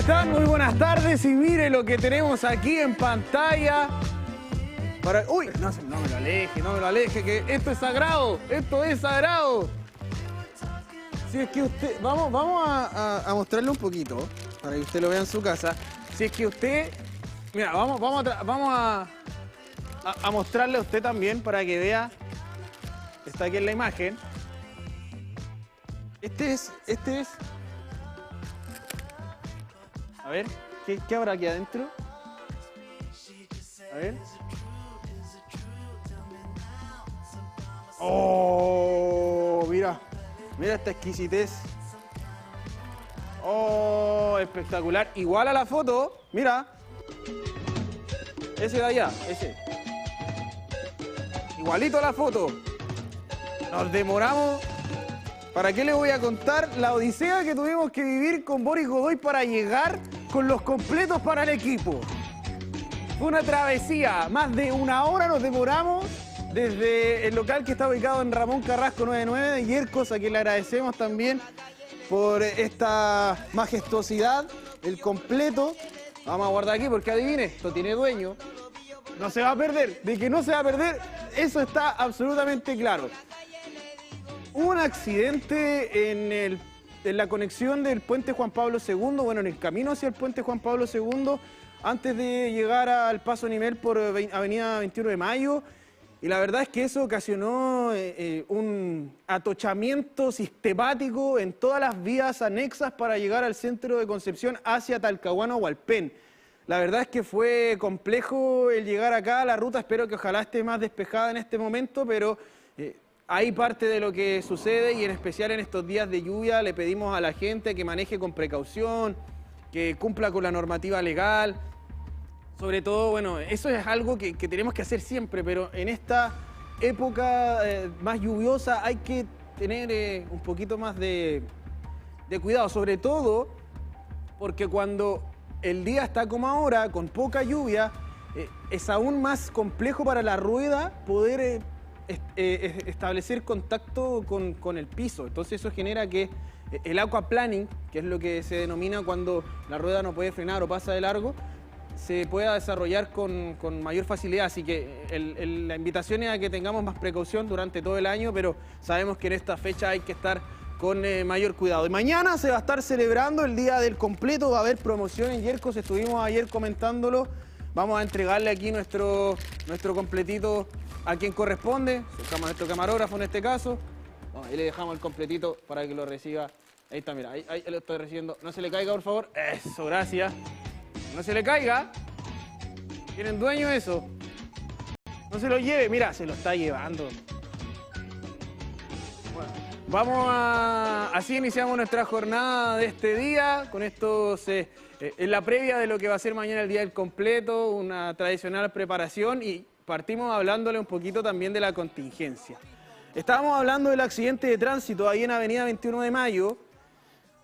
están? Muy buenas tardes y mire lo que tenemos aquí en pantalla. Uy, no me lo aleje, que esto es sagrado, Si es que usted, vamos a mostrarle un poquito, para que usted lo vea en su casa. Si es que usted, mira, vamos a mostrarle a usted también para que vea, está aquí en la imagen. Este es. A ver, ¿qué habrá aquí adentro? A ver. ¡Oh! Mira esta exquisitez. ¡Oh! Espectacular. Igual a la foto, mira. Ese de allá, ese. Igualito a la foto. Nos demoramos. ¿Para qué le voy a contar la odisea que tuvimos que vivir con Boris Godoy para llegar con los completos para el equipo? Fue una travesía. Más de una hora nos demoramos desde el local que está ubicado en Ramón Carrasco 99 de Yerkos, a quien le agradecemos también por esta majestuosidad, el completo. Vamos a guardar aquí porque adivine, esto tiene dueño. No se va a perder. De que no se va a perder, eso está absolutamente claro. Hubo un accidente en la conexión del puente Juan Pablo II, bueno, en el camino hacia el puente Juan Pablo II, antes de llegar al paso a nivel por avenida 21 de Mayo. Y la verdad es que eso ocasionó un atochamiento sistemático en todas las vías anexas para llegar al centro de Concepción hacia Talcahuano o Hualpén. La verdad es que fue complejo el llegar acá, la ruta espero que ojalá esté más despejada en este momento, pero hay parte de lo que sucede y en especial en estos días de lluvia le pedimos a la gente que maneje con precaución, que cumpla con la normativa legal. Sobre todo, bueno, eso es algo que tenemos que hacer siempre, pero en esta época más lluviosa hay que tener un poquito más de cuidado, sobre todo porque cuando el día está como ahora, con poca lluvia, es aún más complejo para la rueda poder establecer contacto con el piso. Entonces eso genera que el aquaplaning, que es lo que se denomina cuando la rueda no puede frenar o pasa de largo, se pueda desarrollar con mayor facilidad. Así que la invitación es a que tengamos más precaución durante todo el año, pero sabemos que en esta fecha hay que estar con mayor cuidado. Y mañana se va a estar celebrando el Día del Completo, va a haber promoción en Yerkos, estuvimos ayer comentándolo. Vamos a entregarle aquí nuestro completito a quien corresponde, nuestro camarógrafo en este caso. Bueno, ahí le dejamos el completito para que lo reciba. Ahí está, mira, ahí lo estoy recibiendo. No se le caiga, por favor. Eso, gracias. No se le caiga. ¿Tienen dueño eso? No se lo lleve. Mira, se lo está llevando. Bueno, así iniciamos nuestra jornada de este día, con estos, en la previa de lo que va a ser mañana el Día del Completo, una tradicional preparación y partimos hablándole un poquito también de la contingencia. Estábamos hablando del accidente de tránsito ahí en avenida 21 de Mayo,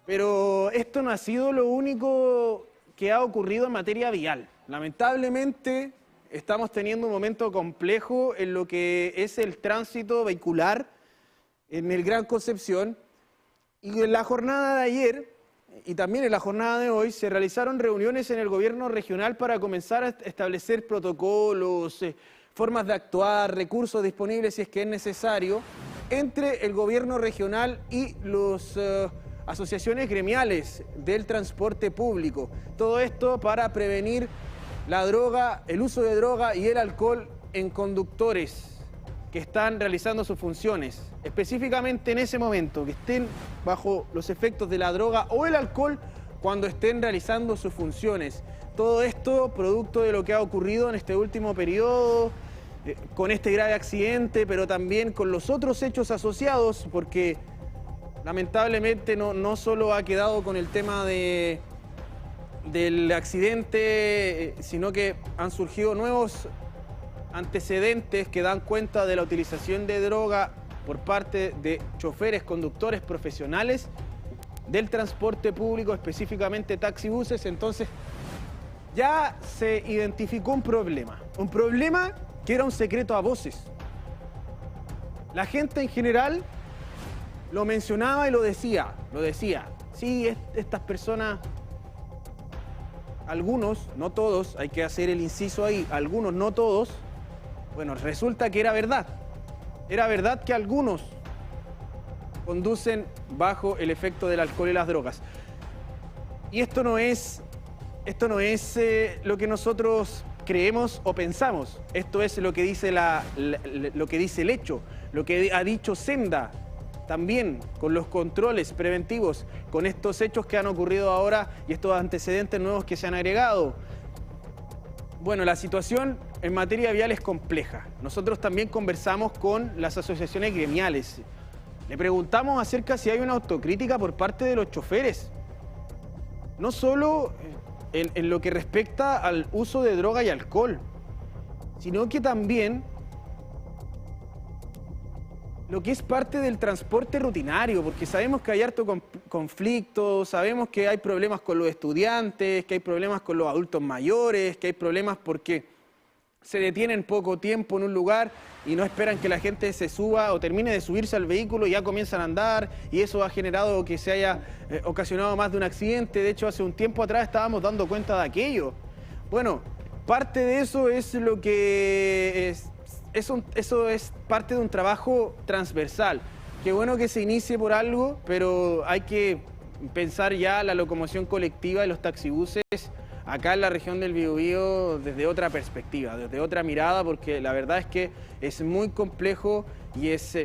pero esto no ha sido lo único que ha ocurrido en materia vial. Lamentablemente estamos teniendo un momento complejo en lo que es el tránsito vehicular en el Gran Concepción, y en la jornada de ayer y también en la jornada de hoy se realizaron reuniones en el gobierno regional para comenzar a establecer protocolos, formas de actuar, recursos disponibles si es que es necesario, entre el gobierno regional y las asociaciones gremiales del transporte público. Todo esto para prevenir la droga, el uso de droga y el alcohol en conductores que están realizando sus funciones, específicamente en ese momento, que estén bajo los efectos de la droga o el alcohol cuando estén realizando sus funciones. Todo esto producto de lo que ha ocurrido en este último periodo, con este grave accidente, pero también con los otros hechos asociados, porque lamentablemente no solo ha quedado con el tema del accidente, sino que han surgido nuevos antecedentes que dan cuenta de la utilización de droga por parte de choferes, conductores profesionales del transporte público, específicamente taxibuses. Entonces ya se identificó un problema que era un secreto a voces. La gente en general lo mencionaba y lo decía, sí, estas personas algunos, no todos, hay que hacer el inciso ahí, algunos, no todos, bueno, resulta que era verdad. Era verdad que algunos conducen bajo el efecto del alcohol y las drogas. Y esto no es lo que nosotros creemos o pensamos. Esto es lo que dice lo que dice el hecho, lo que ha dicho Senda, también con los controles preventivos, con estos hechos que han ocurrido ahora y estos antecedentes nuevos que se han agregado. Bueno, la situación en materia vial es compleja. Nosotros también conversamos con las asociaciones gremiales. Le preguntamos acerca si hay una autocrítica por parte de los choferes. No solo en lo que respecta al uso de droga y alcohol, sino que también lo que es parte del transporte rutinario, porque sabemos que hay harto conflicto, sabemos que hay problemas con los estudiantes, que hay problemas con los adultos mayores, que hay problemas porque se detienen poco tiempo en un lugar y no esperan que la gente se suba o termine de subirse al vehículo y ya comienzan a andar, y eso ha generado que se haya ocasionado más de un accidente. De hecho, hace un tiempo atrás estábamos dando cuenta de aquello. Bueno, parte de eso es lo que eso es parte de un trabajo transversal. Qué bueno que se inicie por algo, pero hay que pensar ya la locomoción colectiva de los taxibuses acá en la región del Biobío desde otra perspectiva, desde otra mirada, porque la verdad es que es muy complejo y es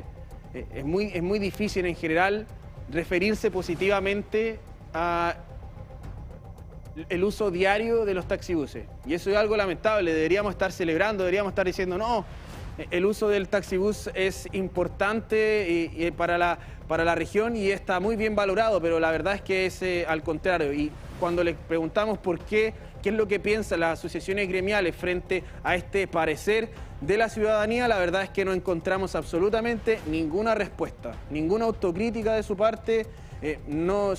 muy difícil en general referirse positivamente a el uso diario de los taxibuses. Y eso es algo lamentable, deberíamos estar celebrando, deberíamos estar diciendo no, el uso del taxibús es importante para la región y está muy bien valorado, pero la verdad es que es al contrario. Y cuando le preguntamos por qué es lo que piensan las asociaciones gremiales frente a este parecer de la ciudadanía, la verdad es que no encontramos absolutamente ninguna respuesta, ninguna autocrítica de su parte. No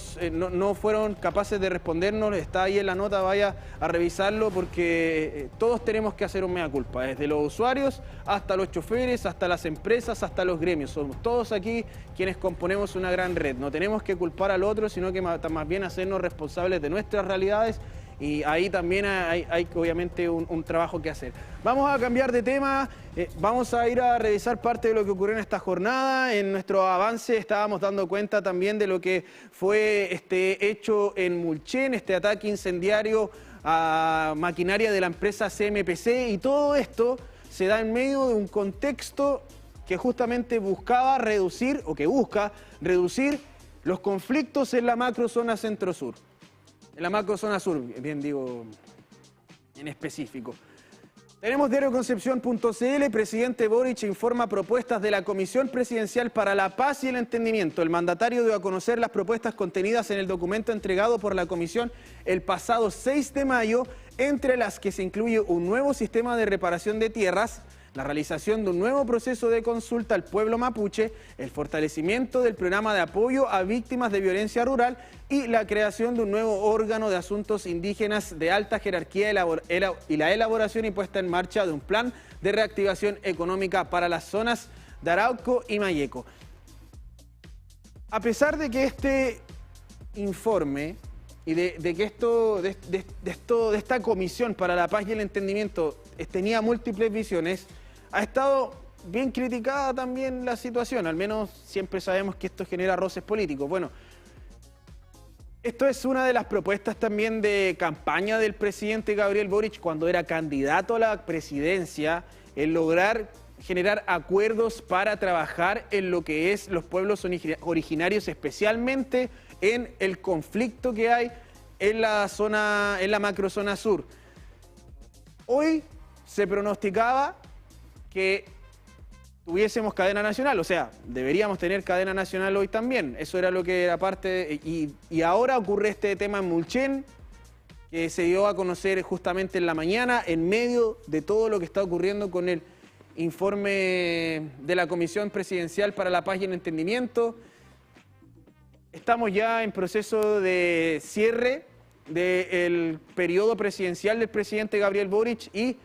fueron capaces de respondernos. Está ahí en la nota, vaya a revisarlo, porque todos tenemos que hacer un mea culpa, desde los usuarios hasta los choferes, hasta las empresas, hasta los gremios. Somos todos aquí quienes componemos una gran red. No tenemos que culpar al otro, sino que más bien hacernos responsables de nuestras realidades. Y ahí también hay obviamente un trabajo que hacer. Vamos a cambiar de tema, vamos a ir a revisar parte de lo que ocurrió en esta jornada. En nuestro avance estábamos dando cuenta también de lo que fue este hecho en Mulchen, este ataque incendiario a maquinaria de la empresa CMPC, y todo esto se da en medio de un contexto que justamente buscaba reducir, o que busca reducir, los conflictos en la macrozona centro-sur. En la macrozona sur, bien digo, en específico. Tenemos diarioconcepción.cl, presidente Boric informa propuestas de la Comisión Presidencial para la Paz y el Entendimiento. El mandatario dio a conocer las propuestas contenidas en el documento entregado por la Comisión el pasado 6 de mayo, entre las que se incluye un nuevo sistema de reparación de tierras, la realización de un nuevo proceso de consulta al pueblo mapuche, el fortalecimiento del programa de apoyo a víctimas de violencia rural y la creación de un nuevo órgano de asuntos indígenas de alta jerarquía y la elaboración y puesta en marcha de un plan de reactivación económica para las zonas de Arauco y Mayeco. A pesar de que este informe y de que esta Comisión para la Paz y el Entendimiento tenía múltiples visiones, ha estado bien criticada también la situación. Al menos siempre sabemos que esto genera roces políticos. Bueno, esto es una de las propuestas también de campaña del presidente Gabriel Boric cuando era candidato a la presidencia, el lograr generar acuerdos para trabajar en lo que es los pueblos originarios, especialmente en el conflicto que hay en la macrozona sur. Hoy se pronosticaba que tuviésemos cadena nacional, o sea, deberíamos tener cadena nacional hoy también. Eso era lo que era parte, y ahora ocurre este tema en Mulchen, que se dio a conocer justamente en la mañana, en medio de todo lo que está ocurriendo con el informe de la Comisión Presidencial para la Paz y el Entendimiento. Estamos ya en proceso de cierre del periodo presidencial del presidente Gabriel Boric y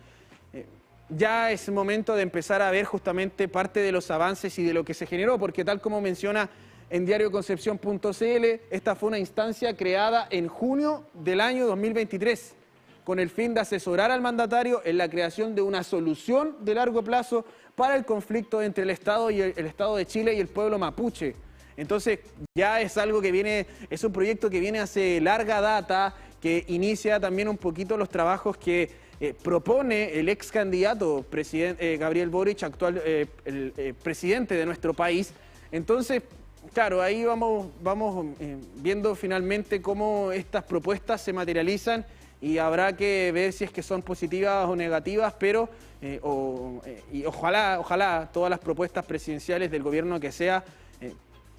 ya es momento de empezar a ver justamente parte de los avances y de lo que se generó, porque tal como menciona en diarioconcepción.cl, esta fue una instancia creada en junio del año 2023. con el fin de asesorar al mandatario en la creación de una solución de largo plazo para el conflicto entre el Estado de Chile y el pueblo mapuche. Entonces ya es algo que viene, es un proyecto que viene hace larga data, que inicia también un poquito los trabajos que propone el ex candidato Gabriel Boric, actual presidente de nuestro país. Entonces, claro, ahí vamos viendo finalmente cómo estas propuestas se materializan y habrá que ver si es que son positivas o negativas, pero y ojalá todas las propuestas presidenciales del gobierno que sea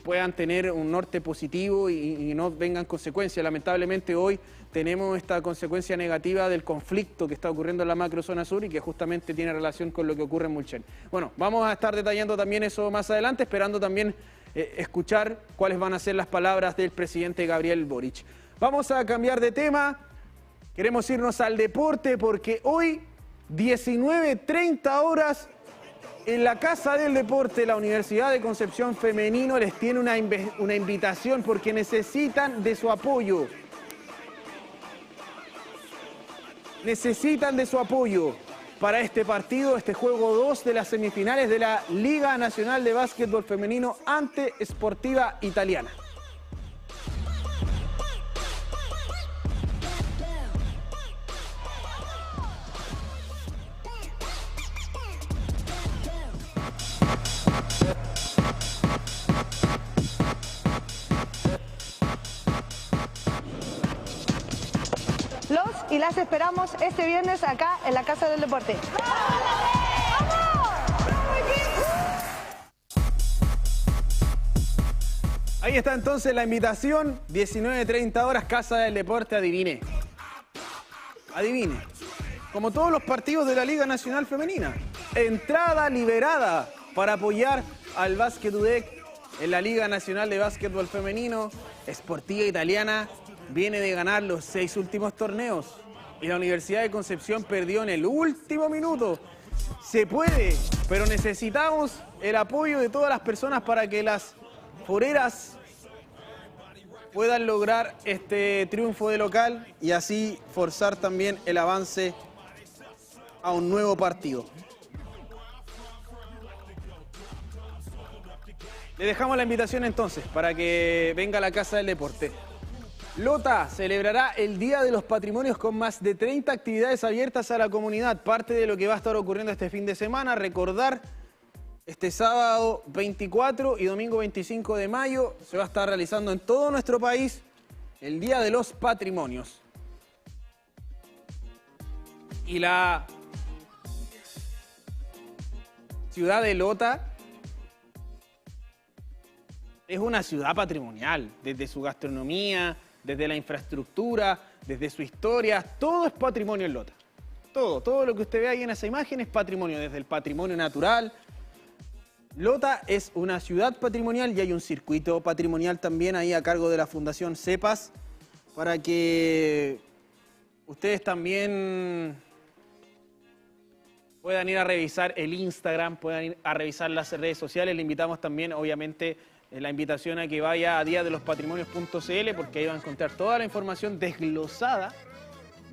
puedan tener un norte positivo y no vengan consecuencias. Lamentablemente hoy tenemos esta consecuencia negativa del conflicto que está ocurriendo en la macrozona sur y que justamente tiene relación con lo que ocurre en Mulchen. Bueno, vamos a estar detallando también eso más adelante, esperando también escuchar cuáles van a ser las palabras del presidente Gabriel Boric. Vamos a cambiar de tema, queremos irnos al deporte porque hoy, 19:30 horas, en la Casa del Deporte, la Universidad de Concepción Femenino les tiene una invitación porque necesitan de su apoyo. Necesitan de su apoyo para este partido, este juego 2 de las semifinales de la Liga Nacional de Básquetbol Femenino ante Sportiva Italiana. Y las esperamos este viernes acá en la Casa del Deporte. Ahí está entonces la invitación, 19:30 horas, Casa del Deporte, adivine. Adivine. Como todos los partidos de la Liga Nacional Femenina. Entrada liberada para apoyar al Básquet UDEC en la Liga Nacional de Básquetbol Femenino. Sportiva Italiana viene de ganar los 6 últimos torneos y la Universidad de Concepción perdió en el último minuto. Se puede, pero necesitamos el apoyo de todas las personas para que las foreras puedan lograr este triunfo de local y así forzar también el avance a un nuevo partido. Le dejamos la invitación entonces para que venga a la Casa del Deporte. Lota celebrará el Día de los Patrimonios con más de 30 actividades abiertas a la comunidad. Parte de lo que va a estar ocurriendo este fin de semana, recordar, este sábado 24 y domingo 25 de mayo se va a estar realizando en todo nuestro país el Día de los Patrimonios. Y la ciudad de Lota es una ciudad patrimonial, desde su gastronomía, desde la infraestructura, desde su historia, todo es patrimonio en Lota. Todo lo que usted ve ahí en esa imagen es patrimonio, desde el patrimonio natural. Lota es una ciudad patrimonial y hay un circuito patrimonial también ahí a cargo de la Fundación CEPAS para que ustedes también puedan ir a revisar el Instagram, puedan ir a revisar las redes sociales. Le invitamos también, obviamente, la invitación a que vaya a diadelospatrimonios.cl porque ahí va a encontrar toda la información desglosada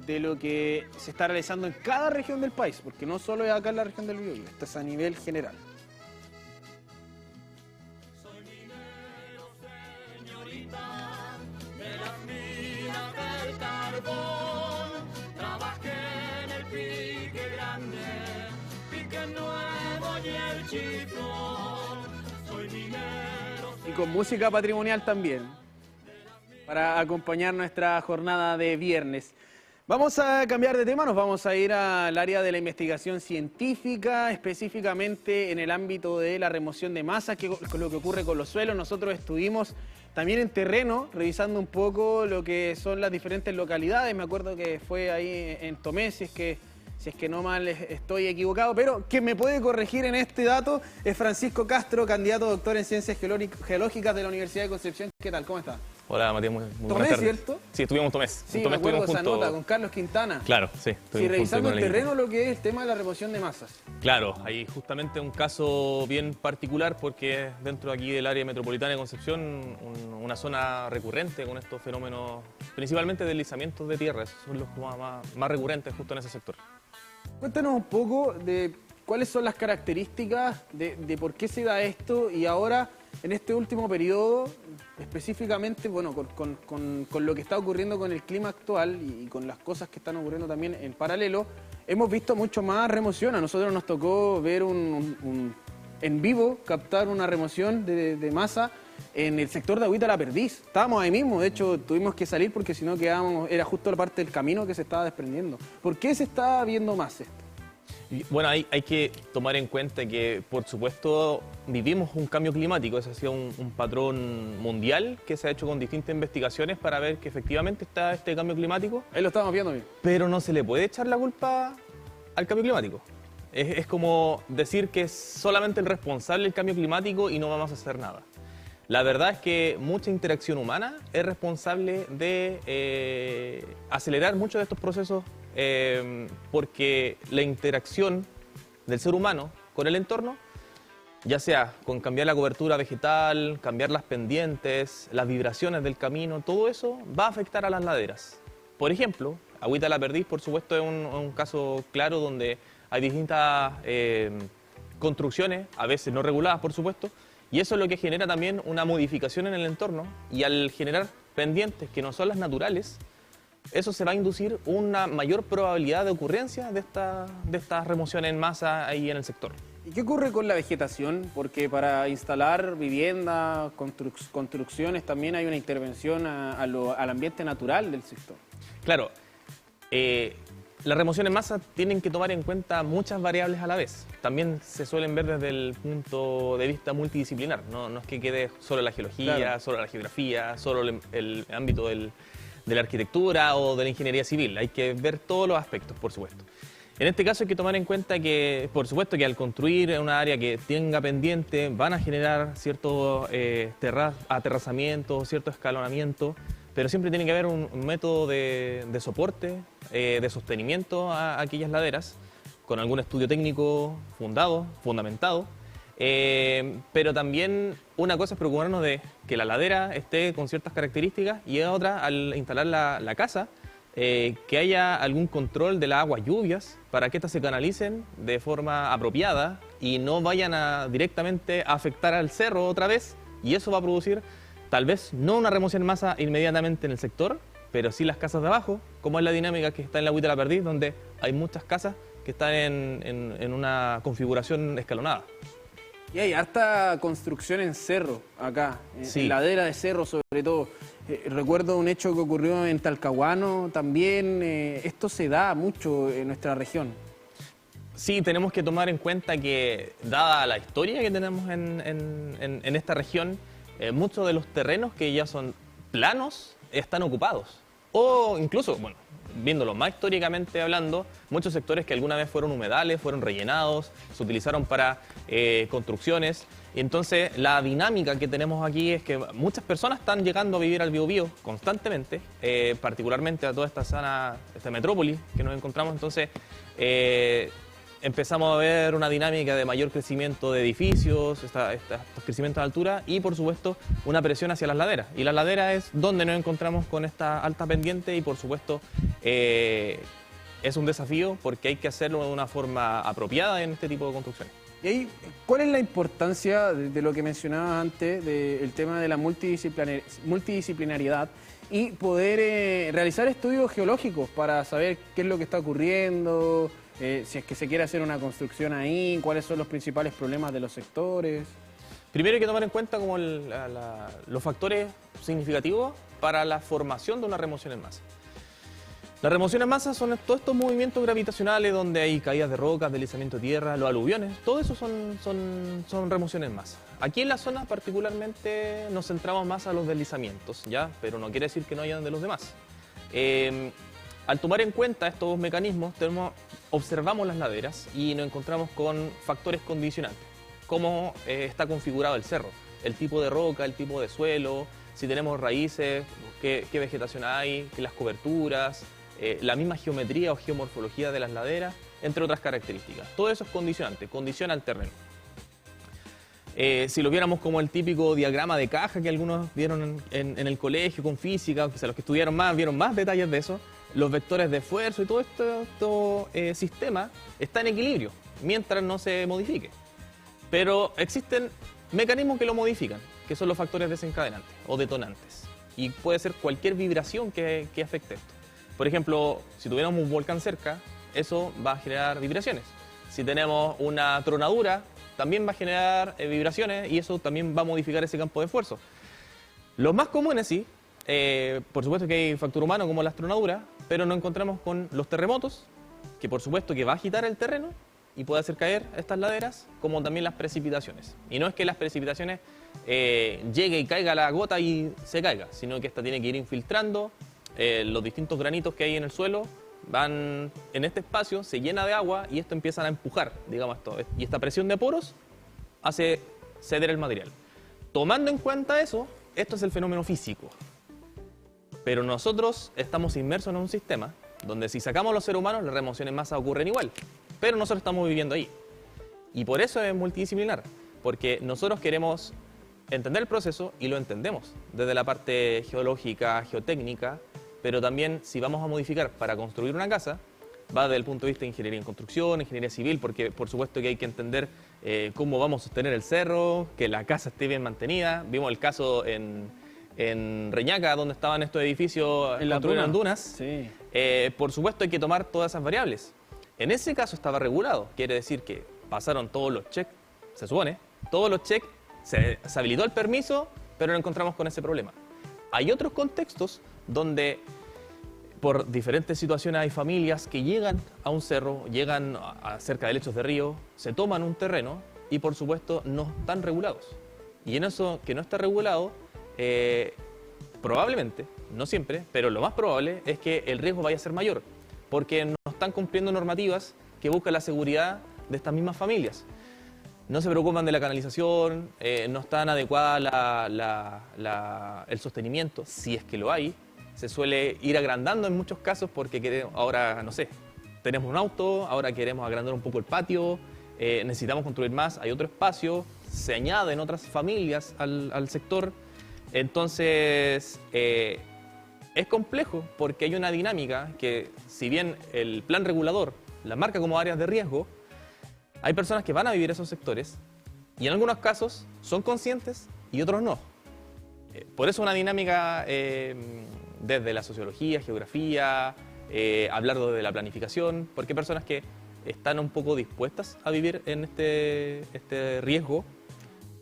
de lo que se está realizando en cada región del país, porque no solo es acá en la región del Biobío, esto es a nivel general. Y con música patrimonial también, para acompañar nuestra jornada de viernes. Vamos a cambiar de tema, nos vamos a ir al área de la investigación científica, específicamente en el ámbito de la remoción de masas, que es lo que ocurre con los suelos. Nosotros estuvimos también en terreno, revisando un poco lo que son las diferentes localidades. Me acuerdo que fue ahí en Tomé, si es que no mal estoy equivocado, pero quien me puede corregir en este dato es Francisco Castro, candidato a doctor en Ciencias Geológicas de la Universidad de Concepción. ¿Qué tal? ¿Cómo está? Hola, Matías, muy buenas Tomé, tardes. ¿cierto? Sí, estuvimos en Tomés. Sí, en Tomés me acuerdo estuvimos esa juntos. nota con Carlos Quintana. Claro, sí. Sí, revisando juntos el con terreno lo que es el tema de la remoción de masas. Claro, hay justamente un caso bien particular porque es dentro aquí del área metropolitana de Concepción una zona recurrente con estos fenómenos principalmente deslizamientos de tierra, esos son los más recurrentes justo en ese sector. Cuéntanos un poco de cuáles son las características de por qué se da esto y ahora, en este último periodo, específicamente, bueno, con lo que está ocurriendo con el clima actual y con las cosas que están ocurriendo también en paralelo, hemos visto mucho más remoción. A nosotros nos tocó ver en vivo, captar una remoción de masa en el sector de Agüita La Perdiz. Estábamos ahí mismo, de hecho tuvimos que salir porque si no quedábamos, era justo la parte del camino que se estaba desprendiendo. ¿Por qué se está viendo más esto? Bueno, hay que tomar en cuenta que, por supuesto, vivimos un cambio climático. Ese ha sido un patrón mundial que se ha hecho con distintas investigaciones para ver que efectivamente está este cambio climático. Ahí lo estamos viendo bien. Pero no se le puede echar la culpa al cambio climático. Es como decir que es solamente el responsable del cambio climático y no vamos a hacer nada. La verdad es que mucha interacción humana es responsable de acelerar muchos de estos procesos porque la interacción del ser humano con el entorno, ya sea con cambiar la cobertura vegetal, cambiar las pendientes, las vibraciones del camino, todo eso va a afectar a las laderas. Por ejemplo, Agüita La Perdiz, por supuesto, es un caso claro donde hay distintas construcciones, a veces no reguladas, por supuesto, y eso es lo que genera también una modificación en el entorno, y al generar pendientes que no son las naturales, eso se va a inducir una mayor probabilidad de ocurrencia de estas remociones en masa ahí en el sector. ¿Y qué ocurre con la vegetación? Porque para instalar viviendas, construcciones, también hay una intervención al ambiente natural del sector. Claro, las remociones en masa tienen que tomar en cuenta muchas variables a la vez. También se suelen ver desde el punto de vista multidisciplinar. No es que quede solo la geología, claro, solo la geografía, solo el ámbito de la arquitectura o de la ingeniería civil. Hay que ver todos los aspectos, por supuesto. En este caso hay que tomar en cuenta que, por supuesto, que al construir una área que tenga pendiente van a generar cierto aterrazamiento, cierto escalonamiento, pero siempre tiene que haber un método de soporte, de sostenimiento a aquellas laderas, con algún estudio técnico fundamentado, pero también una cosa es preocuparnos de que la ladera esté con ciertas características y otra, al instalar la casa, que haya algún control de las aguas lluvias para que éstas se canalicen de forma apropiada y no vayan directamente a afectar al cerro otra vez, y eso va a producir tal vez no una remoción en masa inmediatamente en el sector, pero sí las casas de abajo, como es la dinámica que está en la Agüita La Perdiz, donde hay muchas casas que están en una configuración escalonada. Y hay harta construcción en cerro acá, sí, en ladera de cerro sobre todo. Recuerdo un hecho que ocurrió en Talcahuano también. Esto se da mucho en nuestra región. Sí, tenemos que tomar en cuenta que, dada la historia que tenemos en esta región, muchos de los terrenos que ya son planos están ocupados. O incluso, bueno, viéndolo más históricamente hablando, muchos sectores que alguna vez fueron humedales, fueron rellenados, se utilizaron para construcciones. Y entonces la dinámica que tenemos aquí es que muchas personas están llegando a vivir al Biobío constantemente, particularmente a toda esta zona, esta metrópoli que nos encontramos. Entonces empezamos a ver una dinámica de mayor crecimiento de edificios, estos crecimientos de altura y, por supuesto, una presión hacia las laderas. Y las laderas es donde nos encontramos con esta alta pendiente y, por supuesto, es un desafío porque hay que hacerlo de una forma apropiada en este tipo de construcciones. Y ahí, ¿cuál es la importancia de lo que mencionabas antes, del tema de la multidisciplinariedad y poder realizar estudios geológicos para saber qué es lo que está ocurriendo? Si es que se quiere hacer una construcción ahí, cuáles son los principales problemas de los sectores. Primero hay que tomar en cuenta como los factores significativos para la formación de una remoción en masa. Las remociones en masa son todos estos movimientos gravitacionales donde hay caídas de rocas, deslizamiento de tierra, los aluviones, todo eso son remociones en masa. Aquí en la zona particularmente nos centramos más a los deslizamientos, ¿ya? Pero no quiere decir que no hayan de los demás. Al tomar en cuenta estos mecanismos, observamos las laderas y nos encontramos con factores condicionantes. Cómo está configurado el cerro, el tipo de roca, el tipo de suelo, si tenemos raíces, qué vegetación hay, las coberturas, la misma geometría o geomorfología de las laderas, entre otras características. Todo eso es condicionante, condiciona el terreno. Si lo viéramos como el típico diagrama de caja que algunos vieron en el colegio con física, o quizá los que estudiaron más vieron más detalles de eso, los vectores de esfuerzo y todo este sistema está en equilibrio mientras no se modifique. Pero existen mecanismos que lo modifican, que son los factores desencadenantes o detonantes. Y puede ser cualquier vibración que afecte esto. Por ejemplo, si tuviéramos un volcán cerca, eso va a generar vibraciones. Si tenemos una tronadura, también va a generar vibraciones y eso también va a modificar ese campo de esfuerzo. Los más comunes, sí, por supuesto que hay factor humano como las tronaduras, pero nos encontramos con los terremotos, que por supuesto que va a agitar el terreno y puede hacer caer estas laderas, como también las precipitaciones. Y no es que las precipitaciones llegue y caiga la gota y se caiga, sino que esta tiene que ir infiltrando los distintos granitos que hay en el suelo, van en este espacio, se llena de agua y esto empieza a empujar, digamos esto. Y esta presión de poros hace ceder el material. Tomando en cuenta eso, esto es el fenómeno físico. Pero nosotros estamos inmersos en un sistema donde si sacamos a los seres humanos, las remociones en masa ocurren igual. Pero nosotros estamos viviendo ahí. Y por eso es multidisciplinar. Porque nosotros queremos entender el proceso y lo entendemos desde la parte geológica, geotécnica, pero también si vamos a modificar para construir una casa, va desde el punto de vista de ingeniería en construcción, ingeniería civil, porque por supuesto que hay que entender cómo vamos a sostener el cerro, que la casa esté bien mantenida. Vimos el caso en Reñaca, donde estaban estos edificios construidos en dunas. Sí. Por supuesto hay que tomar todas esas variables. En ese caso estaba regulado, quiere decir que pasaron todos los checks, se supone, todos los checks, se habilitó el permiso, pero nos encontramos con ese problema. Hay otros contextos donde por diferentes situaciones hay familias que llegan a un cerro, llegan cerca de lechos de río, se toman un terreno y por supuesto no están regulados. Y en eso que no está regulado, probablemente, no siempre, pero lo más probable es que el riesgo vaya a ser mayor, porque no están cumpliendo normativas que buscan la seguridad de estas mismas familias. No se preocupan de la canalización, no están adecuada el sostenimiento, si es que lo hay. Se suele ir agrandando en muchos casos porque queremos, ahora, no sé, tenemos un auto, ahora queremos agrandar un poco el patio, necesitamos construir más, hay otro espacio, se añaden otras familias al sector. Entonces, es complejo porque hay una dinámica que, si bien el plan regulador la marca como áreas de riesgo, hay personas que van a vivir esos sectores y en algunos casos son conscientes y otros no. Por eso una dinámica desde la sociología, geografía, hablar de la planificación, porque hay personas que están un poco dispuestas a vivir en este riesgo,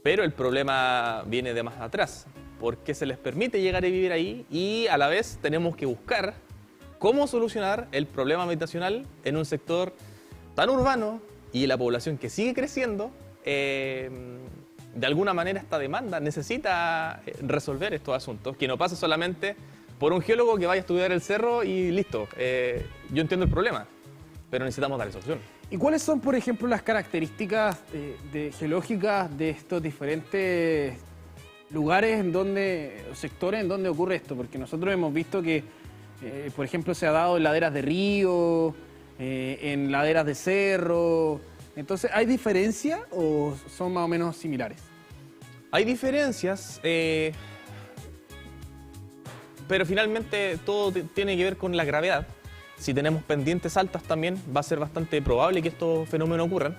pero el problema viene de más atrás, porque se les permite llegar a vivir ahí y a la vez tenemos que buscar cómo solucionar el problema habitacional en un sector tan urbano y la población que sigue creciendo. De alguna manera esta demanda necesita resolver estos asuntos, que no pase solamente por un geólogo que vaya a estudiar el cerro y listo. Yo entiendo el problema, pero necesitamos darle solución. ¿Y cuáles son, por ejemplo, las características geológicas de estos diferentes lugares o sectores en donde ocurre esto? Porque nosotros hemos visto que, por ejemplo, se ha dado en laderas de río, en laderas de cerro. Entonces, ¿hay diferencia o son más o menos similares? Hay diferencias, pero finalmente todo tiene que ver con la gravedad. Si tenemos pendientes altas también va a ser bastante probable que estos fenómenos ocurran.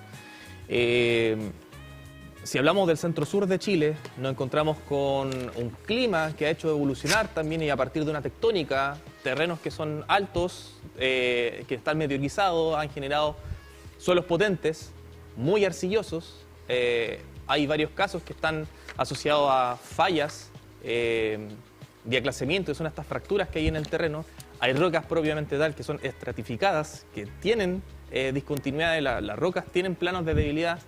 Si hablamos del centro-sur de Chile, nos encontramos con un clima que ha hecho evolucionar también, y a partir de una tectónica, terrenos que son altos, que están meteorizados, han generado suelos potentes, muy arcillosos. Hay varios casos que están asociados a fallas de aclasamiento, que son estas fracturas que hay en el terreno. Hay rocas propiamente tal que son estratificadas, que tienen discontinuidad, las rocas tienen planos de debilidad.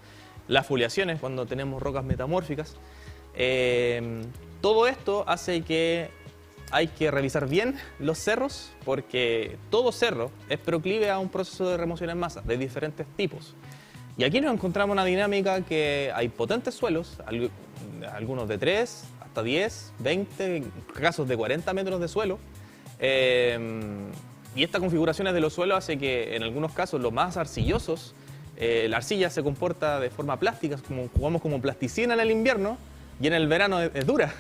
Las foliaciones, cuando tenemos rocas metamórficas. Todo esto hace que hay que revisar bien los cerros, porque todo cerro es proclive a un proceso de remoción en masa de diferentes tipos. Y aquí nos encontramos una dinámica que hay potentes suelos, algunos de 3 hasta 10, 20, casos de 40 metros de suelo. Y estas configuraciones de los suelos hace que en algunos casos los más arcillosos la arcilla se comporta de forma plástica, como, jugamos como plasticina en el invierno y en el verano es dura.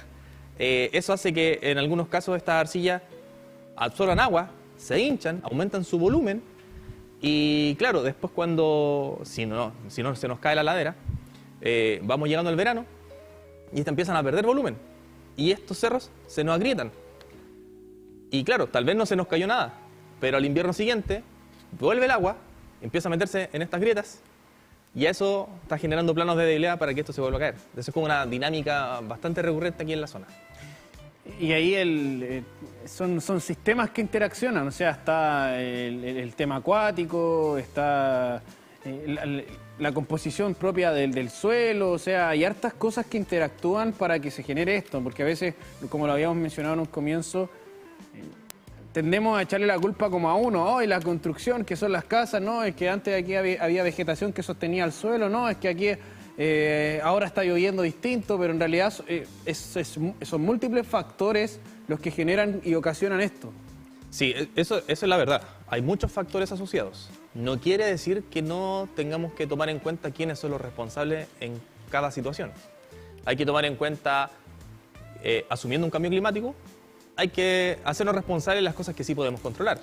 Eso hace que en algunos casos estas arcillas absorban agua, se hinchan, aumentan su volumen y claro, después si no se nos cae la ladera, vamos llegando al verano y estas empiezan a perder volumen y estos cerros se nos agrietan. Y claro, tal vez no se nos cayó nada, pero al invierno siguiente vuelve el agua, empieza a meterse en estas grietas y eso está generando planos de debilidad para que esto se vuelva a caer. Eso es como una dinámica bastante recurrente aquí en la zona. Y ahí son sistemas que interaccionan, o sea, está el tema acuático, está la composición propia del suelo, o sea, hay hartas cosas que interactúan para que se genere esto, porque a veces, como lo habíamos mencionado en un comienzo, tendemos a echarle la culpa como a uno, y la construcción, que son las casas, no, es que antes aquí había vegetación que sostenía el suelo, no, es que aquí ahora está lloviendo distinto, pero en realidad son múltiples factores los que generan y ocasionan esto. Sí, eso es la verdad. Hay muchos factores asociados. No quiere decir que no tengamos que tomar en cuenta quiénes son los responsables en cada situación. Hay que tomar en cuenta, asumiendo un cambio climático, hay que hacernos responsables de las cosas que sí podemos controlar.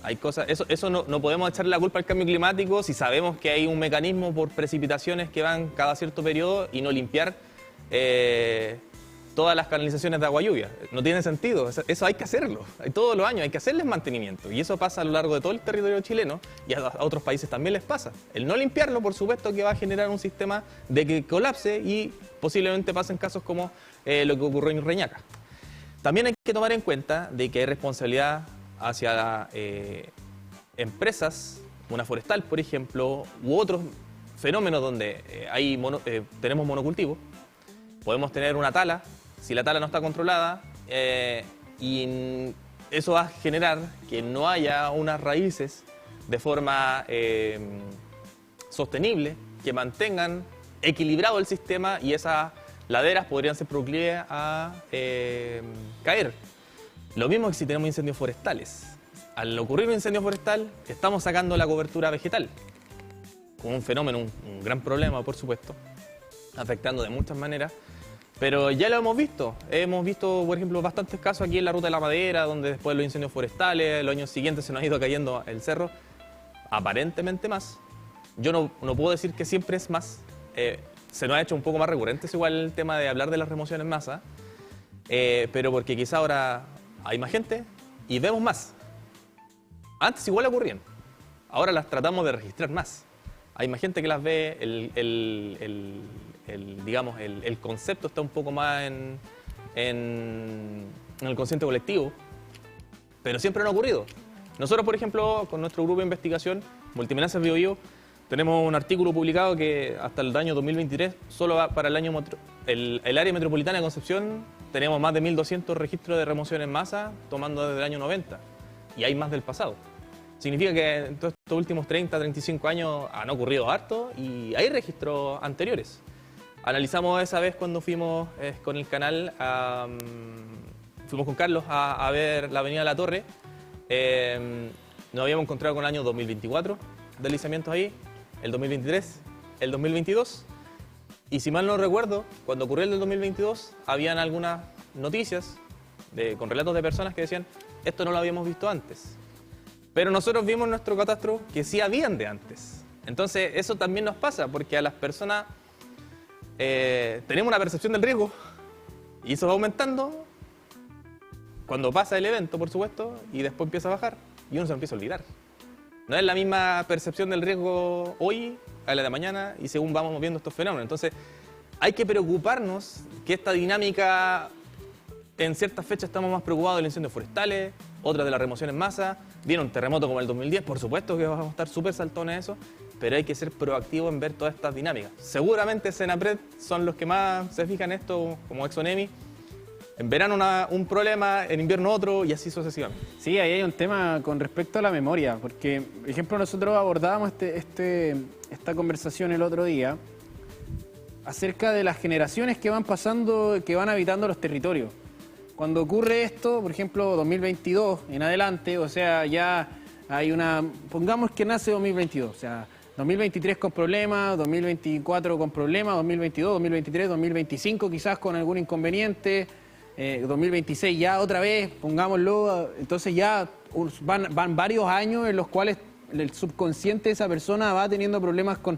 Hay cosas, eso no podemos echarle la culpa al cambio climático si sabemos que hay un mecanismo por precipitaciones que van cada cierto periodo y no limpiar todas las canalizaciones de agua lluvia. No tiene sentido, eso hay que hacerlo. Todos los años hay que hacerles mantenimiento y eso pasa a lo largo de todo el territorio chileno y a otros países también les pasa. El no limpiarlo, por supuesto, que va a generar un sistema de que colapse y posiblemente pasen casos como lo que ocurrió en Reñaca. También hay que tomar en cuenta de que hay responsabilidad hacia empresas, una forestal, por ejemplo, u otros fenómenos donde tenemos monocultivo. Podemos tener una tala, si la tala no está controlada, y eso va a generar que no haya unas raíces de forma sostenible, que mantengan equilibrado el sistema y esas laderas podrían ser proclives a caer. Lo mismo que si tenemos incendios forestales. Al ocurrir un incendio forestal, estamos sacando la cobertura vegetal. Un fenómeno, un gran problema, por supuesto, afectando de muchas maneras. Pero ya lo hemos visto. Hemos visto, por ejemplo, bastantes casos aquí en la Ruta de la Madera, donde después de los incendios forestales, los años siguientes se nos ha ido cayendo el cerro. Aparentemente más. Yo no puedo decir que siempre es más. Se nos ha hecho un poco más recurrente, es igual el tema de hablar de las remociones en masa, pero porque quizá ahora hay más gente y vemos más. Antes igual ocurrían, ahora las tratamos de registrar más. Hay más gente que las ve, digamos, el concepto está un poco más en el consciente colectivo, pero siempre han ocurrido. Nosotros, por ejemplo, con nuestro grupo de investigación, Multimenaces Biobío, tenemos un artículo publicado que hasta el año 2023, solo para el área metropolitana de Concepción, tenemos más de 1.200 registros de remoción en masa, tomando desde el año 90. Y hay más del pasado. Significa que en todos estos últimos 30, 35 años han ocurrido harto y hay registros anteriores. Analizamos esa vez cuando fuimos con el canal, fuimos con Carlos a ver la Avenida La Torre. Nos habíamos encontrado con el año 2024, deslizamientos ahí, el 2023, el 2022. Y si mal no recuerdo, cuando ocurrió el del 2022, habían algunas noticias con relatos de personas que decían, esto no lo habíamos visto antes. Pero nosotros vimos en nuestro catastro que sí habían de antes. Entonces eso también nos pasa, porque a las personas tenemos una percepción del riesgo y eso va aumentando cuando pasa el evento, por supuesto, y después empieza a bajar y uno se lo empieza a olvidar. No es la misma percepción del riesgo hoy a la de mañana y según vamos viendo estos fenómenos. Entonces hay que preocuparnos que esta dinámica, en ciertas fechas estamos más preocupados de los incendios forestales, otras de la remoción en masa. Viene un terremoto como el 2010, por supuesto que vamos a estar súper saltones en eso, pero hay que ser proactivos en ver todas estas dinámicas. Seguramente Senapred son los que más se fijan en esto, como Exonemi. En verano un problema, en invierno otro y así sucesivamente. Sí, ahí hay un tema con respecto a la memoria, porque, por ejemplo, nosotros abordábamos esta conversación el otro día acerca de las generaciones que van pasando, que van habitando los territorios. Cuando ocurre esto, por ejemplo, 2022 en adelante, o sea, ya hay pongamos que nace 2022, o sea, 2023 con problemas, 2024 con problemas, 2022, 2023, 2025 quizás con algún inconveniente, 2026 ya otra vez, pongámoslo, entonces ya van varios años en los cuales el subconsciente de esa persona va teniendo problemas con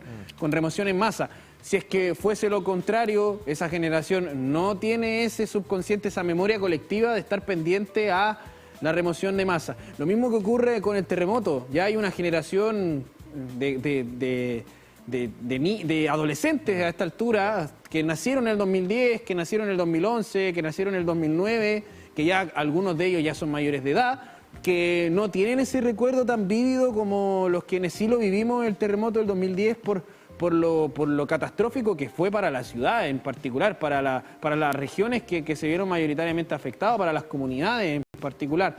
remoción en masa. Si es que fuese lo contrario, esa generación no tiene ese subconsciente, esa memoria colectiva de estar pendiente a la remoción de masa. Lo mismo que ocurre con el terremoto. Ya hay una generación de adolescentes a esta altura que nacieron en el 2010, que nacieron en el 2011, que nacieron en el 2009, que ya algunos de ellos ya son mayores de edad, que no tienen ese recuerdo tan vívido como los quienes sí lo vivimos el terremoto del 2010 por lo catastrófico que fue para la ciudad en particular, para las regiones que se vieron mayoritariamente afectadas, para las comunidades en particular.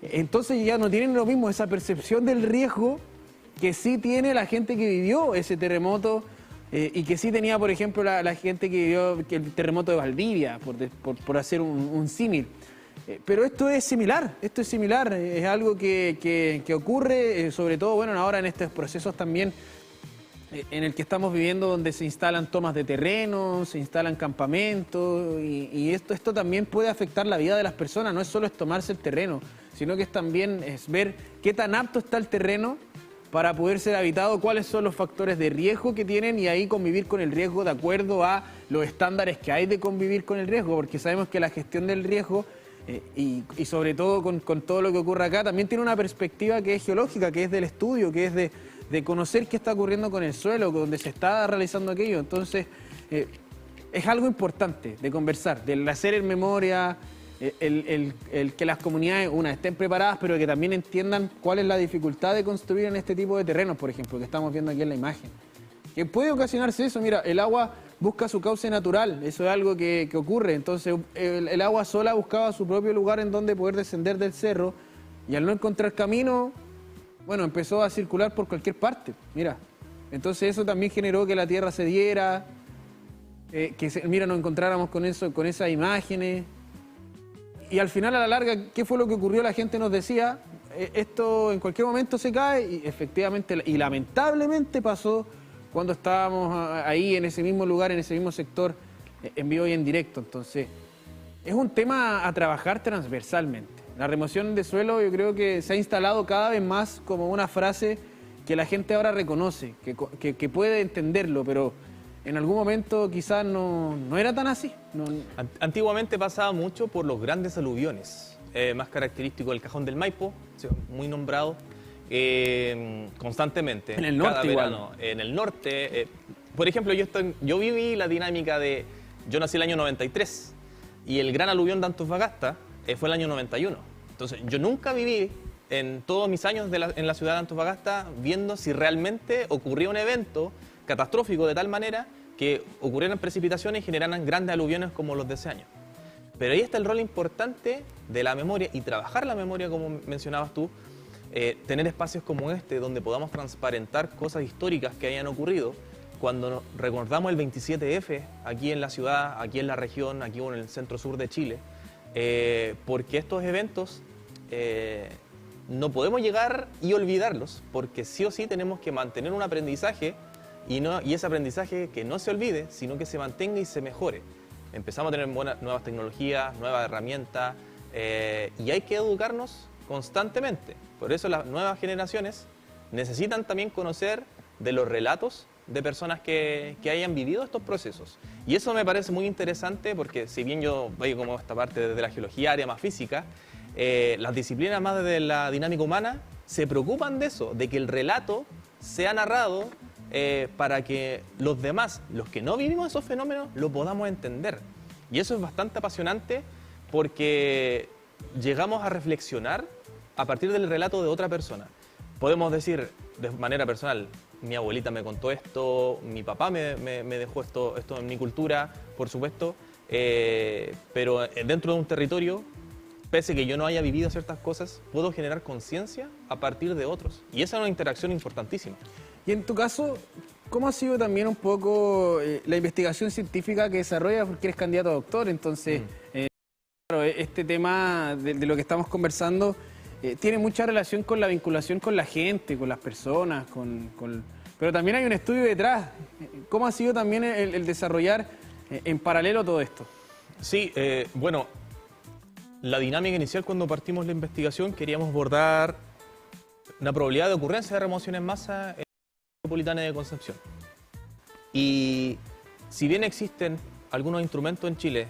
Entonces ya no tienen lo mismo, esa percepción del riesgo que sí tiene la gente que vivió ese terremoto y que sí tenía, por ejemplo, la gente que vivió el terremoto de Valdivia, por hacer un símil. Pero esto es similar, es algo que ocurre, sobre todo, bueno, ahora en estos procesos también en el que estamos viviendo, donde se instalan tomas de terreno, se instalan campamentos, y esto también puede afectar la vida de las personas. No es solo tomarse el terreno, sino que también es ver qué tan apto está el terreno para poder ser habitado, cuáles son los factores de riesgo que tienen, y ahí convivir con el riesgo de acuerdo a los estándares que hay de convivir con el riesgo, porque sabemos que la gestión del riesgo y sobre todo con todo lo que ocurre acá, también tiene una perspectiva que es geológica, que es del estudio, que es de conocer qué está ocurriendo con el suelo, donde se está realizando aquello. Entonces, es algo importante de conversar, de hacer en memoria, el que las comunidades, estén preparadas, pero que también entiendan cuál es la dificultad de construir en este tipo de terrenos, por ejemplo, que estamos viendo aquí en la imagen. Que puede ocasionarse eso, mira, el agua busca su cauce natural, eso es algo que ocurre. Entonces, el agua sola buscaba su propio lugar en donde poder descender del cerro, y al no encontrar camino, bueno, empezó a circular por cualquier parte, mira. Entonces eso también generó que la tierra se diera, nos encontráramos con esas imágenes. Y al final, a la larga, ¿qué fue lo que ocurrió? La gente nos decía, esto en cualquier momento se cae, y efectivamente, y lamentablemente pasó cuando estábamos ahí en ese mismo lugar, en ese mismo sector, en vivo y en directo. Entonces, es un tema a trabajar transversalmente. La remoción de suelo, yo creo que se ha instalado cada vez más como una frase que la gente ahora reconoce, que puede entenderlo, pero en algún momento quizás no era tan así. Antiguamente pasaba mucho por los grandes aluviones, más característico del Cajón del Maipo, muy nombrado constantemente. En el norte cada verano, igual. En el norte, por ejemplo, yo viví la dinámica yo nací el año 93 y el gran aluvión de Antofagasta fue el año 91. Entonces, yo nunca viví en todos mis años en la ciudad de Antofagasta viendo si realmente ocurría un evento catastrófico de tal manera que ocurrieran precipitaciones y generaran grandes aluviones como los de ese año. Pero ahí está el rol importante de la memoria y trabajar la memoria, como mencionabas tú, tener espacios como este donde podamos transparentar cosas históricas que hayan ocurrido. Cuando recordamos el 27F aquí en la ciudad, aquí en la región, aquí en el centro sur de Chile, porque estos eventos no podemos llegar y olvidarlos, porque sí o sí tenemos que mantener un aprendizaje y ese aprendizaje que no se olvide, sino que se mantenga y se mejore. Empezamos a tener nuevas tecnologías, nuevas herramientas, y hay que educarnos constantemente. Por eso las nuevas generaciones necesitan también conocer de los relatos de personas que hayan vivido estos procesos. Y eso me parece muy interesante porque si bien yo veo como esta parte desde la geología, área más física, las disciplinas más desde la dinámica humana se preocupan de eso, de que el relato sea narrado para que los demás, los que no vivimos esos fenómenos, lo podamos entender. Y eso es bastante apasionante porque llegamos a reflexionar a partir del relato de otra persona. Podemos decir de manera personal, mi abuelita me contó esto, mi papá me dejó esto en mi cultura, por supuesto, pero dentro de un territorio, pese a que yo no haya vivido ciertas cosas, puedo generar conciencia a partir de otros. Y esa es una interacción importantísima. Y en tu caso, ¿cómo ha sido también un poco la investigación científica que desarrollas? Porque eres candidato a doctor, entonces, claro, este tema de lo que estamos conversando tiene mucha relación con la vinculación con la gente, con las personas, con Pero también hay un estudio detrás. ¿Cómo ha sido también el desarrollar en paralelo todo esto? Sí, bueno, la dinámica inicial cuando partimos la investigación queríamos abordar una probabilidad de ocurrencia de remoción en masa en la metropolitana de Concepción. Y si bien existen algunos instrumentos en Chile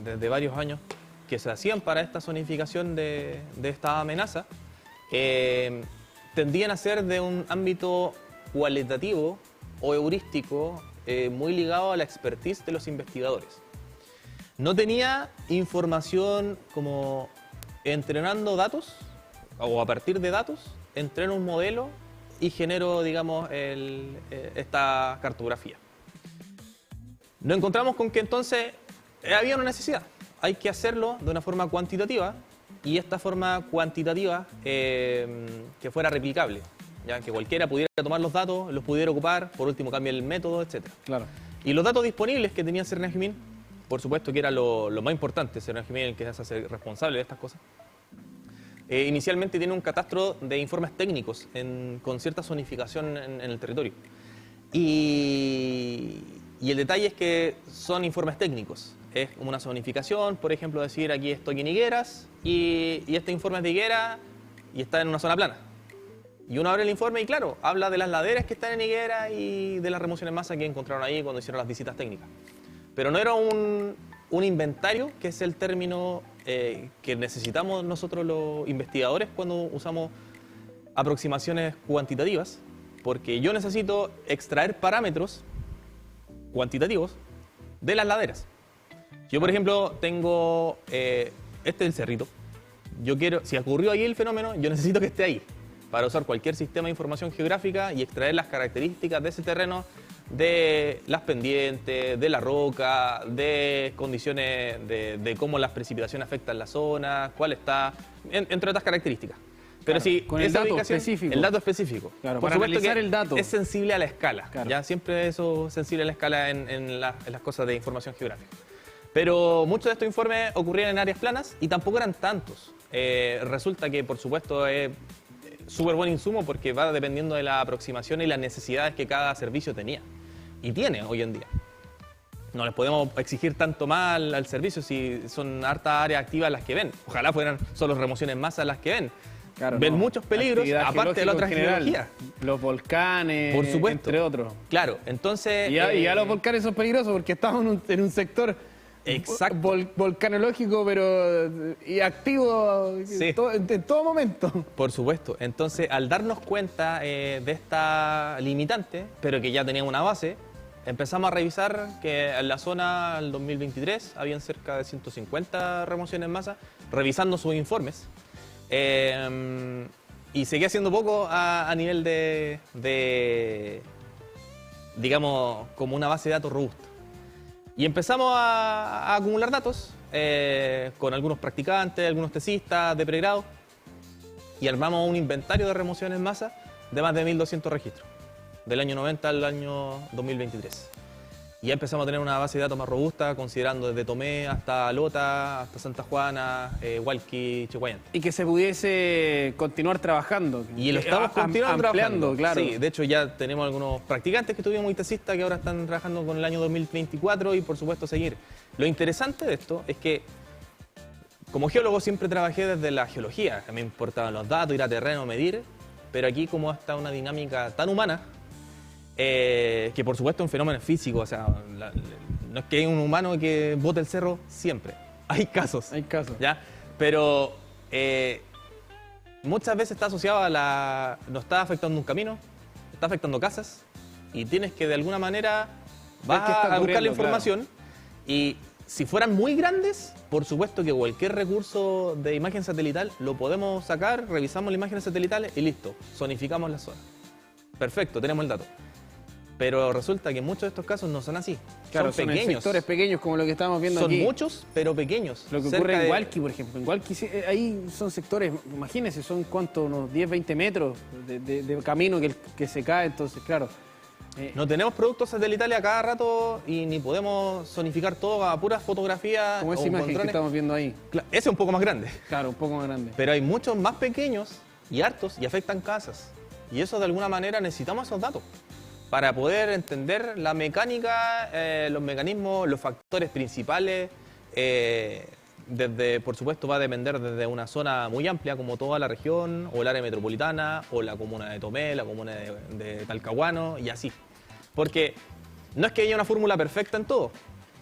desde varios años que se hacían para esta zonificación de esta amenaza, tendían a ser de un ámbito cualitativo o heurístico muy ligado a la expertise de los investigadores. No tenía información como entrenando datos o a partir de datos, entreno un modelo y genero, digamos, esta cartografía. Nos encontramos con que entonces había una necesidad. Hay que hacerlo de una forma cuantitativa y esta forma cuantitativa que fuera replicable, ya que cualquiera pudiera tomar los datos, los pudiera ocupar, por último cambiar el método, etc. Claro. Y los datos disponibles que tenía Cernagimin, por supuesto que era lo más importante, Cernagimin el que se hace responsable de estas cosas. Inicialmente tiene un catastro de informes técnicos con cierta zonificación en el territorio. Y el detalle es que son informes técnicos. Es como una zonificación, por ejemplo, decir aquí estoy en Higueras y este informe es de Higueras y está en una zona plana. Y uno abre el informe y claro, habla de las laderas que están en Higueras y de las remociones en masa que encontraron ahí cuando hicieron las visitas técnicas. Pero no era un inventario, que es el término que necesitamos nosotros los investigadores cuando usamos aproximaciones cuantitativas, porque yo necesito extraer parámetros cuantitativos de las laderas. Yo, por ejemplo, tengo este es el cerrito. Yo quiero, si ocurrió ahí el fenómeno, yo necesito que esté ahí para usar cualquier sistema de información geográfica y extraer las características de ese terreno, de las pendientes, de la roca, de condiciones de cómo las precipitaciones afectan la zona, cuál está, entre otras características. Pero claro, sí, con el dato específico. El dato específico. Claro, por para supuesto analizar que el dato. Es sensible a la escala. Claro. Ya siempre eso es sensible a la escala en las cosas de información geográfica. Pero muchos de estos informes ocurrían en áreas planas y tampoco eran tantos. Resulta que, por supuesto, es súper buen insumo porque va dependiendo de la aproximación y las necesidades que cada servicio tenía. Y tiene hoy en día. No les podemos exigir tanto más al servicio si son hartas áreas activas las que ven. Ojalá fueran solo remociones en masa las que ven. Claro, ven no. muchos peligros, Actividad aparte de la otra geológica en geología. general. Los volcanes, Por supuesto. entre otros. Claro, entonces... Y ya los volcanes son peligrosos porque estamos en un sector Exacto. volcanológico, pero y activo Sí. en todo momento. Por supuesto. Entonces, al darnos cuenta de esta limitante, pero que ya teníamos una base, empezamos a revisar que en la zona del 2023 habían cerca de 150 remociones en masa, revisando sus informes. Y seguía siendo poco a nivel digamos, como una base de datos robusta. Y empezamos a acumular datos con algunos practicantes, algunos tesistas de pregrado, y armamos un inventario de remociones en masa de más de 1.200 registros, del año 90 al año 2023. Y ya empezamos a tener una base de datos más robusta, considerando desde Tomé hasta Lota, hasta Santa Juana, Hualqui, Chihuayante. Y que se pudiese continuar trabajando. Y lo estamos continuando ampliando, trabajando. claro. Sí, de hecho ya tenemos algunos practicantes que tuvimos y tesistas que ahora están trabajando con el año 2024 y por supuesto seguir. Lo interesante de esto es que como geólogo siempre trabajé desde la geología, que me importaban los datos, ir a terreno, medir, pero aquí como está una dinámica tan humana, que por supuesto es un fenómeno físico, o sea, no es que hay un humano que bote el cerro siempre, hay casos. Hay casos. ¿Ya? Pero muchas veces está asociado a no está afectando un camino, está afectando casas y tienes que de alguna manera vas Ver qué está a buscar la ocurriendo, información y si fueran muy grandes, por supuesto que cualquier recurso de imagen satelital lo podemos sacar, revisamos las imágenes satelitales y listo, zonificamos la zona. Perfecto, tenemos el dato. Pero resulta que muchos de estos casos no son así. Claro, son en pequeños. sectores pequeños como lo que estamos viendo Son aquí. muchos, pero pequeños. Lo que Cerca ocurre en de- Hualqui, por ejemplo. En Hualqui, ahí son sectores, imagínense, son cuántos, unos 10, 20 metros de camino que se cae, entonces, claro. No tenemos productos satelitales a cada rato y ni podemos zonificar todo a puras fotografías. Como esa o imagen con que drones. estamos viendo ahí. Ese es un poco más grande. Claro, un poco más grande. Pero hay muchos más pequeños y hartos y afectan casas. Y eso de alguna manera necesitamos esos datos. para poder entender la mecánica, los mecanismos, los factores principales. Por supuesto, va a depender desde una zona muy amplia, como toda la región, o el área metropolitana, o la comuna de Tomé, la comuna de Talcahuano, y así. Porque no es que haya una fórmula perfecta en todo.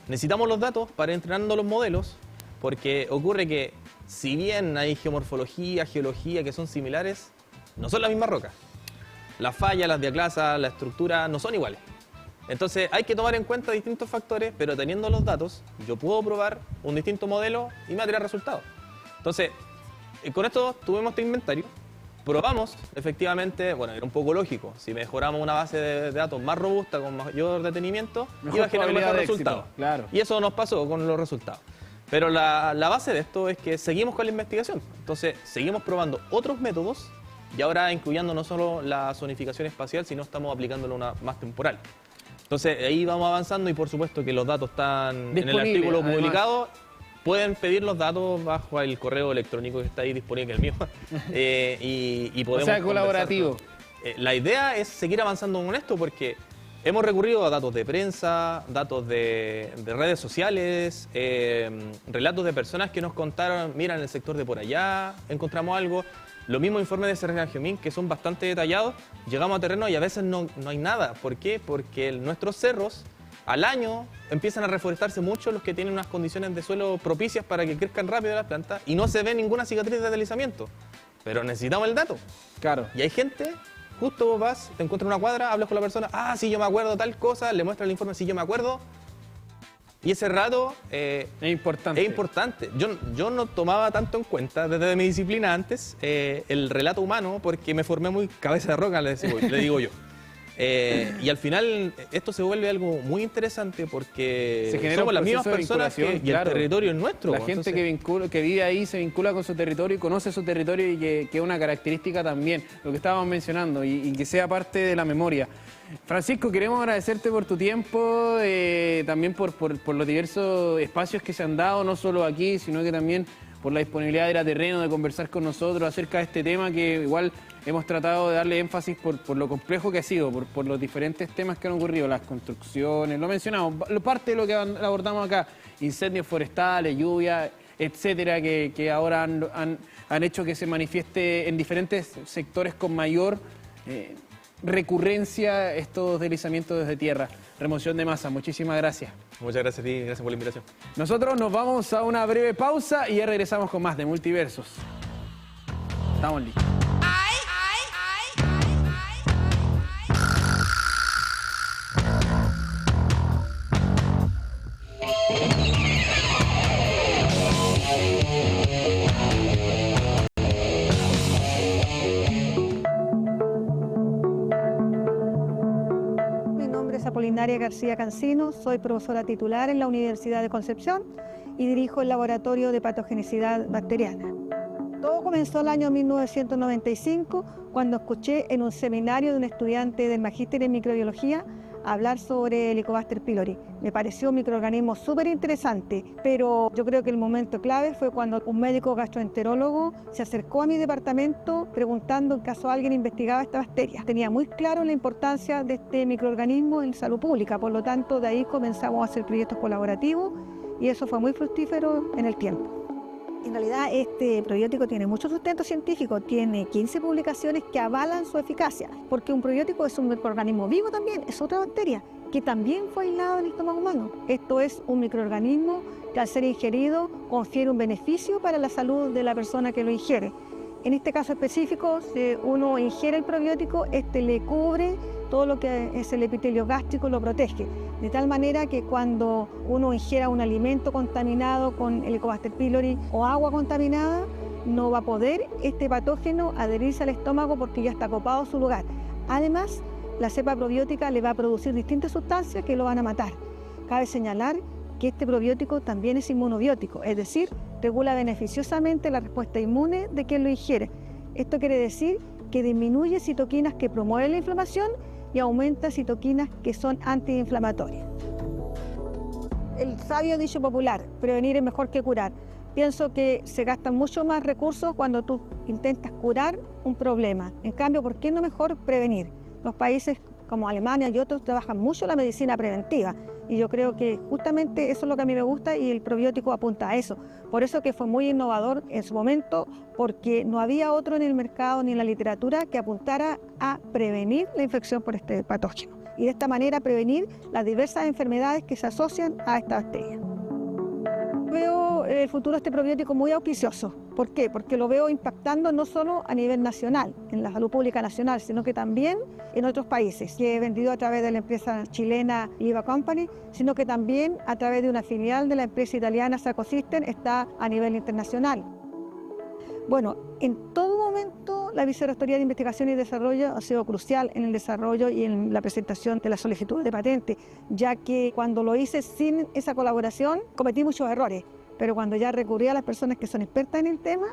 Necesitamos los datos para ir entrenando los modelos, porque ocurre que, si bien hay geomorfología, geología que son similares, no son las mismas rocas. Las fallas, las diaclasas, la estructura no son iguales. Entonces hay que tomar en cuenta distintos factores, pero teniendo los datos, yo puedo probar un distinto modelo y me va a tirar resultados. Entonces, con esto tuvimos este inventario, probamos efectivamente, bueno, era un poco lógico, si mejoramos una base de datos más robusta, con mayor detenimiento, iba a generar mejor resultado. Claro. Y eso nos pasó con los resultados. Pero la base de esto es que seguimos con la investigación. Entonces, seguimos probando otros métodos y ahora incluyendo no solo la zonificación espacial, sino estamos aplicándolo una más temporal. Entonces, ahí vamos avanzando y por supuesto que los datos están en el artículo publicado. Pueden pedir los datos bajo el correo electrónico que está ahí disponible, que es el mío. y podemos, o sea, colaborativo. La idea es seguir avanzando con esto porque hemos recurrido a datos de prensa, datos de redes sociales, relatos de personas que nos contaron, mira, en el sector de por allá encontramos algo. Los mismos informes de Serena Geomín, que son bastante detallados, llegamos a terreno y a veces no hay nada. ¿Por qué? Porque nuestros cerros al año empiezan a reforestarse mucho los que tienen unas condiciones de suelo propicias para que crezcan rápido las plantas y no se ve ninguna cicatriz de deslizamiento. Pero necesitamos el dato. Claro. Y hay gente, justo vos vas, te encuentras en una cuadra, hablas con la persona, ah, sí, yo me acuerdo tal cosa, le muestras el informe, sí, yo me acuerdo. Y ese rato es importante. Es importante. Yo no tomaba tanto en cuenta desde mi disciplina antes el relato humano porque me formé muy cabeza de roca, le digo yo. Y al final esto se vuelve algo muy interesante porque somos las mismas personas y claro, el territorio es nuestro. La gente entonces, que vive ahí se vincula con su territorio y conoce su territorio y que es una característica también, lo que estábamos mencionando, y que sea parte de la memoria. Francisco, queremos agradecerte por tu tiempo, también por los diversos espacios que se han dado, no solo aquí, sino que también por la disponibilidad de ir a terreno, de conversar con nosotros acerca de este tema que igual hemos tratado de darle énfasis por lo complejo que ha sido, por los diferentes temas que han ocurrido, las construcciones, lo mencionamos, parte de lo que abordamos acá, incendios forestales, lluvia, etcétera, que ahora han hecho que se manifieste en diferentes sectores con mayor recurrencia estos deslizamientos desde tierra. Remoción de masa, muchísimas gracias. Muchas gracias a ti, gracias por la invitación. Nosotros nos vamos a una breve pausa y ya regresamos con más de Multiversos. Estamos listos. Apolinaria García Cancino, soy profesora titular en la Universidad de Concepción y dirijo el Laboratorio de Patogenicidad Bacteriana. Todo comenzó el año 1995 cuando escuché en un seminario de un estudiante del Magíster en Microbiología hablar sobre el Helicobacter pylori. Me pareció un microorganismo súper interesante, pero yo creo que el momento clave fue cuando un médico gastroenterólogo se acercó a mi departamento preguntando en caso alguien investigaba esta bacteria. Tenía muy claro la importancia de este microorganismo en salud pública, por lo tanto de ahí comenzamos a hacer proyectos colaborativos y eso fue muy fructífero en el tiempo. En realidad este probiótico tiene mucho sustento científico, tiene 15 publicaciones que avalan su eficacia, porque un probiótico es un microorganismo vivo también, es otra bacteria que también fue aislada en el estómago humano. Esto es un microorganismo que al ser ingerido confiere un beneficio para la salud de la persona que lo ingiere. En este caso específico, si uno ingiere el probiótico, este le cubre todo lo que es el epitelio gástrico, lo protege. De tal manera que cuando uno ingiera un alimento contaminado con Helicobacter pylori o agua contaminada, no va a poder este patógeno adherirse al estómago porque ya está copado su lugar. Además, la cepa probiótica le va a producir distintas sustancias que lo van a matar. Cabe señalar que este probiótico también es inmunobiótico, es decir, regula beneficiosamente la respuesta inmune de quien lo ingiere. Esto quiere decir que disminuye citoquinas que promueven la inflamación y aumenta citoquinas que son antiinflamatorias. El sabio dicho popular, prevenir es mejor que curar. Pienso que se gastan mucho más recursos cuando tú intentas curar un problema. En cambio, ¿por qué no mejor prevenir? Los países como Alemania y otros, trabajan mucho la medicina preventiva. Y yo creo que justamente eso es lo que a mí me gusta y el probiótico apunta a eso. Por eso que fue muy innovador en su momento, porque no había otro en el mercado ni en la literatura que apuntara a prevenir la infección por este patógeno. Y de esta manera prevenir las diversas enfermedades que se asocian a esta bacteria. Veo el futuro de este probiótico muy auspicioso. ¿Por qué? Porque lo veo impactando no solo a nivel nacional, en la salud pública nacional, sino que también en otros países, que he vendido a través de la empresa chilena Liva Company, sino que también a través de una filial de la empresa italiana Sacosystem está a nivel internacional. Bueno, en todo momento la Vicerrectoría de Investigación y Desarrollo ha sido crucial en el desarrollo y en la presentación de la solicitud de patente, ya que cuando lo hice sin esa colaboración cometí muchos errores, pero cuando ya recurrí a las personas que son expertas en el tema,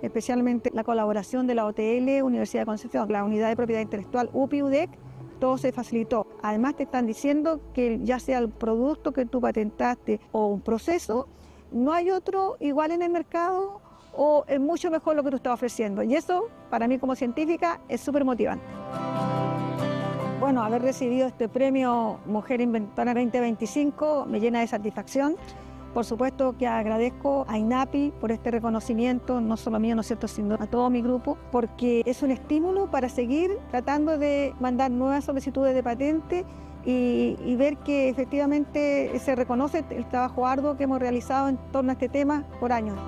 especialmente la colaboración de la OTL, Universidad de Concepción, la Unidad de Propiedad Intelectual UPI-UDEC, todo se facilitó. Además te están diciendo que ya sea el producto que tú patentaste o un proceso, no hay otro igual en el mercado o es mucho mejor lo que tú estás ofreciendo. Y eso, para mí como científica, es súper motivante. Bueno, haber recibido este premio Mujer Inventora 2025 me llena de satisfacción. Por supuesto que agradezco a INAPI por este reconocimiento, no solo mío, ¿no es cierto?, sino a todo mi grupo, porque es un estímulo para seguir tratando de mandar nuevas solicitudes de patente y ver que efectivamente se reconoce el trabajo arduo que hemos realizado en torno a este tema por años.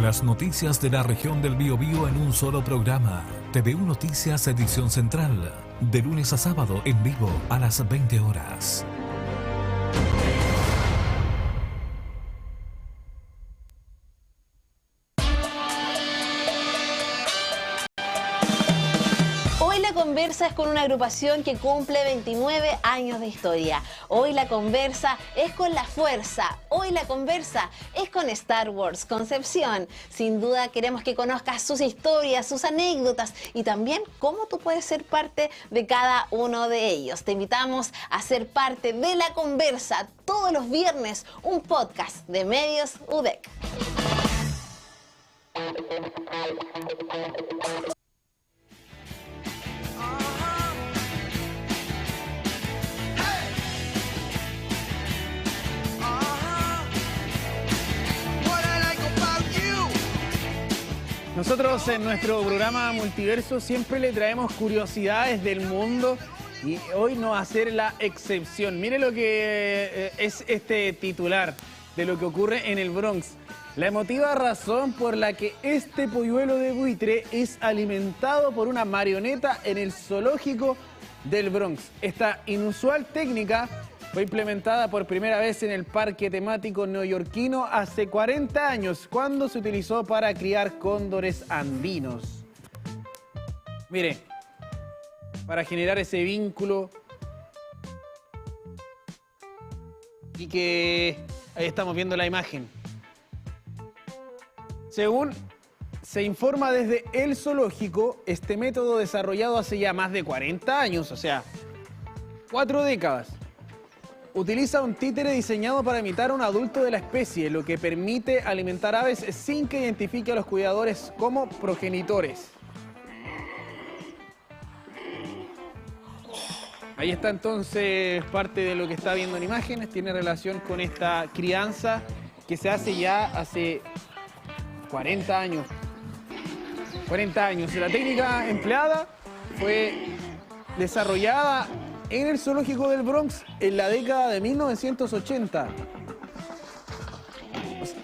Las noticias de la región del Biobío en un solo programa. TVU Noticias Edición Central. De lunes a sábado en vivo a las 20 horas. Conversa es con una agrupación que cumple 29 años de historia. Hoy la conversa es con La Fuerza. Hoy la conversa es con Star Wars Concepción. Sin duda queremos que conozcas sus historias, sus anécdotas y también cómo tú puedes ser parte de cada uno de ellos. Te invitamos a ser parte de la conversa todos los viernes, un podcast de Medios UDEC. Nosotros en nuestro programa Multiverso siempre le traemos curiosidades del mundo y hoy no va a ser la excepción. Mire lo que es este titular de lo que ocurre en el Bronx. La emotiva razón por la que este polluelo de buitre es alimentado por una marioneta en el zoológico del Bronx. Esta inusual técnica fue implementada por primera vez en el parque temático neoyorquino hace 40 años, cuando se utilizó para criar cóndores andinos. Mire, para generar ese vínculo y que ahí estamos viendo la imagen. Según se informa desde el zoológico, este método desarrollado hace ya más de 40 años, o sea, 4 décadas, utiliza un títere diseñado para imitar a un adulto de la especie, lo que permite alimentar aves sin que identifique a los cuidadores como progenitores. Ahí está entonces parte de lo que está viendo en imágenes, tiene relación con esta crianza que se hace ya hace 40 años. 40 años. La técnica empleada fue desarrollada en el zoológico del Bronx en la década de 1980.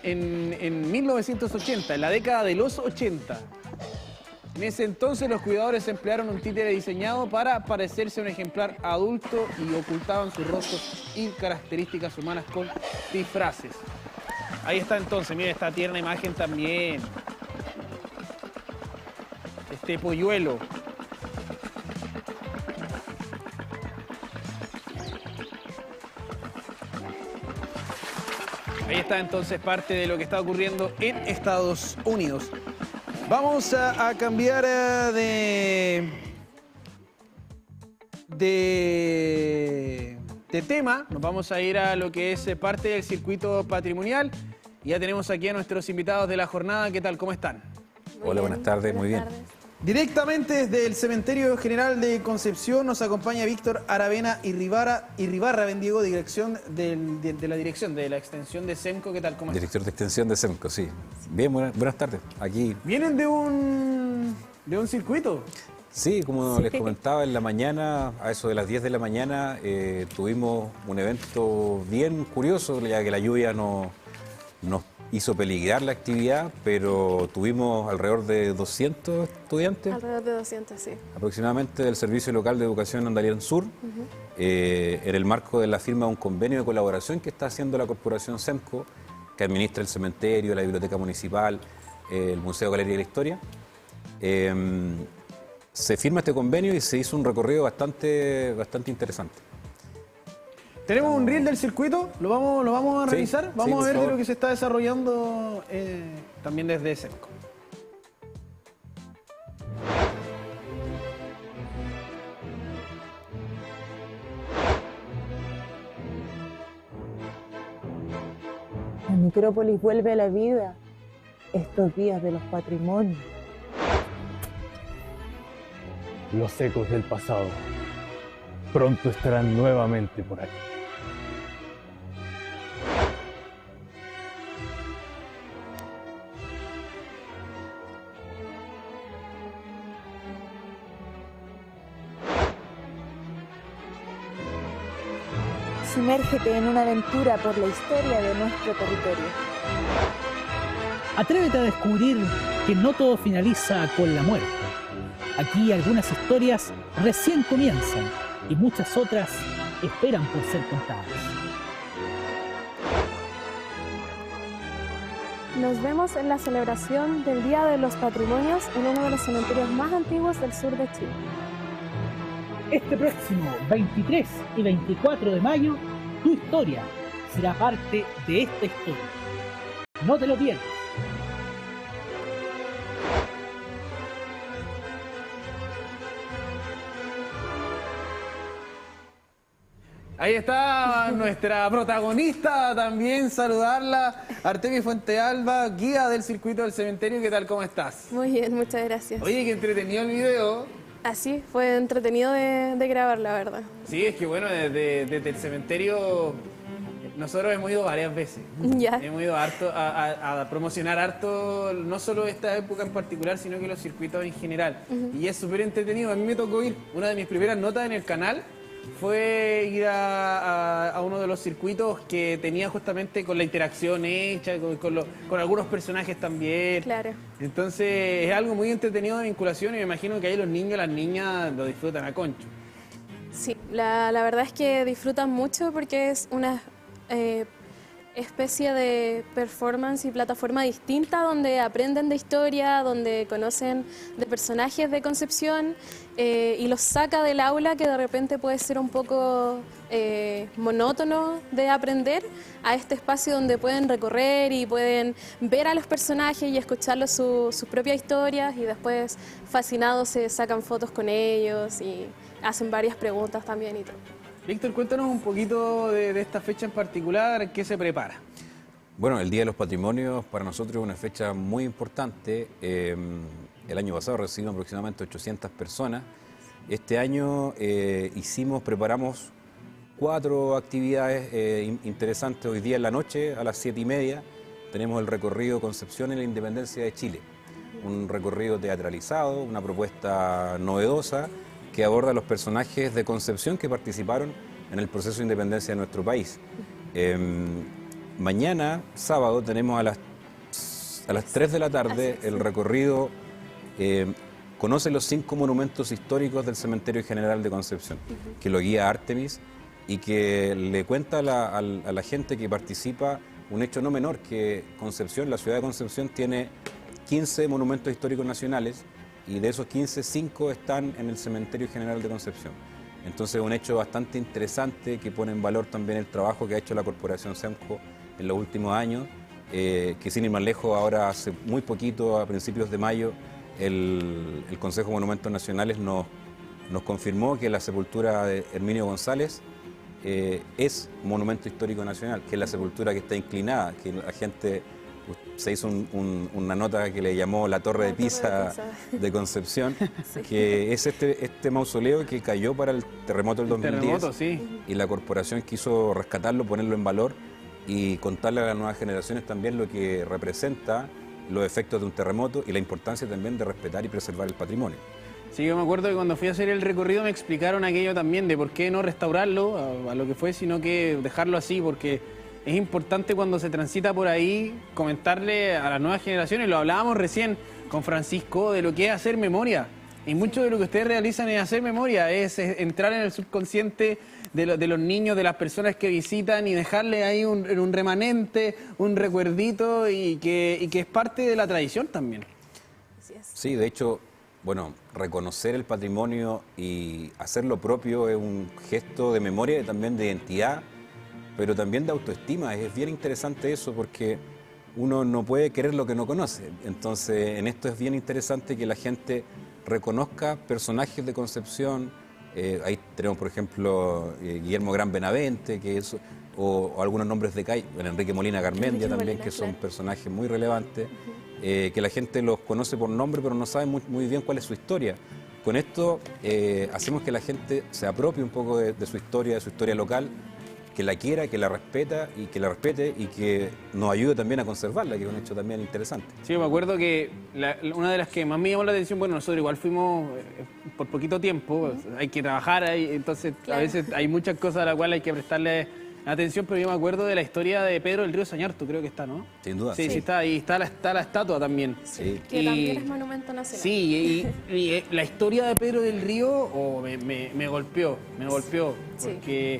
En 1980, en la década de los 80. En ese entonces los cuidadores emplearon un títere diseñado para parecerse a un ejemplar adulto y ocultaban sus rostros y características humanas con disfraces. Ahí está entonces, mire esta tierna imagen también. Este polluelo. Ahí está entonces parte de lo que está ocurriendo en Estados Unidos. Vamos a cambiar de tema. Nos vamos a ir a lo que es parte del circuito patrimonial. Y ya tenemos aquí a nuestros invitados de la jornada. ¿Qué tal? ¿Cómo están? Hola, buenas tardes, muy bien. Directamente desde el Cementerio General de Concepción nos acompaña Víctor Aravena Irribarra, Bendiego, dirección de la dirección de la extensión de SEMCO. ¿Qué tal? ¿Cómo están? Director de extensión de SEMCO, sí. Bien, buenas tardes. Aquí. ¿Vienen de un circuito? Sí, como les comentaba, en la mañana, a eso de las 10 de la mañana, tuvimos un evento bien curioso, ya que la lluvia nos hizo peligrar la actividad, pero tuvimos alrededor de 200 estudiantes. Alrededor de 200, sí. Aproximadamente del Servicio Local de Educación Andalián Sur, en el marco de la firma de un convenio de colaboración que está haciendo la Corporación SEMCO, que administra el cementerio, la biblioteca municipal, el Museo Galería de la Historia. Se firma este convenio y se hizo un recorrido bastante interesante. Tenemos un reel del circuito, lo vamos a revisar. Sí, vamos a ver por de favor. lo que se está desarrollando también desde SEMCO. La necrópolis vuelve a la vida estos días de los patrimonios. Los ecos del pasado pronto estarán nuevamente por aquí. Sumérgete en una aventura por la historia de nuestro territorio. Atrévete a descubrir que no todo finaliza con la muerte. Aquí algunas historias recién comienzan y muchas otras esperan por ser contadas. Nos vemos en la celebración del Día de los Patrimonios en uno de los cementerios más antiguos del sur de Chile. Este próximo 23 y 24 de mayo, tu historia será parte de esta historia. No te lo pierdas. Ahí está nuestra protagonista también, saludarla. Artemis Fuentealba, guía del circuito del cementerio. ¿Qué tal? ¿Cómo estás? Muy bien, muchas gracias. Oye, qué entretenido el video. Así, fue entretenido de grabar, la verdad. Sí, es que bueno, desde el cementerio nosotros hemos ido varias veces. Ya. Hemos ido harto a promocionar harto, no solo esta época en particular, sino que los circuitos en general. Y es súper entretenido. A mí me tocó ir, una de mis primeras notas en el canal fue ir a uno de los circuitos que tenía justamente con la interacción hecha, con algunos personajes también. Claro. Entonces es algo muy entretenido de vinculación y me imagino que ahí los niños y las niñas lo disfrutan a concho. Sí, la verdad es que disfrutan mucho porque es una especie de performance y plataforma distinta donde aprenden de historia, donde conocen de personajes de Concepción y los saca del aula, que de repente puede ser un poco monótono de aprender, a este espacio donde pueden recorrer y pueden ver a los personajes y escucharlos sus propias historias, y después fascinados se sacan fotos con ellos y hacen varias preguntas también y todo. Víctor, cuéntanos un poquito de esta fecha en particular, ¿qué se prepara? Bueno, el Día de los Patrimonios para nosotros es una fecha muy importante. El año pasado recibimos aproximadamente 800 personas. Este año preparamos 4 actividades interesantes. Hoy día en la noche, a las 7:30, tenemos el recorrido Concepción en la Independencia de Chile. Un recorrido teatralizado, una propuesta novedosa que aborda los personajes de Concepción que participaron en el proceso de independencia de nuestro país. Mañana, sábado, tenemos a las 3 de la tarde el recorrido Conoce los 5 monumentos históricos del Cementerio General de Concepción, que lo guía Artemis y que le cuenta a la gente que participa un hecho no menor, que Concepción, la ciudad de Concepción, tiene 15 monumentos históricos nacionales y de esos 15, 5 están en el Cementerio General de Concepción. Entonces, un hecho bastante interesante que pone en valor también el trabajo que ha hecho la Corporación SEMCO en los últimos años, que sin ir más lejos, ahora hace muy poquito, a principios de mayo, el Consejo de Monumentos Nacionales nos confirmó que la sepultura de Herminio González es monumento histórico nacional, que es la sepultura que está inclinada, que la gente se hizo una nota que le llamó la Torre de Pisa de Concepción, sí. Que es este mausoleo que cayó para el terremoto del 2010. Terremoto, sí. Y la corporación quiso rescatarlo, ponerlo en valor y contarle a las nuevas generaciones también lo que representa los efectos de un terremoto y la importancia también de respetar y preservar el patrimonio. Sí, yo me acuerdo que cuando fui a hacer el recorrido me explicaron aquello también de por qué no restaurarlo a lo que fue, sino que dejarlo así, porque es importante cuando se transita por ahí comentarle a las nuevas generaciones, lo hablábamos recién con Francisco, de lo que es hacer memoria. Y mucho de lo que ustedes realizan es hacer memoria, es entrar en el subconsciente de los niños, de las personas que visitan y dejarle ahí un remanente, un recuerdito y que es parte de la tradición también. Sí, de hecho, bueno, reconocer el patrimonio y hacerlo propio es un gesto de memoria y también de identidad, pero también de autoestima. Es bien interesante eso porque uno no puede querer lo que no conoce. Entonces, en esto es bien interesante que la gente reconozca personajes de Concepción. Ahí tenemos, por ejemplo, Guillermo Gran Benavente, que es, o algunos nombres de calle, Enrique Molina Garmendia también, que son personajes muy relevantes, que la gente los conoce por nombre, pero no sabe muy bien cuál es su historia. Con esto hacemos que la gente se apropie un poco de su historia local, que la quiera, que la respete y que nos ayude también a conservarla, que es un hecho también interesante. Sí, me acuerdo que una de las que más me llamó la atención, bueno, nosotros igual fuimos por poquito tiempo, hay que trabajar, entonces claro, a veces hay muchas cosas a las cuales hay que prestarle atención, pero yo me acuerdo de la historia de Pedro del Río Sañartu, creo que está, ¿no? Sin duda. Sí, sí está, y está la estatua también. Sí. Que también es monumento nacional. Sí, y la historia de Pedro del Río me golpeó, porque...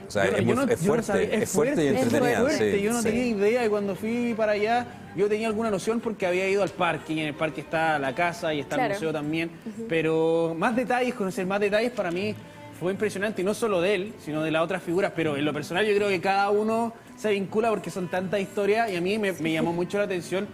O sea, es fuerte y entretenida. Sí, yo no tenía idea y cuando fui para allá yo tenía alguna noción porque había ido al parque y en el parque está la casa y está el museo también, pero más detalles, conocer más detalles para mí fue impresionante, y no solo de él, sino de las otras figuras, pero en lo personal yo creo que cada uno se vincula porque son tantas historias y a mí me llamó mucho la atención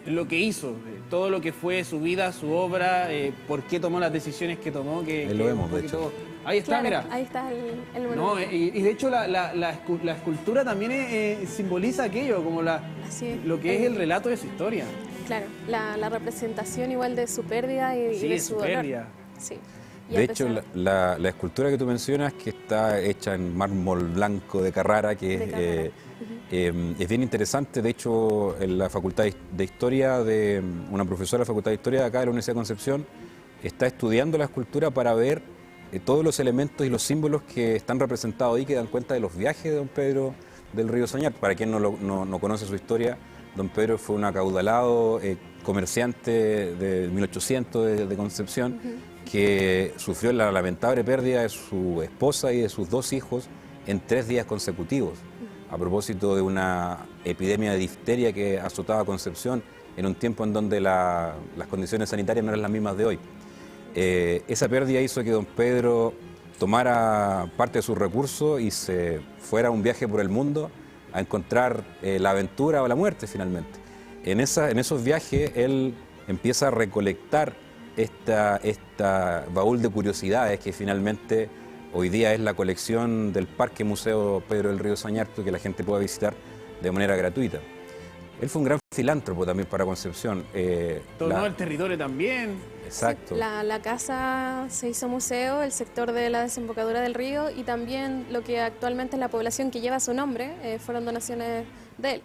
lo que hizo, todo lo que fue su vida, su obra, por qué tomó las decisiones que tomó. Lo vemos, de hecho. Ahí está, claro, mira. Ahí está el monumento. No, y de hecho la escultura también simboliza aquello, como lo que es el relato de su historia. Claro, la representación igual de su pérdida y de su dolor. Pérdida. Sí. De hecho, la escultura que tú mencionas, que está hecha en mármol blanco de Carrara, que es bien interesante. De hecho, en la Facultad de Historia, una profesora de la Facultad de Historia de acá de la Universidad de Concepción, está estudiando la escultura para ver todos los elementos y los símbolos que están representados ahí, que dan cuenta de los viajes de don Pedro del Río Sañartu. Para quien no conoce su historia, don Pedro fue un acaudalado comerciante de 1800 de Concepción, que sufrió la lamentable pérdida de su esposa y de sus 2 hijos en 3 días consecutivos, a propósito de una epidemia de difteria que azotaba Concepción en un tiempo en donde las condiciones sanitarias no eran las mismas de hoy. Esa pérdida hizo que don Pedro tomara parte de sus recursos y se fuera a un viaje por el mundo a encontrar la aventura o la muerte finalmente. En esos viajes él empieza a recolectar esta baúl de curiosidades que finalmente hoy día es la colección del Parque Museo Pedro del Río Sañartu, que la gente pueda visitar de manera gratuita. Él fue un gran filántropo también para Concepción. Todo el territorio también. Exacto. Sí, la casa se hizo museo, el sector de la desembocadura del río y también lo que actualmente es la población que lleva su nombre, fueron donaciones de él.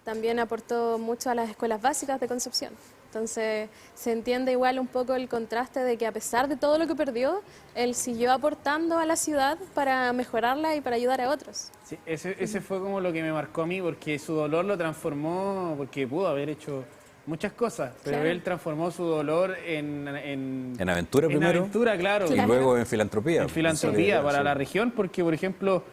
También aportó mucho a las escuelas básicas de Concepción. Entonces se entiende igual un poco el contraste de que a pesar de todo lo que perdió, él siguió aportando a la ciudad para mejorarla y para ayudar a otros. Sí, ese fue como lo que me marcó a mí, porque su dolor lo transformó, porque pudo haber hecho muchas cosas, pero él transformó su dolor en aventura primero. En aventura, claro. Y luego en filantropía. En filantropía para la región, porque por ejemplo,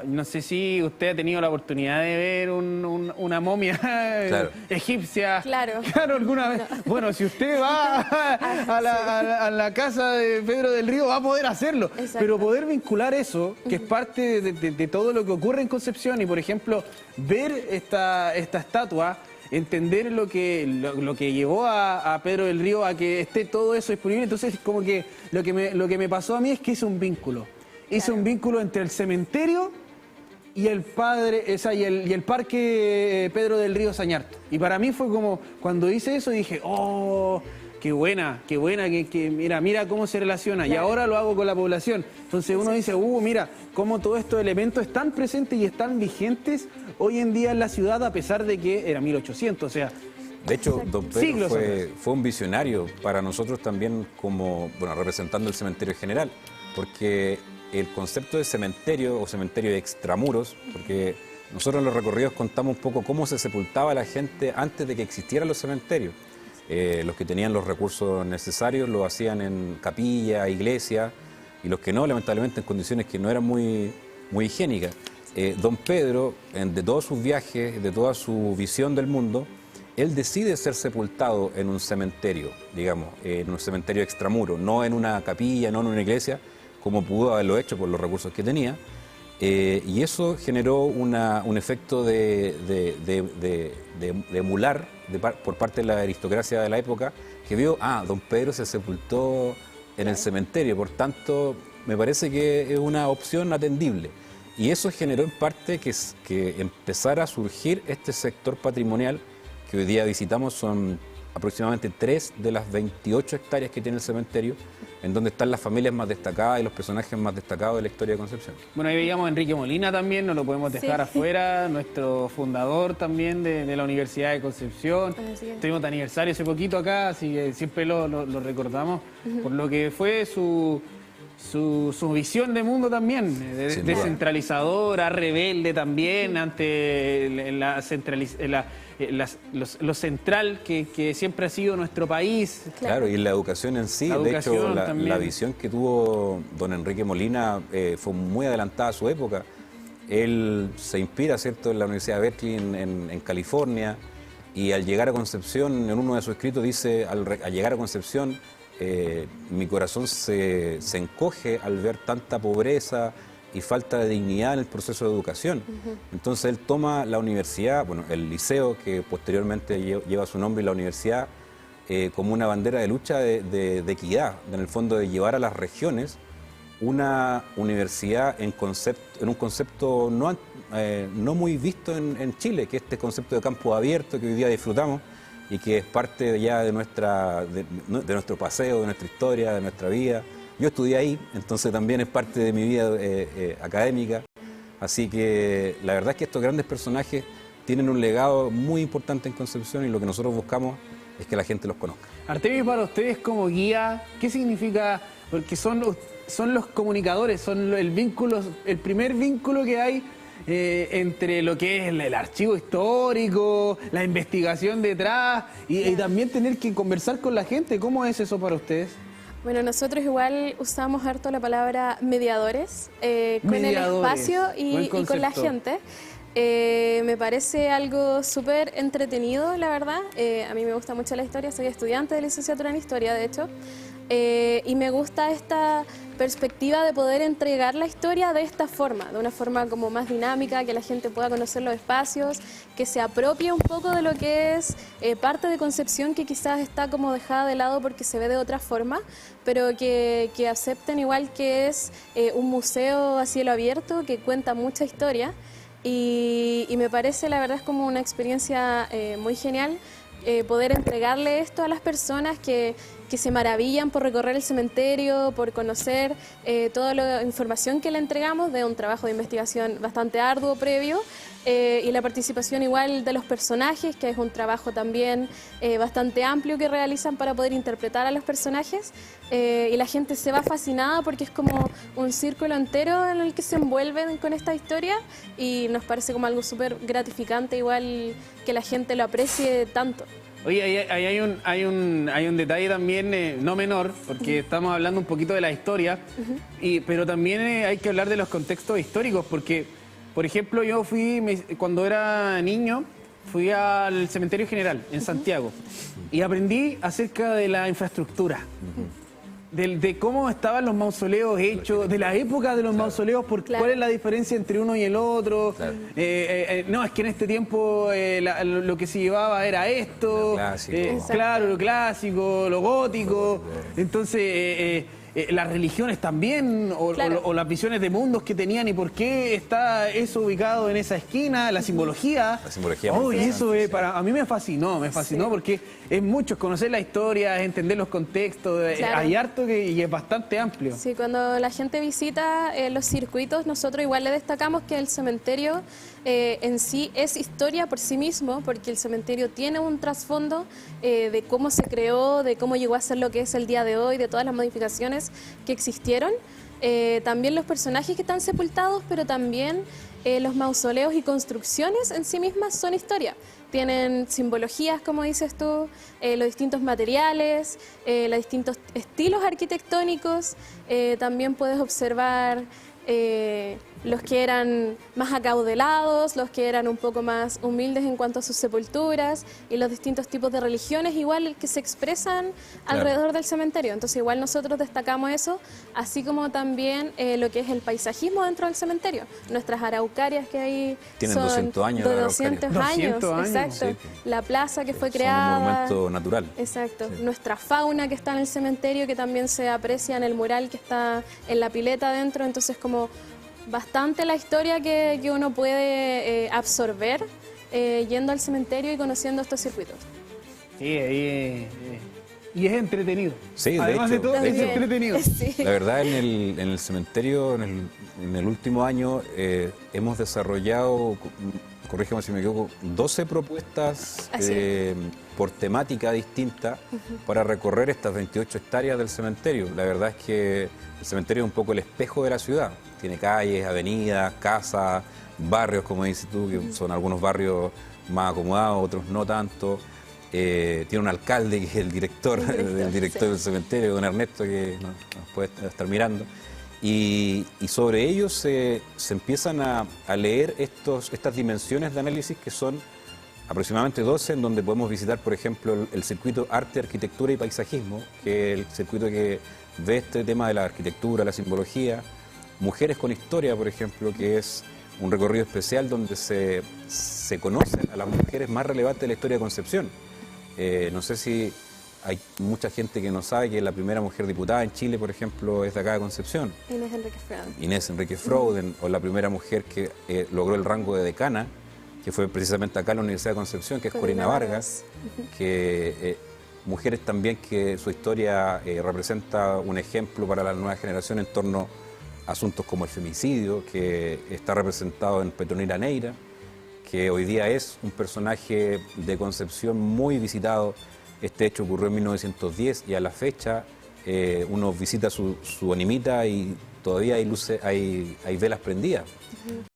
no sé si usted ha tenido la oportunidad de ver una momia egipcia. Claro. Alguna vez. No. Bueno, si usted va a la casa de Pedro del Río, va a poder hacerlo. Exacto. Pero poder vincular eso, que es parte de todo lo que ocurre en Concepción, y por ejemplo, ver esta estatua, entender lo que llevó a Pedro del Río a que esté todo eso disponible. Entonces, como que lo que me pasó a mí es que hice un vínculo. hice un vínculo entre el cementerio y el y el parque Pedro del Río Sañarto. Y para mí fue como, cuando hice eso dije, oh, qué buena, que mira cómo se relaciona. Claro. Y ahora lo hago con la población. Entonces uno dice, mira, cómo todos estos elementos están presentes y están vigentes hoy en día en la ciudad, a pesar de que era 1800, o sea... De hecho, don Pedro fue un visionario para nosotros también como, representando el cementerio general, porque el concepto de cementerio o cementerio de extramuros, porque nosotros en los recorridos contamos un poco cómo se sepultaba la gente antes de que existieran los cementerios. Los que tenían los recursos necesarios lo hacían en capilla, iglesia, y los que no, lamentablemente, en condiciones que no eran muy higiénicas. Don Pedro, de todos sus viajes, de toda su visión del mundo, él decide ser sepultado en un cementerio, digamos, en un cementerio extramuro, no en una capilla, no en una iglesia, como pudo haberlo hecho por los recursos que tenía. Y eso generó un efecto de emular por parte de la aristocracia de la época, que vio, don Pedro se sepultó en el cementerio, por tanto, me parece que es una opción atendible. Y eso generó en parte que empezara a surgir este sector patrimonial que hoy día visitamos. Son aproximadamente 3 de las 28 hectáreas que tiene el cementerio, en donde están las familias más destacadas y los personajes más destacados de la historia de Concepción. Bueno, ahí veíamos a Enrique Molina también, no lo podemos dejar afuera, nuestro fundador también de la Universidad de Concepción. Tuvimos de aniversario hace poquito acá, así que siempre lo recordamos, por lo que fue su visión de mundo también, descentralizadora, rebelde también ante lo central que siempre ha sido nuestro país. Claro, y la educación en sí, de hecho la visión que tuvo don Enrique Molina fue muy adelantada a su época. Él se inspira, ¿cierto?, en la Universidad de Berkeley en California, y al llegar a Concepción, en uno de sus escritos dice, al llegar a Concepción, mi corazón se encoge al ver tanta pobreza y falta de dignidad en el proceso de educación. Entonces él toma la universidad, el liceo, que posteriormente lleva su nombre, y la universidad, como una bandera de lucha de equidad, en el fondo de llevar a las regiones una universidad en un concepto no muy visto en Chile, que es este concepto de campo abierto que hoy día disfrutamos, y que es parte ya de nuestro paseo, de nuestra historia, de nuestra vida. Yo estudié ahí, entonces también es parte de mi vida académica. Así que la verdad es que estos grandes personajes tienen un legado muy importante en Concepción, y lo que nosotros buscamos es que la gente los conozca. Artemio, para ustedes como guía, ¿qué significa? Porque son los comunicadores, son el primer vínculo que hay entre lo que es el archivo histórico, la investigación detrás y también tener que conversar con la gente. ¿Cómo es eso para ustedes? Bueno, nosotros igual usamos harto la palabra mediadores, con el espacio y con la gente. Me parece algo súper entretenido, la verdad. A mí me gusta mucho la historia, soy estudiante de licenciatura en historia, de hecho. Y me gusta esta perspectiva de poder entregar la historia de esta forma, de una forma como más dinámica, que la gente pueda conocer los espacios, que se apropie un poco de lo que es parte de Concepción, que quizás está como dejada de lado porque se ve de otra forma, pero que acepten igual que es un museo a cielo abierto que cuenta mucha historia, y me parece, la verdad, es como una experiencia muy genial poder entregarle esto a las personas que se maravillan por recorrer el cementerio, por conocer toda la información que le entregamos de un trabajo de investigación bastante arduo previo, y la participación igual de los personajes, que es un trabajo también bastante amplio que realizan para poder interpretar a los personajes, y la gente se va fascinada porque es como un círculo entero en el que se envuelven con esta historia, y nos parece como algo súper gratificante igual que la gente lo aprecie tanto. Oye, hay un detalle también no menor, porque estamos hablando un poquito de la historia, pero también hay que hablar de los contextos históricos, porque, por ejemplo, yo cuando era niño, fui al Cementerio General en Santiago y aprendí acerca de la infraestructura. De cómo estaban los mausoleos hechos, de la época de los mausoleos, cuál es la diferencia entre uno y el otro. Claro. No, es que en este tiempo lo que se llevaba era esto, lo clásico, lo gótico. Entonces, las religiones también, o las visiones de mundos que tenían y por qué está eso ubicado en esa esquina, la simbología. La simbología. Y eso a mí me fascinó porque es mucho, es conocer la historia, es entender los contextos, hay harto y es bastante amplio. Sí, cuando la gente visita los circuitos, nosotros igual le destacamos que el cementerio en sí es historia por sí mismo, porque el cementerio tiene un trasfondo de cómo se creó, de cómo llegó a ser lo que es el día de hoy, de todas las modificaciones que existieron. También los personajes que están sepultados, pero también los mausoleos y construcciones en sí mismas son historia. Tienen simbologías, como dices tú, los distintos materiales, los distintos estilos arquitectónicos. También puedes observar los que eran más acaudalados, los que eran un poco más humildes en cuanto a sus sepulturas y los distintos tipos de religiones igual que se expresan alrededor del cementerio. Entonces igual nosotros destacamos eso, así como también lo que es el paisajismo dentro del cementerio. Nuestras araucarias que hay tienen son 200 años de 200 años, exacto. Sí. La plaza que fue Son creada. un monumento natural. Exacto. Sí. Nuestra fauna que está en el cementerio, que también se aprecia en el mural que está en la pileta adentro. Entonces como bastante la historia que uno puede absorber yendo al cementerio y conociendo estos circuitos. Sí, y es entretenido. Sí, además de todo, es entretenido. Sí. La verdad, en el cementerio, en el último año, hemos desarrollado, corrígeme si me equivoco, 12 propuestas por temática distinta para recorrer estas 28 hectáreas del cementerio. La verdad es que el cementerio es un poco el espejo de la ciudad. Tiene calles, avenidas, casas, barrios, como dices tú, que son algunos barrios más acomodados, otros no tanto. Tiene un alcalde que es el director, del cementerio, don Ernesto, que nos puede estar mirando. Y sobre ellos se empiezan a leer estas dimensiones de análisis, que son aproximadamente 12, en donde podemos visitar, por ejemplo, el circuito Arte, Arquitectura y Paisajismo, que es el circuito que ve este tema de la arquitectura, la simbología. Mujeres con Historia, por ejemplo, que es un recorrido especial donde se conocen a las mujeres más relevantes de la historia de Concepción. No sé si hay mucha gente que no sabe que la primera mujer diputada en Chile, por ejemplo, es de acá de Concepción. Inés Enrique Freuden. Inés Enrique Freuden, o la primera mujer que logró el rango de decana, que fue precisamente acá en la Universidad de Concepción, que es Corina Vargas, que mujeres también que su historia representa un ejemplo para la nueva generación en torno a asuntos como el femicidio, que está representado en Petronila Neira, que hoy día es un personaje de Concepción muy visitado. Este hecho ocurrió en 1910 y a la fecha uno visita su animita y todavía hay luces, hay velas prendidas,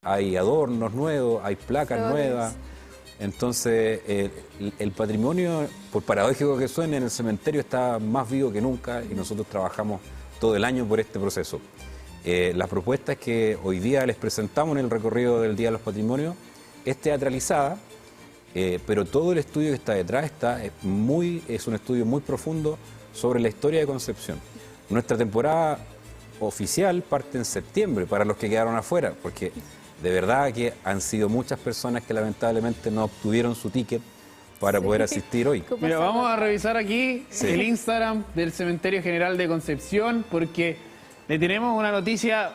hay adornos nuevos, hay placas nuevas. Entonces el patrimonio, por paradójico que suene, en el cementerio está más vivo que nunca y nosotros trabajamos todo el año por este proceso. Las propuestas que hoy día les presentamos en el recorrido del Día de los Patrimonios es teatralizada, pero todo el estudio que está detrás es un estudio muy profundo sobre la historia de Concepción. Nuestra temporada oficial parte en septiembre para los que quedaron afuera, porque de verdad que han sido muchas personas que lamentablemente no obtuvieron su ticket para poder asistir hoy. Mira, vamos a revisar aquí el Instagram del Cementerio General de Concepción, porque le tenemos una noticia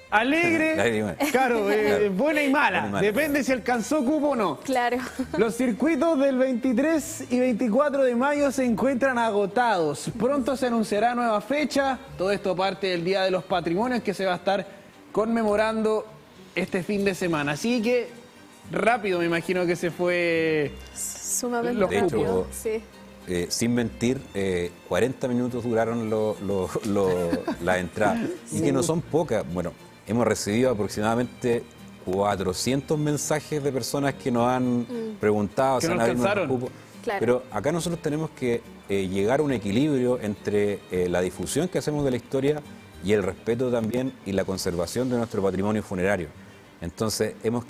alegre, claro, buena y mala. Depende si alcanzó cupo o no. Claro. Los circuitos del 23 y 24 de mayo se encuentran agotados. Pronto se anunciará nueva fecha. Todo esto parte del Día de los Patrimonios, que se va a estar conmemorando este fin de semana. Así que rápido, me imagino que se fue sumamente los rápido. cupos. Sí. Sin mentir, 40 minutos duraron las entradas, y que no son pocas. Bueno, hemos recibido aproximadamente 400 mensajes de personas que nos han preguntado, que no alcanzaron. Claro. Pero acá nosotros tenemos que llegar a un equilibrio entre la difusión que hacemos de la historia y el respeto también y la conservación de nuestro patrimonio funerario. Entonces hemos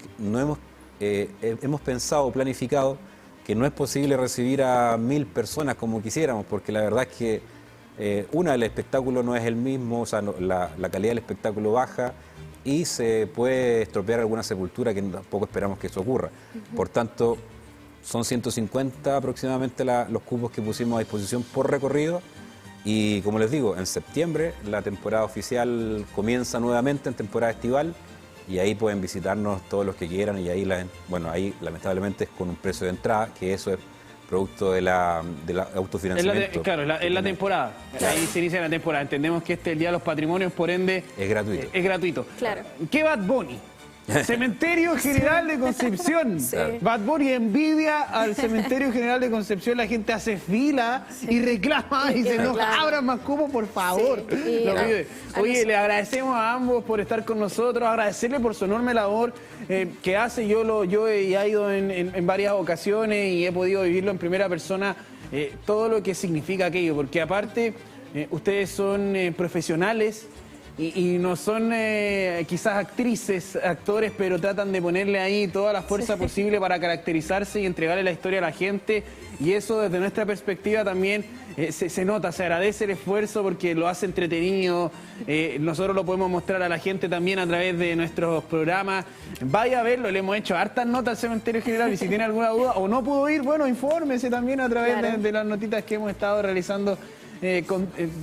pensado, planificado, que no es posible recibir a 1000 personas como quisiéramos, porque la verdad es que el espectáculo no es el mismo, o sea, la calidad del espectáculo baja y se puede estropear alguna sepultura, que tampoco esperamos que eso ocurra. Por tanto, son 150 aproximadamente los cupos que pusimos a disposición por recorrido, Y como les digo, en septiembre la temporada oficial comienza nuevamente en temporada estival y ahí pueden visitarnos todos los que quieran y ahí, ahí lamentablemente es con un precio de entrada, que eso es producto de la autofinanciamiento. Es la temporada. Ahí se inicia la temporada. Entendemos que este es el Día de los Patrimonios, por ende... Es gratuito. Es gratuito. Claro. ¿Qué Bad Bunny? Cementerio General de Concepción. Sí. Bad Bunny envidia al Cementerio General de Concepción. La gente hace fila y reclama y se nos abran más cupos, por favor. Sí. Lo pide. Oye, le agradecemos a ambos por estar con nosotros, agradecerle por su enorme labor que hace. Yo he ido en varias ocasiones y he podido vivirlo en primera persona, todo lo que significa aquello, porque aparte ustedes son profesionales. Y no son quizás actrices, actores, pero tratan de ponerle ahí toda la fuerza posible para caracterizarse y entregarle la historia a la gente. Y eso desde nuestra perspectiva también se nota, se agradece el esfuerzo porque lo hace entretenido. Nosotros lo podemos mostrar a la gente también a través de nuestros programas. Vaya a verlo, le hemos hecho hartas notas al Cementerio General y si tiene alguna duda o no pudo ir, bueno, infórmese también a través de las notitas que hemos estado realizando.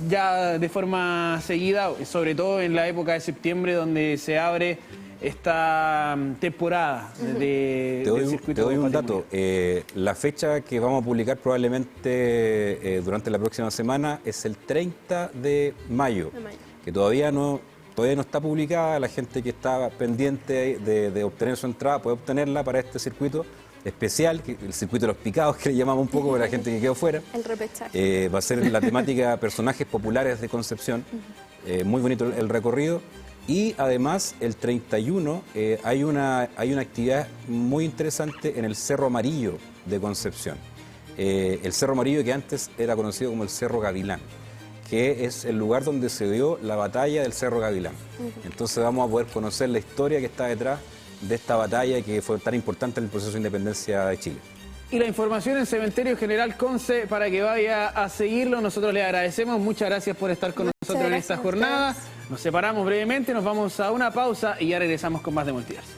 Ya de forma seguida, sobre todo en la época de septiembre donde se abre esta temporada del circuito. Te doy un patrimonial. dato. La fecha que vamos a publicar probablemente durante la próxima semana es el 30 de mayo, que todavía no está publicada. La gente que está pendiente de obtener su entrada puede obtenerla para este circuito especial, el circuito de los picados, que le llamamos un poco para la gente que quedó fuera. El repechaje. Va a ser la temática personajes populares de Concepción. Muy bonito el recorrido. Y además, el 31 hay una actividad muy interesante en el Cerro Amarillo de Concepción. El Cerro Amarillo, que antes era conocido como el Cerro Gavilán, que es el lugar donde se dio la batalla del Cerro Gavilán. Entonces vamos a poder conocer la historia que está detrás de esta batalla que fue tan importante en el proceso de independencia de Chile. Y la información en Cementerio General Conce para que vaya a seguirlo. Nosotros le agradecemos. Muchas gracias por estar con nosotros en esta jornada. Nos separamos brevemente, nos vamos a una pausa y ya regresamos con más de Multiverso.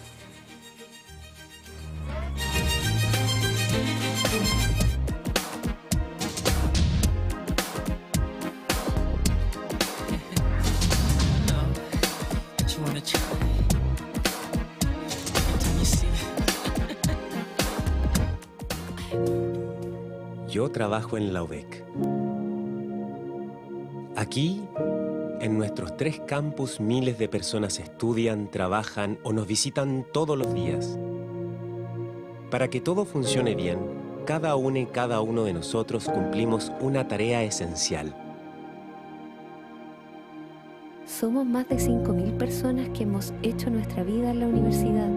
Yo trabajo en la UDEC. Aquí, en nuestros 3 campus, miles de personas estudian, trabajan o nos visitan todos los días. Para que todo funcione bien, cada una y cada uno de nosotros cumplimos una tarea esencial. Somos más de 5.000 personas que hemos hecho nuestra vida en la universidad.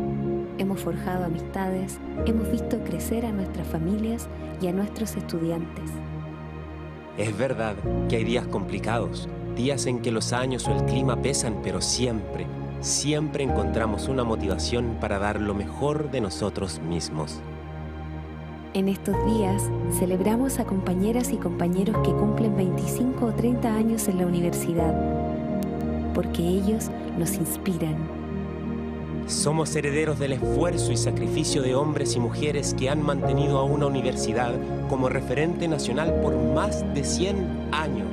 Hemos forjado amistades, hemos visto crecer a nuestras familias y a nuestros estudiantes. Es verdad que hay días complicados, días en que los años o el clima pesan, pero siempre, siempre encontramos una motivación para dar lo mejor de nosotros mismos. En estos días celebramos a compañeras y compañeros que cumplen 25 o 30 años en la universidad, porque ellos nos inspiran. Somos herederos del esfuerzo y sacrificio de hombres y mujeres que han mantenido a una universidad como referente nacional por más de 100 años.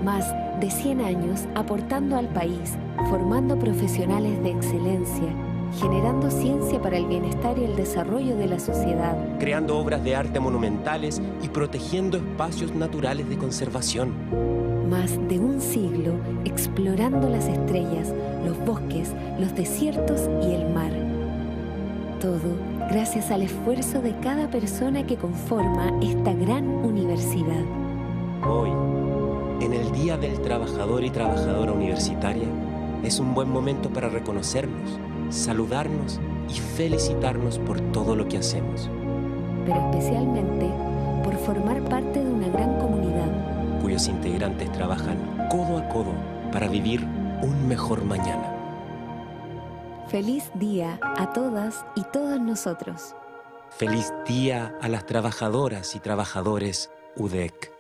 Más de 100 años aportando al país, formando profesionales de excelencia, generando ciencia para el bienestar y el desarrollo de la sociedad, creando obras de arte monumentales y protegiendo espacios naturales de conservación. Más de un siglo explorando las estrellas, los bosques, los desiertos y el mar. Todo gracias al esfuerzo de cada persona que conforma esta gran universidad. Hoy, en el Día del Trabajador y Trabajadora Universitaria, es un buen momento para reconocernos, saludarnos y felicitarnos por todo lo que hacemos. Pero especialmente por formar parte de una gran comunidad, cuyos integrantes trabajan codo a codo para vivir un mejor mañana. Feliz día a todas y todos nosotros. Feliz día a las trabajadoras y trabajadores UDEC.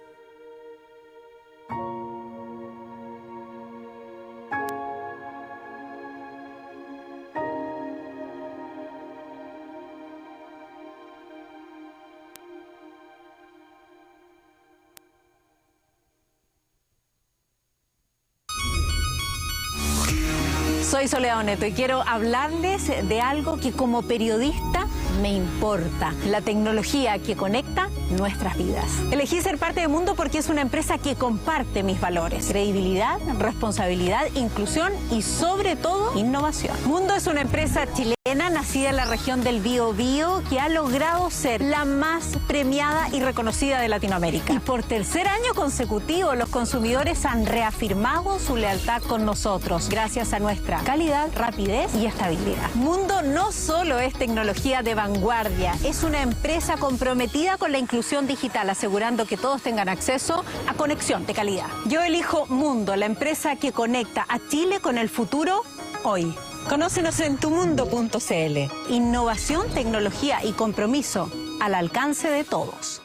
Soy Soledad Neto y quiero hablarles de algo que como periodista me importa, la tecnología que conecta nuestras vidas. Elegí ser parte de Mundo porque es una empresa que comparte mis valores: credibilidad, responsabilidad, inclusión y sobre todo innovación. Mundo es una empresa chilena nacida en la región del Biobío que ha logrado ser la más premiada y reconocida de Latinoamérica. Y por tercer año consecutivo los consumidores han reafirmado su lealtad con nosotros gracias a nuestra calidad, rapidez y estabilidad. Mundo no solo es tecnología de vanguardia, es una empresa comprometida con la inclusión digital, asegurando que todos tengan acceso a conexión de calidad. Yo elijo Mundo, la empresa que conecta a Chile con el futuro hoy. Conócenos en tumundo.cl. Innovación, tecnología y compromiso al alcance de todos.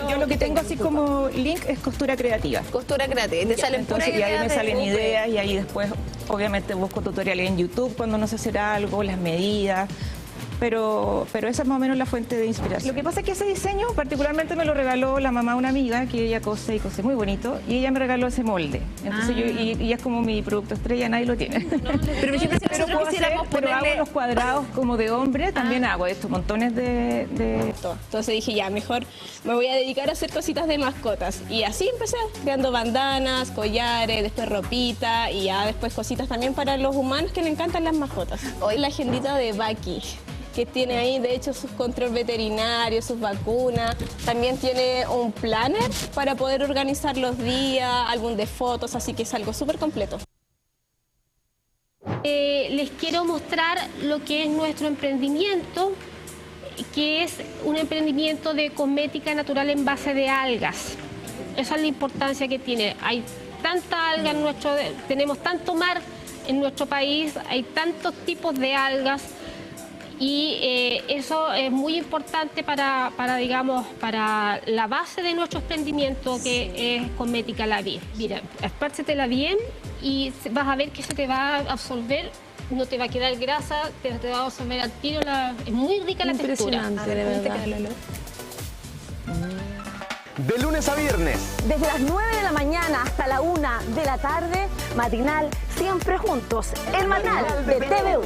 Yo lo que tengo así como link es costura creativa. Costura creativa, y te salen por entonces, y ahí me salen súper. ideas y ahí después obviamente busco tutoriales en YouTube cuando no sé hacer algo, las medidas. Pero esa es más o menos la fuente de inspiración. Lo que pasa es que ese diseño particularmente me lo regaló la mamá de una amiga, que ella cose y cose muy bonito, y ella me regaló ese molde. Entonces y es como mi producto estrella, nadie lo tiene. Pero imagínate si pero nosotros puedo hacer, quisiéramos pero hago ponerle... los cuadrados como de hombre, también hago esto, montones de... Entonces dije, ya, mejor me voy a dedicar a hacer cositas de mascotas. Y así empecé, creando bandanas, collares, después ropita y ya después cositas también para los humanos que le encantan las mascotas. Hoy la agendita de Baki, que tiene ahí de hecho sus control veterinarios, sus vacunas. También tiene un planner para poder organizar los días, álbum de fotos, así que es algo súper completo. Les quiero mostrar lo que es nuestro emprendimiento, que es un emprendimiento de cosmética natural en base de algas. Esa es la importancia que tiene. Hay tanta alga en tenemos tanto mar en nuestro país, hay tantos tipos de algas. Y eso es muy importante para la base de nuestro emprendimiento, que es Cosmética La Vie. Mira, espárcetela bien y vas a ver que se te va a absorber, no te va a quedar grasa, te va a absorber al tiro. Es muy rica la textura. Impresionante, de verdad. De lunes a viernes. Desde las 9 de la mañana hasta la 1 de la tarde, matinal Siempre Juntos, el matinal de TVU.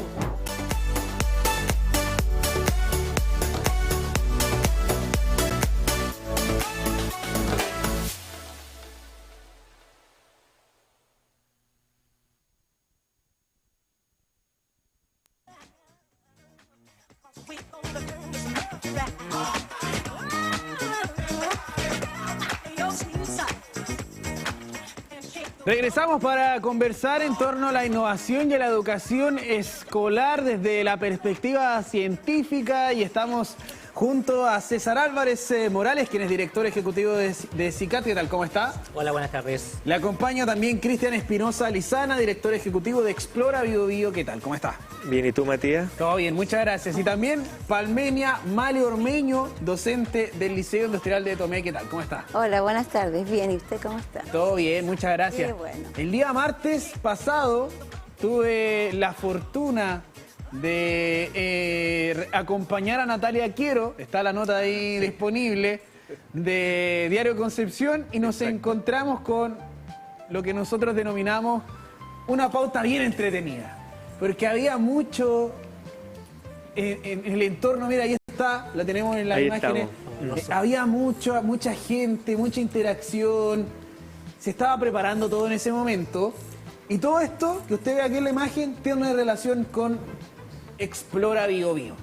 Regresamos para conversar en torno a la innovación y a la educación escolar desde la perspectiva científica, y estamos junto a César Álvarez Morales, quien es director ejecutivo de CICAT. ¿Qué tal? ¿Cómo está? Hola, buenas tardes. Le acompaña también Cristian Espinosa Lizana, director ejecutivo de Explora Biobío. ¿Qué tal? ¿Cómo está? Bien, ¿y tú, Matías? Todo bien, muchas gracias. Y también Palmenia Male Ormeño, docente del Liceo Industrial de Tomé. ¿Qué tal? ¿Cómo está? Hola, buenas tardes. Bien, ¿y usted cómo está? Todo bien, muchas gracias. Qué bueno. El día martes pasado tuve la fortuna de acompañar a Natalia Quiero, está la nota ahí disponible, de Diario Concepción, y nos encontramos con lo que nosotros denominamos una pauta bien entretenida, porque había mucho en el entorno. Mira, ahí está, la tenemos en las imágenes. Había mucha gente, mucha interacción, se estaba preparando todo en ese momento, y todo esto que usted ve aquí en la imagen tiene una relación con Explora Biobío.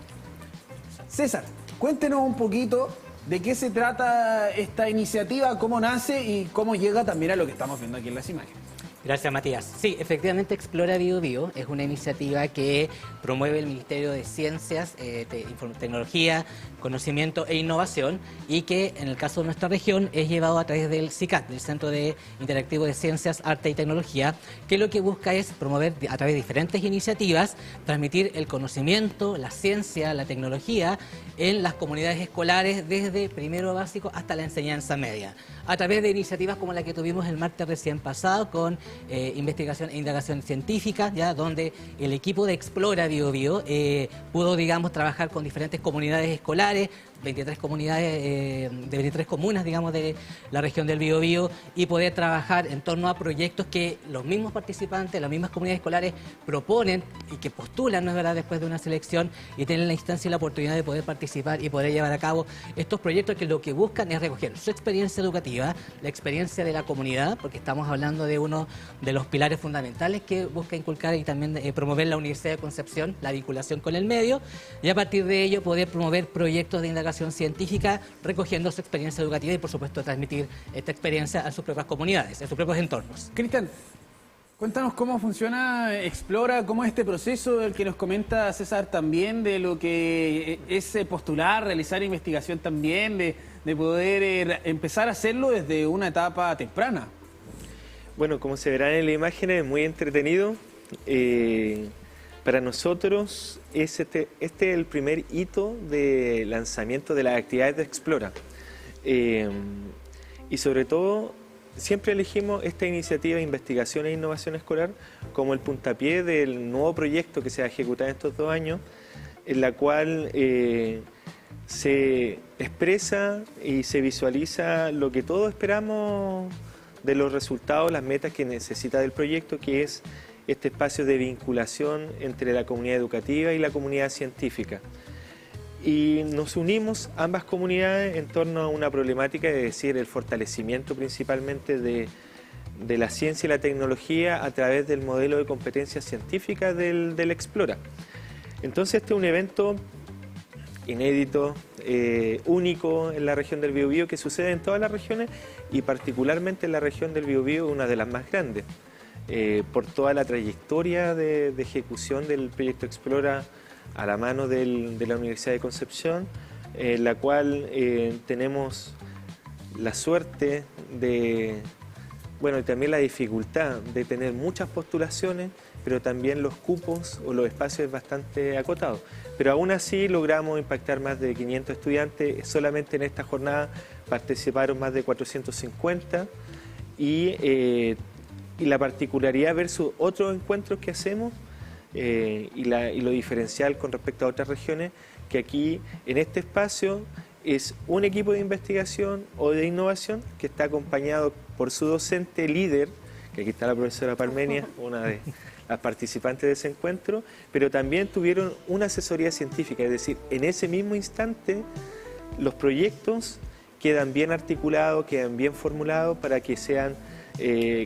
César, cuéntenos un poquito de qué se trata esta iniciativa, cómo nace y cómo llega también a lo que estamos viendo aquí en las imágenes. Gracias, Matías. Sí, efectivamente, Explora Biobío es una iniciativa que promueve el Ministerio de Ciencias, Tecnología, Conocimiento e Innovación, y que en el caso de nuestra región es llevado a través del CICAT, del Centro Interactivo de Ciencias, Arte y Tecnología, que lo que busca es promover a través de diferentes iniciativas, transmitir el conocimiento, la ciencia, la tecnología en las comunidades escolares desde primero básico hasta la enseñanza media, a través de iniciativas como la que tuvimos el martes recién pasado con investigación e indagación científica, ya donde el equipo de Explora Biobío pudo, digamos, trabajar con diferentes comunidades escolares, 23 comunidades de 23 comunas, digamos, de la región del Biobío, y poder trabajar en torno a proyectos que los mismos participantes, las mismas comunidades escolares proponen y que postulan, ¿no es verdad?, después de una selección, y tienen la instancia y la oportunidad de poder participar y poder llevar a cabo estos proyectos que lo que buscan es recoger su experiencia educativa, la experiencia de la comunidad, porque estamos hablando de uno de los pilares fundamentales que busca inculcar y también promover la Universidad de Concepción, la vinculación con el medio, y a partir de ello poder promover proyectos de indagación científica recogiendo su experiencia educativa y por supuesto transmitir esta experiencia a sus propias comunidades, a sus propios entornos. Cristian, cuéntanos cómo funciona Explora, cómo es este proceso del que nos comenta César también, de lo que es postular, realizar investigación también, de poder empezar a hacerlo desde una etapa temprana. Bueno, como se verán en la imagen, es muy entretenido. Para nosotros este es el primer hito de lanzamiento de las actividades de Explora. Y sobre todo, siempre elegimos esta iniciativa de investigación e innovación escolar como el puntapié del nuevo proyecto que se va a ejecutar en estos 2 años, en la cual se expresa y se visualiza lo que todos esperamos de los resultados, las metas que necesita del proyecto, que es este espacio de vinculación entre la comunidad educativa y la comunidad científica. Y nos unimos ambas comunidades en torno a una problemática, es decir, el fortalecimiento principalmente de la ciencia y la tecnología a través del modelo de competencias científicas del Explora. Entonces este es un evento inédito, único en la región del Biobío, que sucede en todas las regiones y particularmente en la región del Biobío, una de las más grandes. Por toda la trayectoria de ejecución del proyecto Explora a la mano de la Universidad de Concepción, la cual tenemos la suerte de, bueno, y también la dificultad de tener muchas postulaciones, pero también los cupos o los espacios bastante acotados. Pero aún así logramos impactar más de 500 estudiantes, solamente en esta jornada participaron más de 450 y la particularidad versus otros encuentros que hacemos y lo diferencial con respecto a otras regiones, que aquí en este espacio es un equipo de investigación o de innovación que está acompañado por su docente líder, que aquí está la profesora Parmenia, una de las participantes de ese encuentro, pero también tuvieron una asesoría científica, es decir, en ese mismo instante los proyectos quedan bien articulados, quedan bien formulados para que sean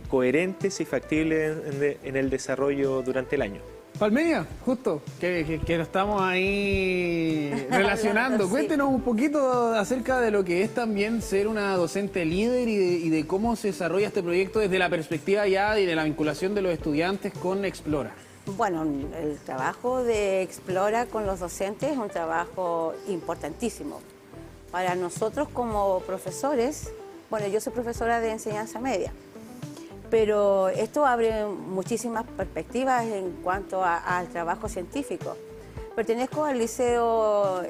coherentes y factibles en el desarrollo durante el año. Palmenia, justo, que lo estamos ahí relacionando. Sí. Cuéntenos un poquito acerca de lo que es también ser una docente líder y de cómo se desarrolla este proyecto desde la perspectiva ya y de la vinculación de los estudiantes con Explora. Bueno, el trabajo de Explora con los docentes es un trabajo importantísimo. Para nosotros como profesores, bueno, yo soy profesora de enseñanza media, pero esto abre muchísimas perspectivas en cuanto al trabajo científico. Pertenezco al Liceo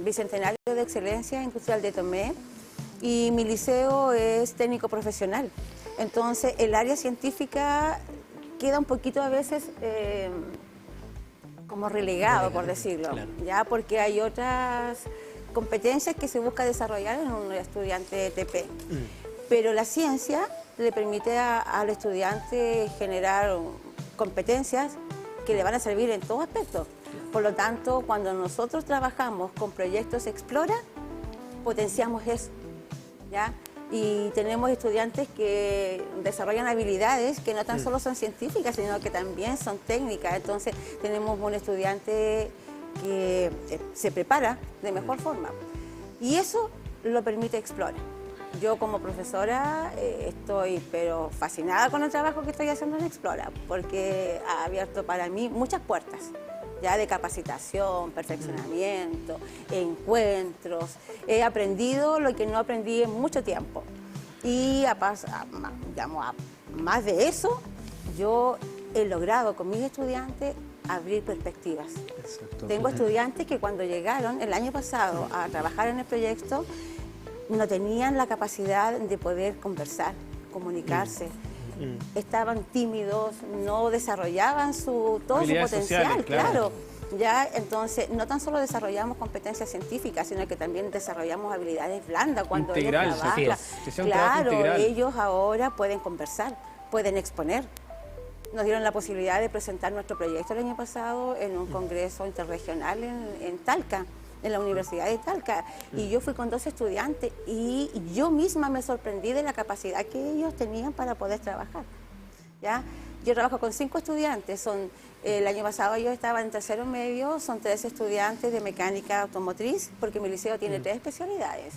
Bicentenario de Excelencia Industrial de Tomé y mi liceo es técnico profesional. Entonces, el área científica queda un poquito a veces como relegado, por decirlo, claro, ya porque hay otras competencias que se busca desarrollar en un estudiante de TP. Pero la ciencia le permite al estudiante generar competencias que le van a servir en todo aspecto. Por lo tanto, cuando nosotros trabajamos con proyectos Explora, potenciamos eso, ¿ya? Y tenemos estudiantes que desarrollan habilidades que no tan solo son científicas, sino que también son técnicas. Entonces, tenemos un estudiante que se prepara de mejor forma. Y eso lo permite Explora. Yo como profesora estoy pero fascinada con el trabajo que estoy haciendo en Explora, porque ha abierto para mí muchas puertas, ya de capacitación, perfeccionamiento, encuentros. He aprendido lo que no aprendí en mucho tiempo. Y más de eso, yo he logrado con mis estudiantes abrir perspectivas. Exacto. Tengo estudiantes que cuando llegaron el año pasado a trabajar en el proyecto, no tenían la capacidad de poder conversar, comunicarse. estaban tímidos, no desarrollaban todo su Habilidades potencial, sociales, claro. Ya, entonces, no tan solo desarrollamos competencias científicas, sino que también desarrollamos habilidades blandas cuando Integral, ellos trabajan. sí, claro, ellos ahora pueden conversar, pueden exponer. Nos dieron la posibilidad de presentar nuestro proyecto el año pasado en un congreso interregional en Talca, en la Universidad de Talca, y yo fui con 2 estudiantes y yo misma me sorprendí de la capacidad que ellos tenían para poder trabajar. ¿Ya? Yo trabajo con 5 estudiantes, el año pasado yo estaba en tercero medio, son 3 estudiantes de mecánica automotriz, porque mi liceo tiene 3 especialidades.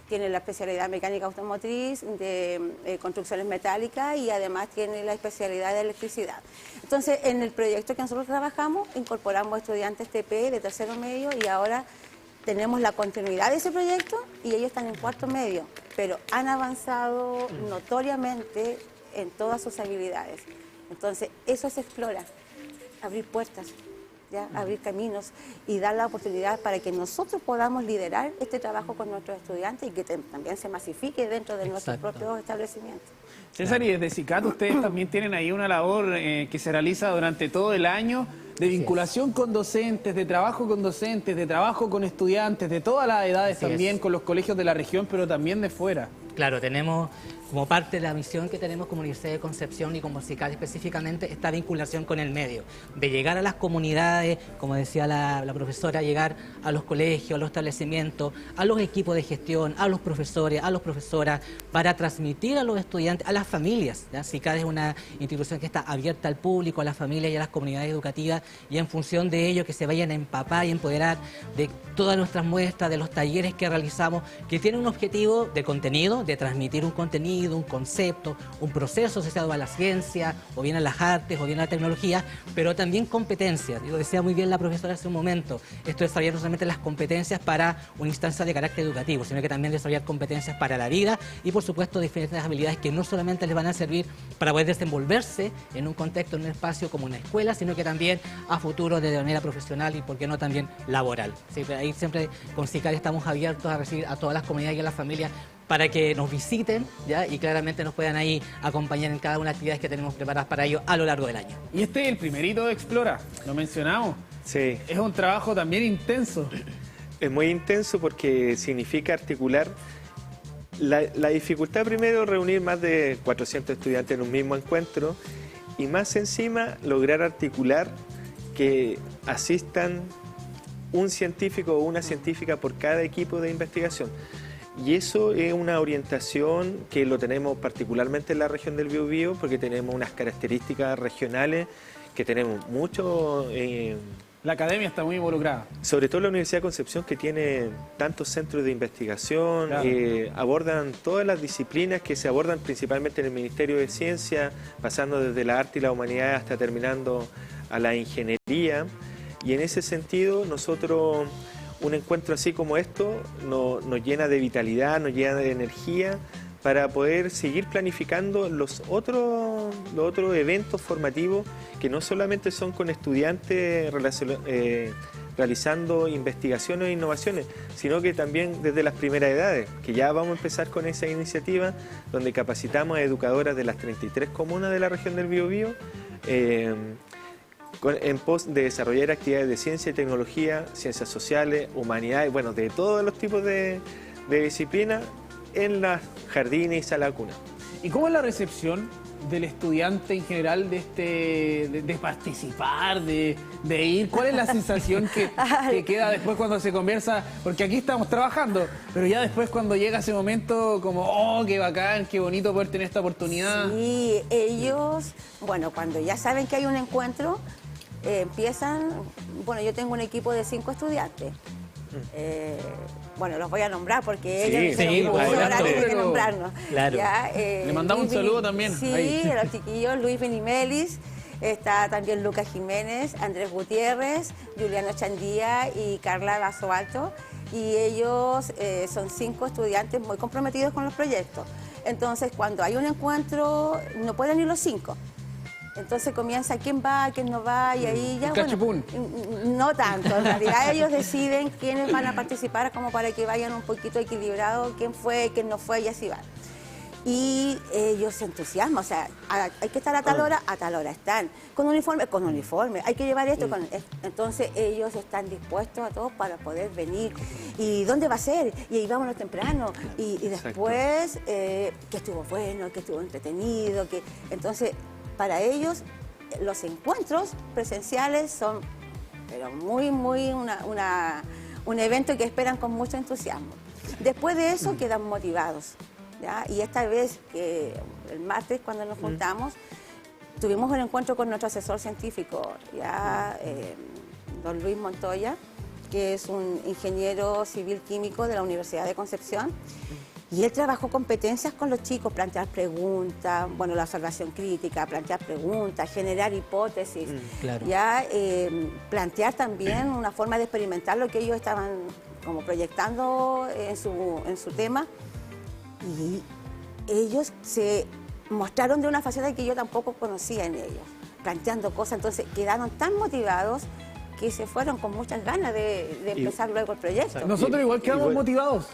Tiene la especialidad mecánica automotriz, de construcciones metálicas y además tiene la especialidad de electricidad. Entonces, en el proyecto que nosotros trabajamos, incorporamos estudiantes TP de tercero medio y ahora tenemos la continuidad de ese proyecto y ellos están en cuarto medio, pero han avanzado notoriamente en todas sus habilidades. Entonces, eso se explora, abrir puertas, ¿ya? Abrir caminos y dar la oportunidad para que nosotros podamos liderar este trabajo con nuestros estudiantes y que también se masifique dentro de nuestros propios establecimientos. César, y desde CICAT ustedes también tienen ahí una labor que se realiza durante todo el año de vinculación con docentes, de trabajo con docentes, de trabajo con estudiantes, de todas las edades también, con los colegios de la región, pero también de fuera. Claro, tenemos como parte de la misión que tenemos como Universidad de Concepción y como CICAT específicamente, esta vinculación con el medio, de llegar a las comunidades, como decía la profesora, llegar a los colegios, a los establecimientos, a los equipos de gestión, a los profesores, a las profesoras, para transmitir a los estudiantes, a las familias, ¿ya? CICAT es una institución que está abierta al público, a las familias y a las comunidades educativas, y en función de ello que se vayan a empapar y empoderar de todas nuestras muestras, de los talleres que realizamos, que tienen un objetivo de contenido, de transmitir un contenido, un concepto, un proceso asociado a la ciencia, o bien a las artes, o bien a la tecnología, pero también competencias. Lo decía muy bien la profesora hace un momento, esto es desarrollar no solamente las competencias para una instancia de carácter educativo, sino que también desarrollar competencias para la vida y, por supuesto, diferentes habilidades que no solamente les van a servir para poder desenvolverse en un contexto, en un espacio como una escuela, sino que también a futuro de manera profesional y, por qué no, también laboral. ¿Sí? Ahí siempre con CICAT estamos abiertos a recibir a todas las comunidades y a las familias para que nos visiten, ¿ya? Y claramente nos puedan ahí acompañar en cada una de las actividades que tenemos preparadas para ello a lo largo del año. Y este es el primerito de Explora, lo mencionamos. Sí. Es un trabajo también intenso. Es muy intenso porque significa articular la dificultad primero, reunir más de 400 estudiantes en un mismo encuentro y más encima lograr articular que asistan un científico o una científica por cada equipo de investigación. Y eso es una orientación que lo tenemos particularmente en la región del Biobío porque tenemos unas características regionales que tenemos mucho... La academia está muy involucrada. Sobre todo la Universidad de Concepción, que tiene tantos centros de investigación, claro. Abordan todas las disciplinas que se abordan principalmente en el Ministerio de Ciencia, pasando desde la arte y la humanidad hasta terminando a la ingeniería. Y en ese sentido, nosotros, un encuentro así como esto, nos llena de vitalidad, nos llena de energía para poder seguir planificando los otros eventos formativos que no solamente son con estudiantes realizando investigaciones e innovaciones, sino que también desde las primeras edades, que ya vamos a empezar con esa iniciativa donde capacitamos a educadoras de las 33 comunas de la región del Biobío en pos de desarrollar actividades de ciencia y tecnología, ciencias sociales, humanidades, bueno, de todos los tipos de disciplinas en las jardines y sala cuna. ¿Y cómo es la recepción del estudiante en general de participar, de ir? ¿Cuál es la sensación que queda después cuando se conversa? Porque aquí estamos trabajando, pero ya después cuando llega ese momento como, oh, qué bacán, qué bonito poder tener esta oportunidad. Sí, ellos, bueno, cuando ya saben que hay un encuentro, empiezan, bueno, yo tengo un equipo de 5 estudiantes. Bueno, los voy a nombrar porque ellos ahora tienen que nombrarnos. Claro. ¿Ya? Le mandamos un saludo también. Sí, ahí. Los chiquillos, Luis Benimelis, está también Lucas Jiménez, Andrés Gutiérrez, Juliano Chandía y Carla Vaso Alto. Y ellos son 5 estudiantes muy comprometidos con los proyectos. Entonces, cuando hay un encuentro, no pueden ir los 5. Entonces comienza quién va, quién no va, y ahí ya, bueno, no tanto. En realidad ellos deciden quiénes van a participar como para que vayan un poquito equilibrados, quién fue, quién no fue, y así van. y ellos se entusiasman, o sea, hay que estar a tal hora están, con uniforme, hay que llevar esto, entonces ellos están dispuestos a todos para poder venir. ¿Y dónde va a ser? Y ahí vámonos temprano, y después que estuvo bueno, que estuvo entretenido, entonces para ellos los encuentros presenciales son pero muy un evento que esperan con mucho entusiasmo. Después de eso quedan motivados, ¿ya? Y esta vez, el martes cuando nos juntamos, tuvimos un encuentro con nuestro asesor científico, ya, don Luis Montoya, que es un ingeniero civil químico de la Universidad de Concepción. Y él trabajó competencias con los chicos, plantear preguntas, bueno, la observación crítica, plantear preguntas, generar hipótesis, ya plantear también una forma de experimentar lo que ellos estaban como proyectando en su tema. Y ellos se mostraron de una faceta que yo tampoco conocía en ellos, planteando cosas, entonces quedaron tan motivados que se fueron con muchas ganas de empezar luego el proyecto. Nosotros igual quedamos motivados.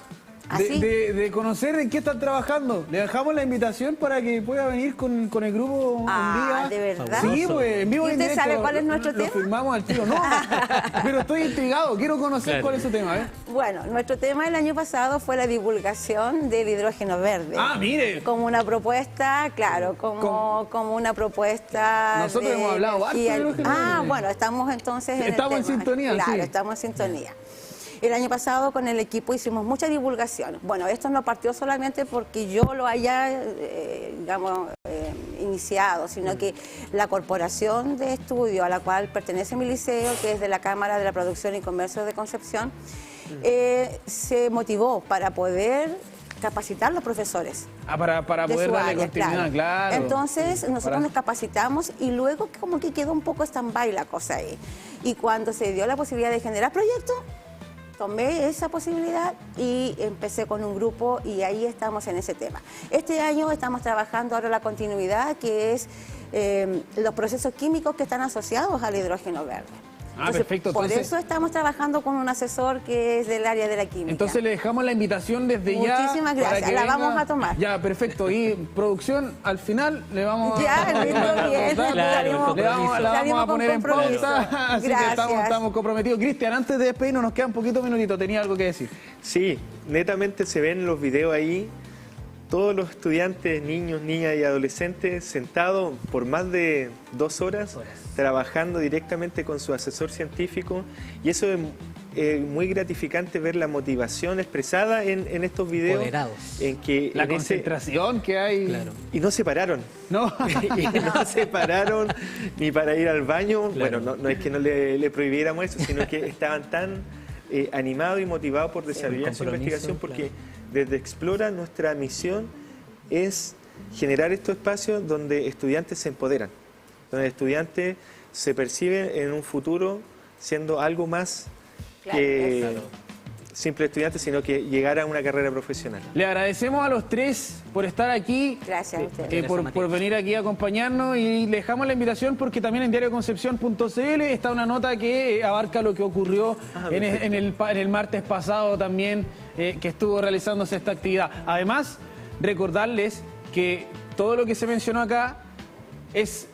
De conocer en qué están trabajando. Le dejamos la invitación para que pueda venir con el grupo un día. ¿De verdad? Sí, pues en vivo. ¿Y usted sabe cuál es nuestro tema? Lo firmamos al tiro, no. Pero estoy intrigado, quiero conocer cuál es su tema. Bueno, nuestro tema el año pasado fue la divulgación del hidrógeno verde. Mire. Como una propuesta, claro, como una propuesta. Nosotros hemos hablado harto de hidrógeno verde. Bueno, estamos entonces en sintonía. Claro, estamos en sintonía. El año pasado con el equipo hicimos mucha divulgación. Bueno, esto no partió solamente porque yo lo haya, iniciado, sino que la corporación de estudio a la cual pertenece mi liceo, que es de la Cámara de la Producción y Comercio de Concepción, se motivó para poder capacitar a los profesores. Para poder darle continuidad, claro. Entonces nosotros nos capacitamos y luego como que quedó un poco stand-by la cosa ahí. Y cuando se dio la posibilidad de generar proyectos, tomé esa posibilidad y empecé con un grupo y ahí estamos en ese tema. Este año estamos trabajando ahora la continuidad, que es los procesos químicos que están asociados al hidrógeno verde. Entonces, perfecto. Por eso estamos trabajando con un asesor que es del área de la química. Entonces le dejamos la invitación desde ya. Muchísimas gracias, la vamos a tomar. Ya, perfecto. Y producción, al final le vamos a... La vamos a poner en pausa, así que estamos comprometidos. Cristian, antes de despedirnos, nos quedan poquitos minutitos. ¿Tenía algo que decir? Sí, netamente se ven los videos ahí. Todos los estudiantes, niños, niñas y adolescentes sentados por más de 2 horas trabajando directamente con su asesor científico, y eso es muy gratificante ver la motivación expresada en estos videos. En que la concentración que hay. Claro. Y no se pararon. No. Y no se pararon ni para ir al baño. Claro. Bueno, no es que no le prohibiéramos eso, sino que estaban tan animados y motivados por desarrollar su investigación, porque desde Explora nuestra misión es generar estos espacios donde estudiantes se empoderan, donde estudiantes se perciben en un futuro siendo algo más que simple estudiante, sino que llegar a una carrera profesional. Le agradecemos a los tres por estar aquí. Gracias a ustedes. Por venir aquí a acompañarnos, y le dejamos la invitación porque también en diarioconcepcion.cl está una nota que abarca lo que ocurrió en el martes pasado también, que estuvo realizándose esta actividad. Además, recordarles que todo lo que se mencionó acá es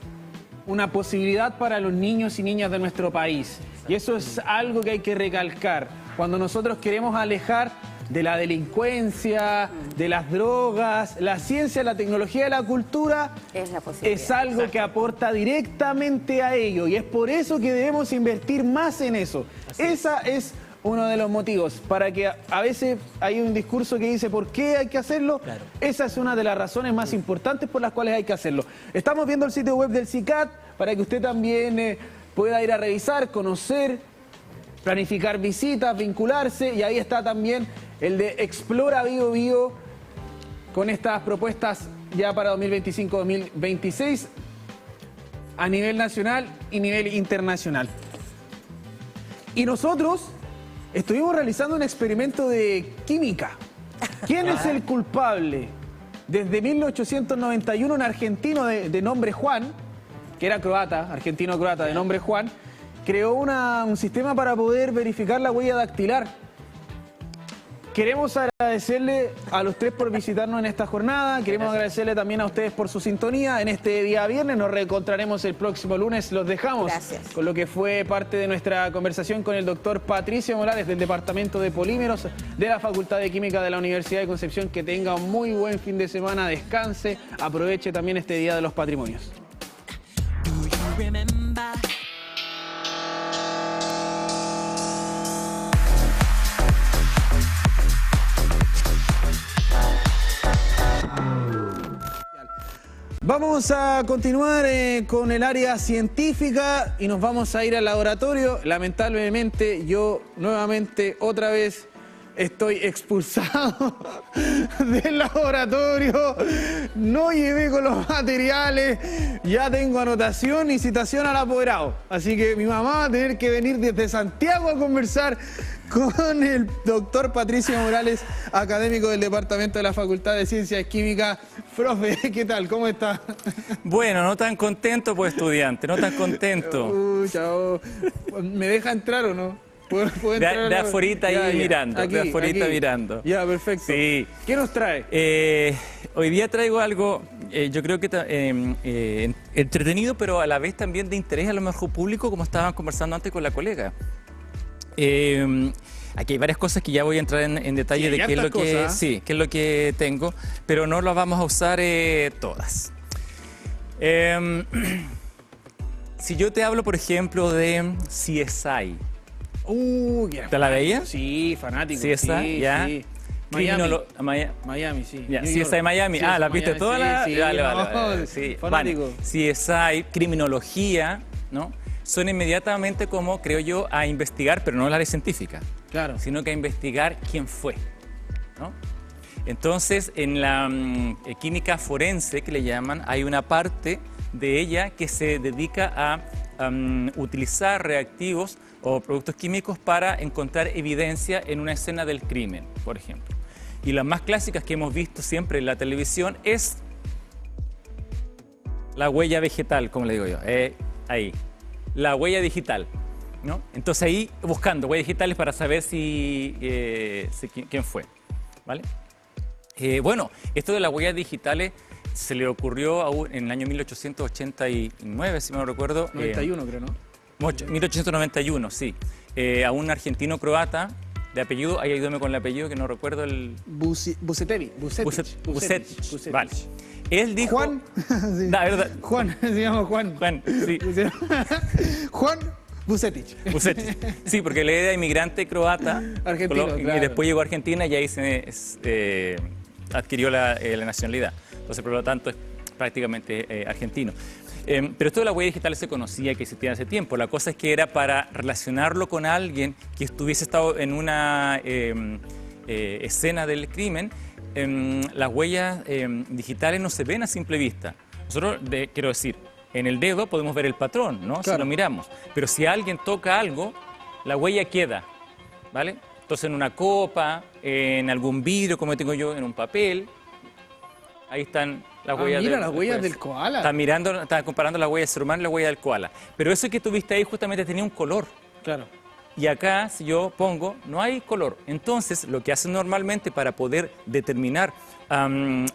una posibilidad para los niños y niñas de nuestro país. Y eso es algo que hay que recalcar. Cuando nosotros queremos alejar de la delincuencia, de las drogas, la ciencia, la tecnología y la cultura, es algo que aporta directamente a ello. Y es por eso que debemos invertir más en eso. Esa es uno de los motivos, para que a veces hay un discurso que dice ¿por qué hay que hacerlo? Claro. Esa es una de las razones más importantes por las cuales hay que hacerlo. Estamos viendo el sitio web del CICAT para que usted también pueda ir a revisar, conocer, planificar visitas, vincularse, y ahí está también el de Explora Bio Bio con estas propuestas ya para 2025-2026 a nivel nacional y nivel internacional. Y nosotros estuvimos realizando un experimento de química. ¿Quién es el culpable? Desde 1891 un argentino de nombre Juan, que era croata, argentino-croata de nombre Juan, creó un sistema para poder verificar la huella dactilar. Queremos agradecerle a los tres por visitarnos en esta jornada. Queremos agradecerle también a ustedes por su sintonía en este día viernes. Nos reencontraremos el próximo lunes. Los dejamos con lo que fue parte de nuestra conversación con el doctor Patricio Morales del Departamento de Polímeros de la Facultad de Química de la Universidad de Concepción. Que tenga un muy buen fin de semana, descanse, aproveche también este Día de los Patrimonios. Vamos a continuar con el área científica y nos vamos a ir al laboratorio. Lamentablemente yo nuevamente otra vez estoy expulsado del laboratorio. No llevé con los materiales. Ya tengo anotación y citación al apoderado. Así que mi mamá va a tener que venir desde Santiago a conversar con el doctor Patricio Morales, académico del Departamento de la Facultad de Ciencias Químicas. Profe, ¿qué tal? ¿Cómo está? Bueno, no tan contento, pues, estudiante, no tan contento. Chao. ¿Me deja entrar o no? ¿Puedo entrar de aforita ahí mirando, aquí, de aforita aquí. mirando. Ya, perfecto. Sí. ¿Qué nos trae? Hoy día traigo algo, yo creo que entretenido, pero a la vez también de interés a lo mejor público, como estaban conversando antes con la colega. Aquí hay varias cosas que ya voy a entrar en detalle de qué es lo que, qué es lo que tengo, pero no las vamos a usar todas. Si yo te hablo, por ejemplo, de CSI. ¿Te la veías? Sí, fanático. CSI, sí, ya. Sí. Miami, sí. Ya, CSI Miami. Sí, ¿la viste toda? Sí, vale. Sí, fanático. Bueno, CSI, criminología, ¿no? Son inmediatamente como, creo yo, a investigar, pero no el área científica. Claro. Sino que a investigar quién fue, ¿no? Entonces, en la química forense, que le llaman, hay una parte de ella que se dedica a utilizar reactivos o productos químicos para encontrar evidencia en una escena del crimen, por ejemplo. Y las más clásicas que hemos visto siempre en la televisión es la huella vegetal, como le digo yo, ahí, la huella digital, ¿no? Entonces ahí buscando huellas digitales para saber quién fue, ¿vale? Bueno, esto de las huellas digitales se le ocurrió en el año 1889, si no recuerdo. 91 creo, ¿no? 1891, sí. A un argentino croata de apellido, ahí ayúdame con el apellido que no recuerdo el... Bucetich. Vale. Él dijo... Juan. Sí. ¿Verdad? Juan, se llama Juan. Juan, sí. Juan Bucetich. Sí, porque él era inmigrante croata. Argentino, y después llegó a Argentina y ahí se adquirió la nacionalidad. Entonces, por lo tanto, es prácticamente argentino. Pero esto de la huella digital se conocía que existía hace tiempo. La cosa es que era para relacionarlo con alguien que estuviese estado en una escena del crimen. Las huellas digitales no se ven a simple vista. Nosotros, quiero decir, en el dedo podemos ver el patrón, ¿no? Claro. Si lo miramos. Pero si alguien toca algo, la huella queda, ¿vale? Entonces en una copa, en algún vidrio, como tengo yo, en un papel, ahí están las huellas. Mira, las huellas del koala. Está comparando la huella del ser humano y la huella del koala. Pero eso que tuviste ahí justamente tenía un color. Claro. Y acá, si yo pongo, no hay color. Entonces, lo que hacen normalmente para poder determinar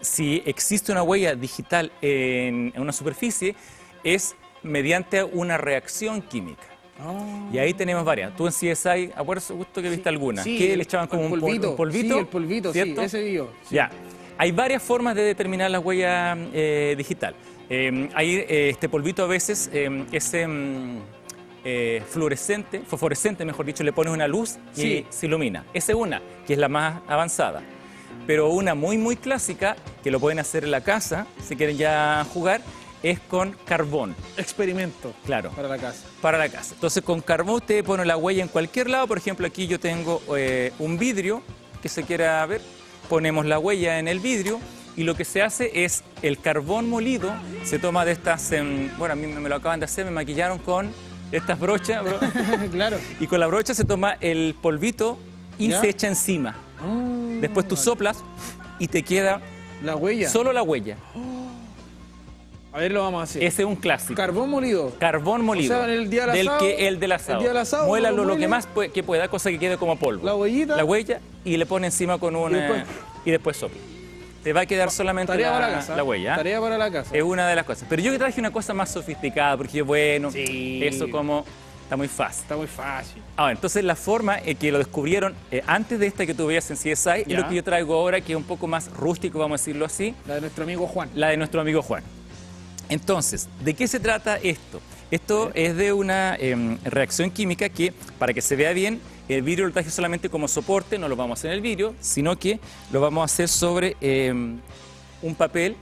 si existe una huella digital en una superficie es mediante una reacción química. Oh. Y ahí tenemos varias. Tú en CSI, acuerdas justo que viste alguna. Sí, que le echaban como un polvito. Sí, el polvito, ¿cierto? Sí, ese vio. Sí. Ya. Hay varias formas de determinar la huella digital. Hay este polvito a veces fosforescente, mejor dicho, le pones una luz y se ilumina. Esa es una, que es la más avanzada. Pero una muy clásica, que lo pueden hacer en la casa, si quieren ya jugar, es con carbón. Experimento. Claro. Para la casa. Para la casa. Entonces con carbón usted pone la huella en cualquier lado. Por ejemplo, aquí yo tengo un vidrio que se quiera ver. Ponemos la huella en el vidrio y lo que se hace es el carbón molido. Se toma de estas, bueno, a mí me lo acaban de hacer, me maquillaron con estas brochas. Claro. Y con la brocha se toma el polvito y se echa encima. Después tú soplas y te queda la huella. Solo la huella. A ver, lo vamos a hacer. Ese es un clásico. Carbón molido. Carbón molido. O sea, en el día del asado. El del asado. El día del asado. Muélalo lo que más que pueda, cosa que quede como polvo. La huellita. La huella y le pone encima con una... Y después sopla. Te va a quedar solamente la huella. Tarea para la casa. Es una de las cosas. Pero yo que traje una cosa más sofisticada, porque bueno, eso como... Está muy fácil. Está muy fácil. Ahora, entonces la forma que lo descubrieron antes de esta que tú veías en CSI y lo que yo traigo ahora, que es un poco más rústico, vamos a decirlo así. La de nuestro amigo Juan. La de nuestro amigo Juan. Entonces, ¿de qué se trata esto? Esto es de una reacción química que, para que se vea bien, el vidrio lo traje solamente como soporte, no lo vamos a hacer en el vidrio, sino que lo vamos a hacer sobre un papel,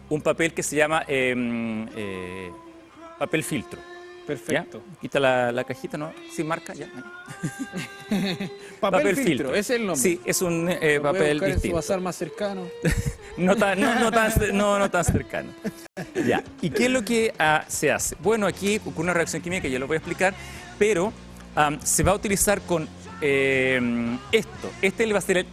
un papel que se llama papel filtro. Perfecto. ¿Ya? Quita la cajita, ¿no? Sin marca, ya. Papel filtro, ese es el nombre. Sí, es un papel distinto. En su bazar más cercano. no tan cercano. Ya. ¿Y qué es lo que se hace? Bueno, aquí con una reacción química que yo lo voy a explicar, pero se va a utilizar con esto. Este va a ser el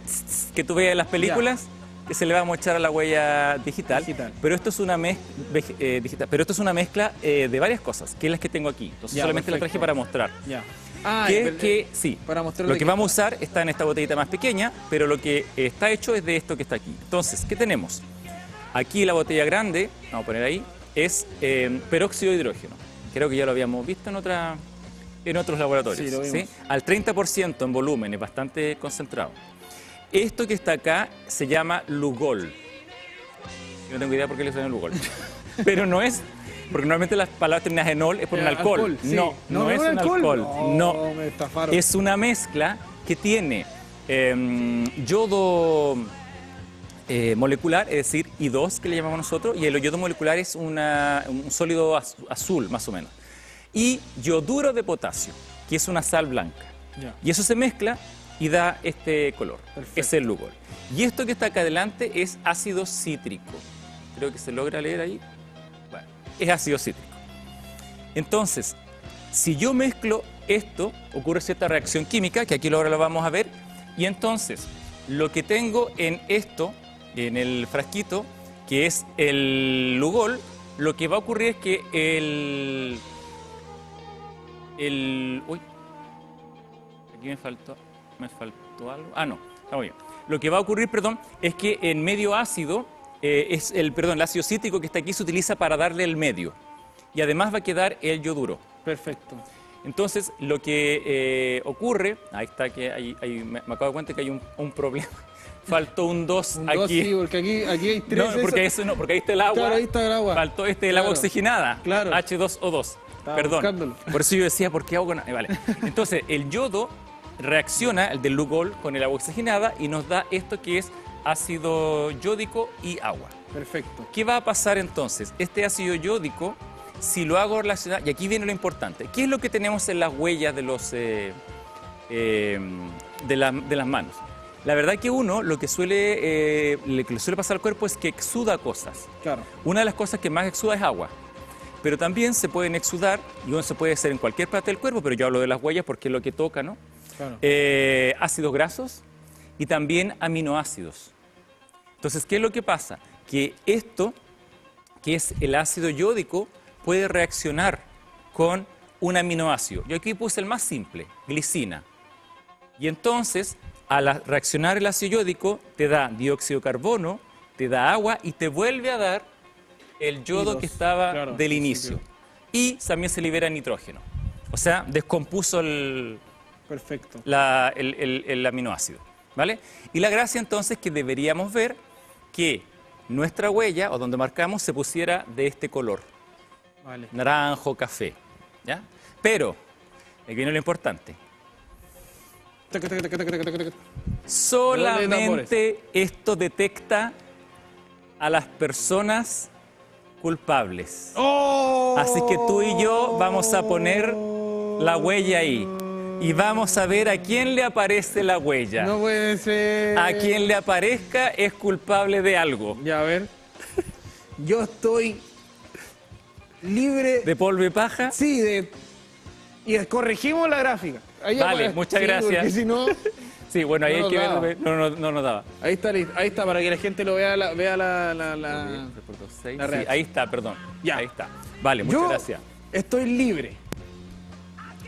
que tú veas en las películas. Que se le va a echar a la huella digital. Pero esto es una digital. Pero esto es una mezcla de varias cosas, que es las que tengo aquí. Entonces solamente la traje para mostrar. Sí, para mostrar lo que vamos a usar está en esta botellita más pequeña, pero lo que está hecho es de esto que está aquí. Entonces, ¿qué tenemos? Aquí la botella grande, vamos a poner ahí, es peróxido de hidrógeno. Creo que ya lo habíamos visto en otros laboratorios. Sí, lo vimos. Al 30% en volumen, es bastante concentrado. Esto que está acá se llama Lugol. Yo no tengo idea por qué le suena Lugol. Pero no es, porque normalmente las palabras terminadas en ol es por un alcohol. Sí. No es un alcohol. No, me estafaron. es una mezcla que tiene yodo molecular, es decir, I2 que le llamamos nosotros, y el yodo molecular es un sólido azul más o menos. Y yoduro de potasio, que es una sal blanca. Y eso se mezcla y da este color. Perfecto. Es el Lugol. Y esto que está acá adelante es ácido cítrico. Creo que se logra leer ahí. Bueno, es ácido cítrico. Entonces, si yo mezclo esto, ocurre cierta reacción química, que aquí ahora lo vamos a ver, y entonces lo que tengo en esto, en el frasquito, que es el Lugol, lo que va a ocurrir es que uy, aquí me faltó algo. No, está muy bien. Lo que va a ocurrir, es que en medio ácido, el ácido cítrico que está aquí se utiliza para darle el medio. Y además va a quedar el yoduro. Perfecto. Entonces, lo que ocurre, ahí está, que me acabo de dar cuenta que hay un problema. Faltó un 2 aquí. Sí, porque aquí hay 3. No, porque ahí está el agua. Claro, ahí está el agua. Faltó el agua oxigenada. Claro. H2O2. Estaba Perdón. buscándolo. Por eso yo decía, ¿por qué hago? Vale. Entonces, el yodo reacciona, el del Lugol, con el agua oxigenada y nos da esto que es ácido yódico y agua. Perfecto. ¿Qué va a pasar entonces? Este ácido yódico, si lo hago relacionado, y aquí viene lo importante, ¿qué es lo que tenemos en las huellas de las manos? La verdad que uno lo que suele pasar al cuerpo es que exuda cosas. Claro. Una de las cosas que más exuda es agua. Pero también se pueden exudar, y uno se puede hacer en cualquier parte del cuerpo, pero yo hablo de las huellas porque es lo que toca, ¿no? Claro. Ácidos grasos y también aminoácidos. Entonces, ¿qué es lo que pasa? Que esto, que es el ácido yódico, puede reaccionar con un aminoácido. Yo aquí puse el más simple, glicina. Y entonces, al reaccionar el ácido yódico, te da dióxido de carbono, te da agua y te vuelve a dar el yodo que estaba del inicio. Y también se libera nitrógeno. O sea, descompuso el aminoácido. ¿Vale? Y la gracia entonces es que deberíamos ver que nuestra huella, o donde marcamos, se pusiera de este color. Vale. Naranjo, café. ¿Ya? Pero, aquí viene lo importante. Solamente esto detecta a las personas culpables. ¡Oh! Así que tú y yo vamos a poner la huella ahí. Y vamos a ver a quién le aparece la huella. No puede ser. A quien le aparezca es culpable de algo. Ya, a ver. Yo estoy libre. ¿De polvo y paja? Sí, y corregimos la gráfica. Ahí vale, aparece. muchas sí, gracias. Porque si no... Sí, bueno, ahí No hay que nos ver, no nos daba. Ahí está, para que la gente lo vea, la Sí, reacción. ahí está, perdón. Ya. Ahí está. Vale, muchas Yo gracias. estoy libre.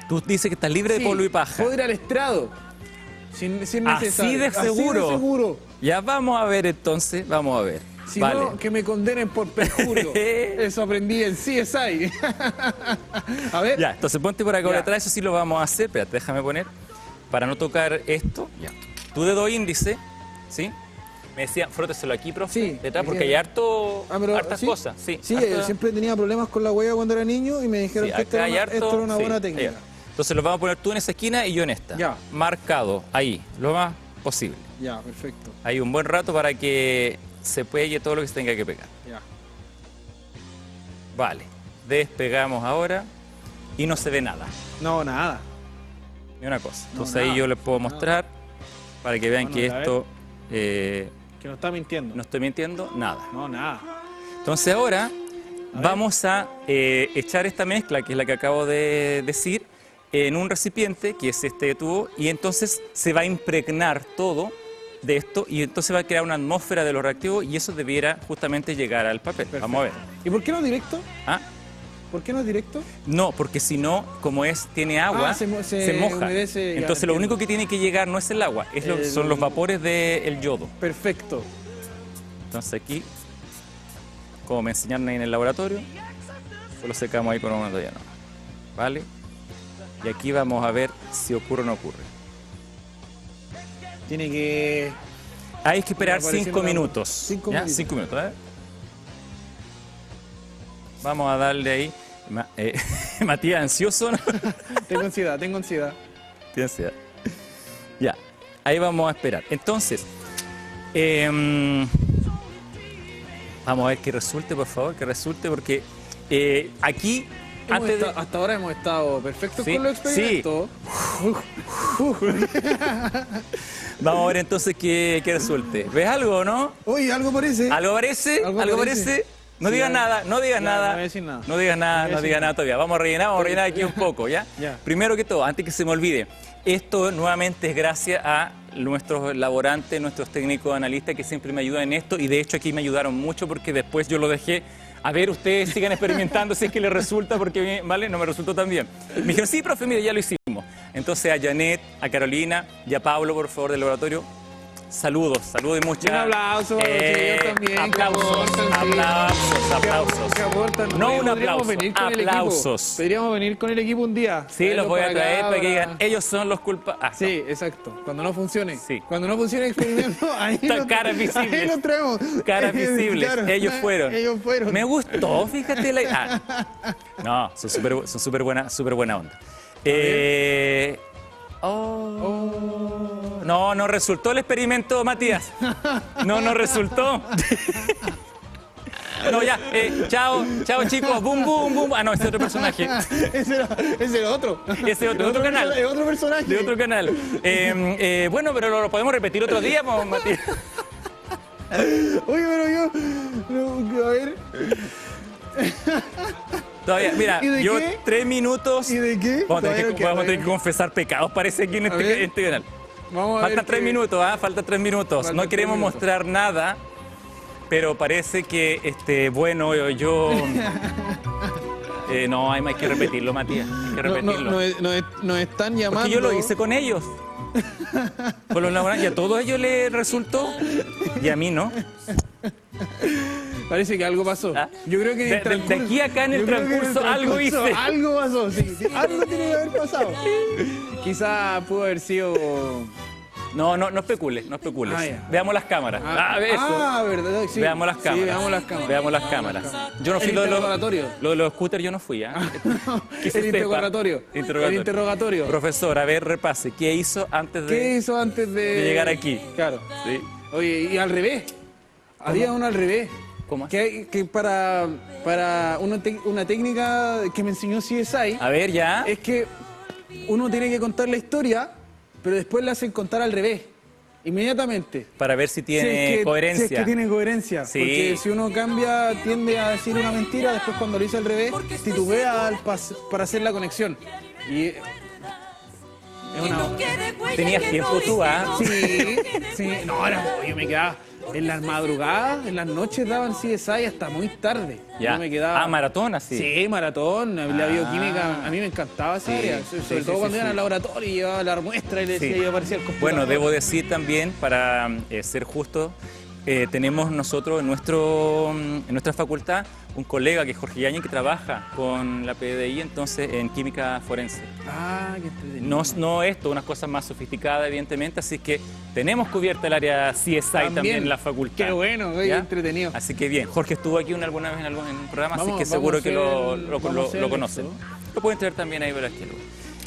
Tú dices que estás libre Sí, de polvo y paja. puedo ir al estrado. Sin necesario. Así de seguro. Así de seguro. Ya vamos a ver entonces, vamos a ver. Si vale. no, que me condenen por perjurio. Eso aprendí en CSI. A ver. Ya, entonces ponte por acá Ya. detrás, eso sí lo vamos a hacer. Espérate, déjame poner. Para no tocar esto. Ya. Tu dedo índice, ¿sí? Me decían, fróteselo aquí, profe, Sí, detrás, porque aquí. hay hartas sí, cosas. Sí, sí, harta- siempre tenía problemas con la huella cuando era niño y me dijeron sí, que esto acá era, hay esto era una sí, buena ya. técnica. Entonces lo vamos a poner tú en esa esquina y yo en esta. Ya. Marcado, ahí, lo más posible. Ya, perfecto. Hay un buen rato para que se pegue todo lo que se tenga que pegar. Ya. Vale, despegamos ahora y no se ve nada, No, nada. ni una cosa. No, Entonces nada, ahí yo les puedo mostrar para que vean Bueno, que a ver. esto, Que no está mintiendo. no estoy mintiendo, nada. No, nada. Entonces ahora vamos a echar esta mezcla, que es la que acabo de decir, en un recipiente, que es este tubo, y entonces se va a impregnar todo de esto y entonces va a crear una atmósfera de lo reactivo y eso debiera justamente llegar al papel. Vamos a ver. ¿Y por qué no directo? ¿Ah? ¿Por qué no es directo? No, porque si no, como tiene agua, Ah, se se moja. humedece, ya, Entonces lo entiendo. único que tiene que llegar no es el agua, son los vapores del yodo. Perfecto. Entonces aquí, como me enseñaron ahí en el laboratorio, solo secamos ahí con una toalla nomás. ¿Vale? Y aquí vamos a ver si ocurre o no ocurre. Tiene que... Hay que esperar Apareciendo 5 la- minutos. 5 ¿Ya? minutos. 5 minutos, ¿eh? Vamos a darle ahí. Matías, ansioso, ¿no? Tengo ansiedad, tengo ansiedad. Tiene ansiedad. Ya, ahí vamos a esperar. Entonces, vamos a ver que resulte, por favor, que resulte, porque aquí, antes de... Hasta ahora hemos estado perfectos Sí, con los experimentos. Vamos a ver entonces que resulte. ¿Ves algo o no? Uy, algo parece. ¿Algo parece? ¿Algo parece? No Sí, digas ya. nada, no digas Ya, nada. no voy a decir nada. No digas nada, No voy a no decir digas nada todavía. Vamos a rellenar aquí un poco, ¿ya? Ya. Primero que todo, antes que se me olvide, esto nuevamente es gracias a nuestros laborantes, nuestros técnicos analistas que siempre me ayudan en esto y de hecho aquí me ayudaron mucho porque después yo lo dejé. A ver, ustedes sigan experimentando si es que les resulta porque, ¿vale? No me resultó tan bien. Me dijeron, sí, profe, mire, ya lo hicimos. Entonces a Janet, a Carolina y a Pablo, por favor, del laboratorio, saludos y muchas... Un aplauso para los chicos también. Aplausos, aplausos. Que aportan. No Oye, un podríamos aplauso, venir con el equipo. aplausos. Podríamos venir con el equipo un día. Sí, los voy a traer para que acá, digan, ellos son los culpables. Sí, exacto. Cuando no funcione. Sí. Cuando no funcione el experimento, ahí lo Caras visibles. Ahí lo traemos. Caras visibles. Claro. Ellos fueron. Ellos fueron. Me gustó, fíjate. No, son súper buena onda. No resultó el experimento, Matías. No resultó. No, ya, chao chicos, boom, boom, boom. Ah, no, ese es otro personaje. Ese era otro. Ese es otro canal. Es otro personaje. De otro canal. Bueno, pero lo podemos repetir otro día, pues, Matías. Oye, pero yo... no, a ver... Todavía, mira, ¿Y de yo qué? 3 minutos. ¿Y de qué? Vamos a tener Todavía que confesar pecados, parece, aquí en este canal. Vamos a Faltan ver 3 qué- minutos, faltan 3 minutos. Faltan No 3 queremos minutos. mostrar nada, pero parece que, bueno, yo... no, hay que repetirlo, Matías. Hay que repetirlo. Nos están llamando... Porque yo lo hice con ellos. Con los laborantes, y a todos ellos les resultó, y a mí no. Parece que algo pasó. Yo creo que en el De aquí a acá en el yo creo que transcurso algo hice. Algo pasó, sí. Algo tiene que haber pasado. Quizá pudo haber sido... No especules. Ah, ya. Veamos las cámaras. Eso. verdad, sí. Veamos las cámaras. Sí, veamos las cámaras. Veamos las cámaras. Yo no fui El lo de interrogatorio. los scooters, yo no fui, ¿ah? Que se El sepa. interrogatorio. El interrogatorio. Profesor, a ver, repase. ¿Qué hizo antes ¿Qué hizo antes de llegar aquí? Claro. Sí. Oye, y al revés. Había uno al revés. ¿Cómo? Que para una técnica que me enseñó CSI. A ver, ya. Es que uno tiene que contar la historia, pero después la hacen contar al revés. Inmediatamente. Para ver si tiene coherencia. Si es que tiene coherencia. Sí. Porque si uno cambia, tiende a decir una mentira, después cuando lo dice al revés, titubea para hacer la conexión. Y Tenías tiempo tú, ¿ah? Sí, sí. No, yo me quedaba en las madrugadas, en las noches daban CSI hasta muy tarde. Ya. Yo me quedaba... maratón así. Sí, maratón. La bioquímica, a mí me encantaba esa área. Sobre todo cuando iban al laboratorio y llevaba la muestra y le decía yo aparecía el computador. Bueno, debo decir también, para ser justo, tenemos nosotros en nuestra facultad un colega que es Jorge Yañez que trabaja con la PDI entonces en química forense. Ah, qué entretenido. No esto, unas cosas más sofisticadas evidentemente, así que tenemos cubierta el área CSI también en la facultad. Qué bueno, qué entretenido. Así que bien, Jorge estuvo aquí alguna vez en un programa, así que seguro que lo conocen. Lo pueden traer también ahí para aquí.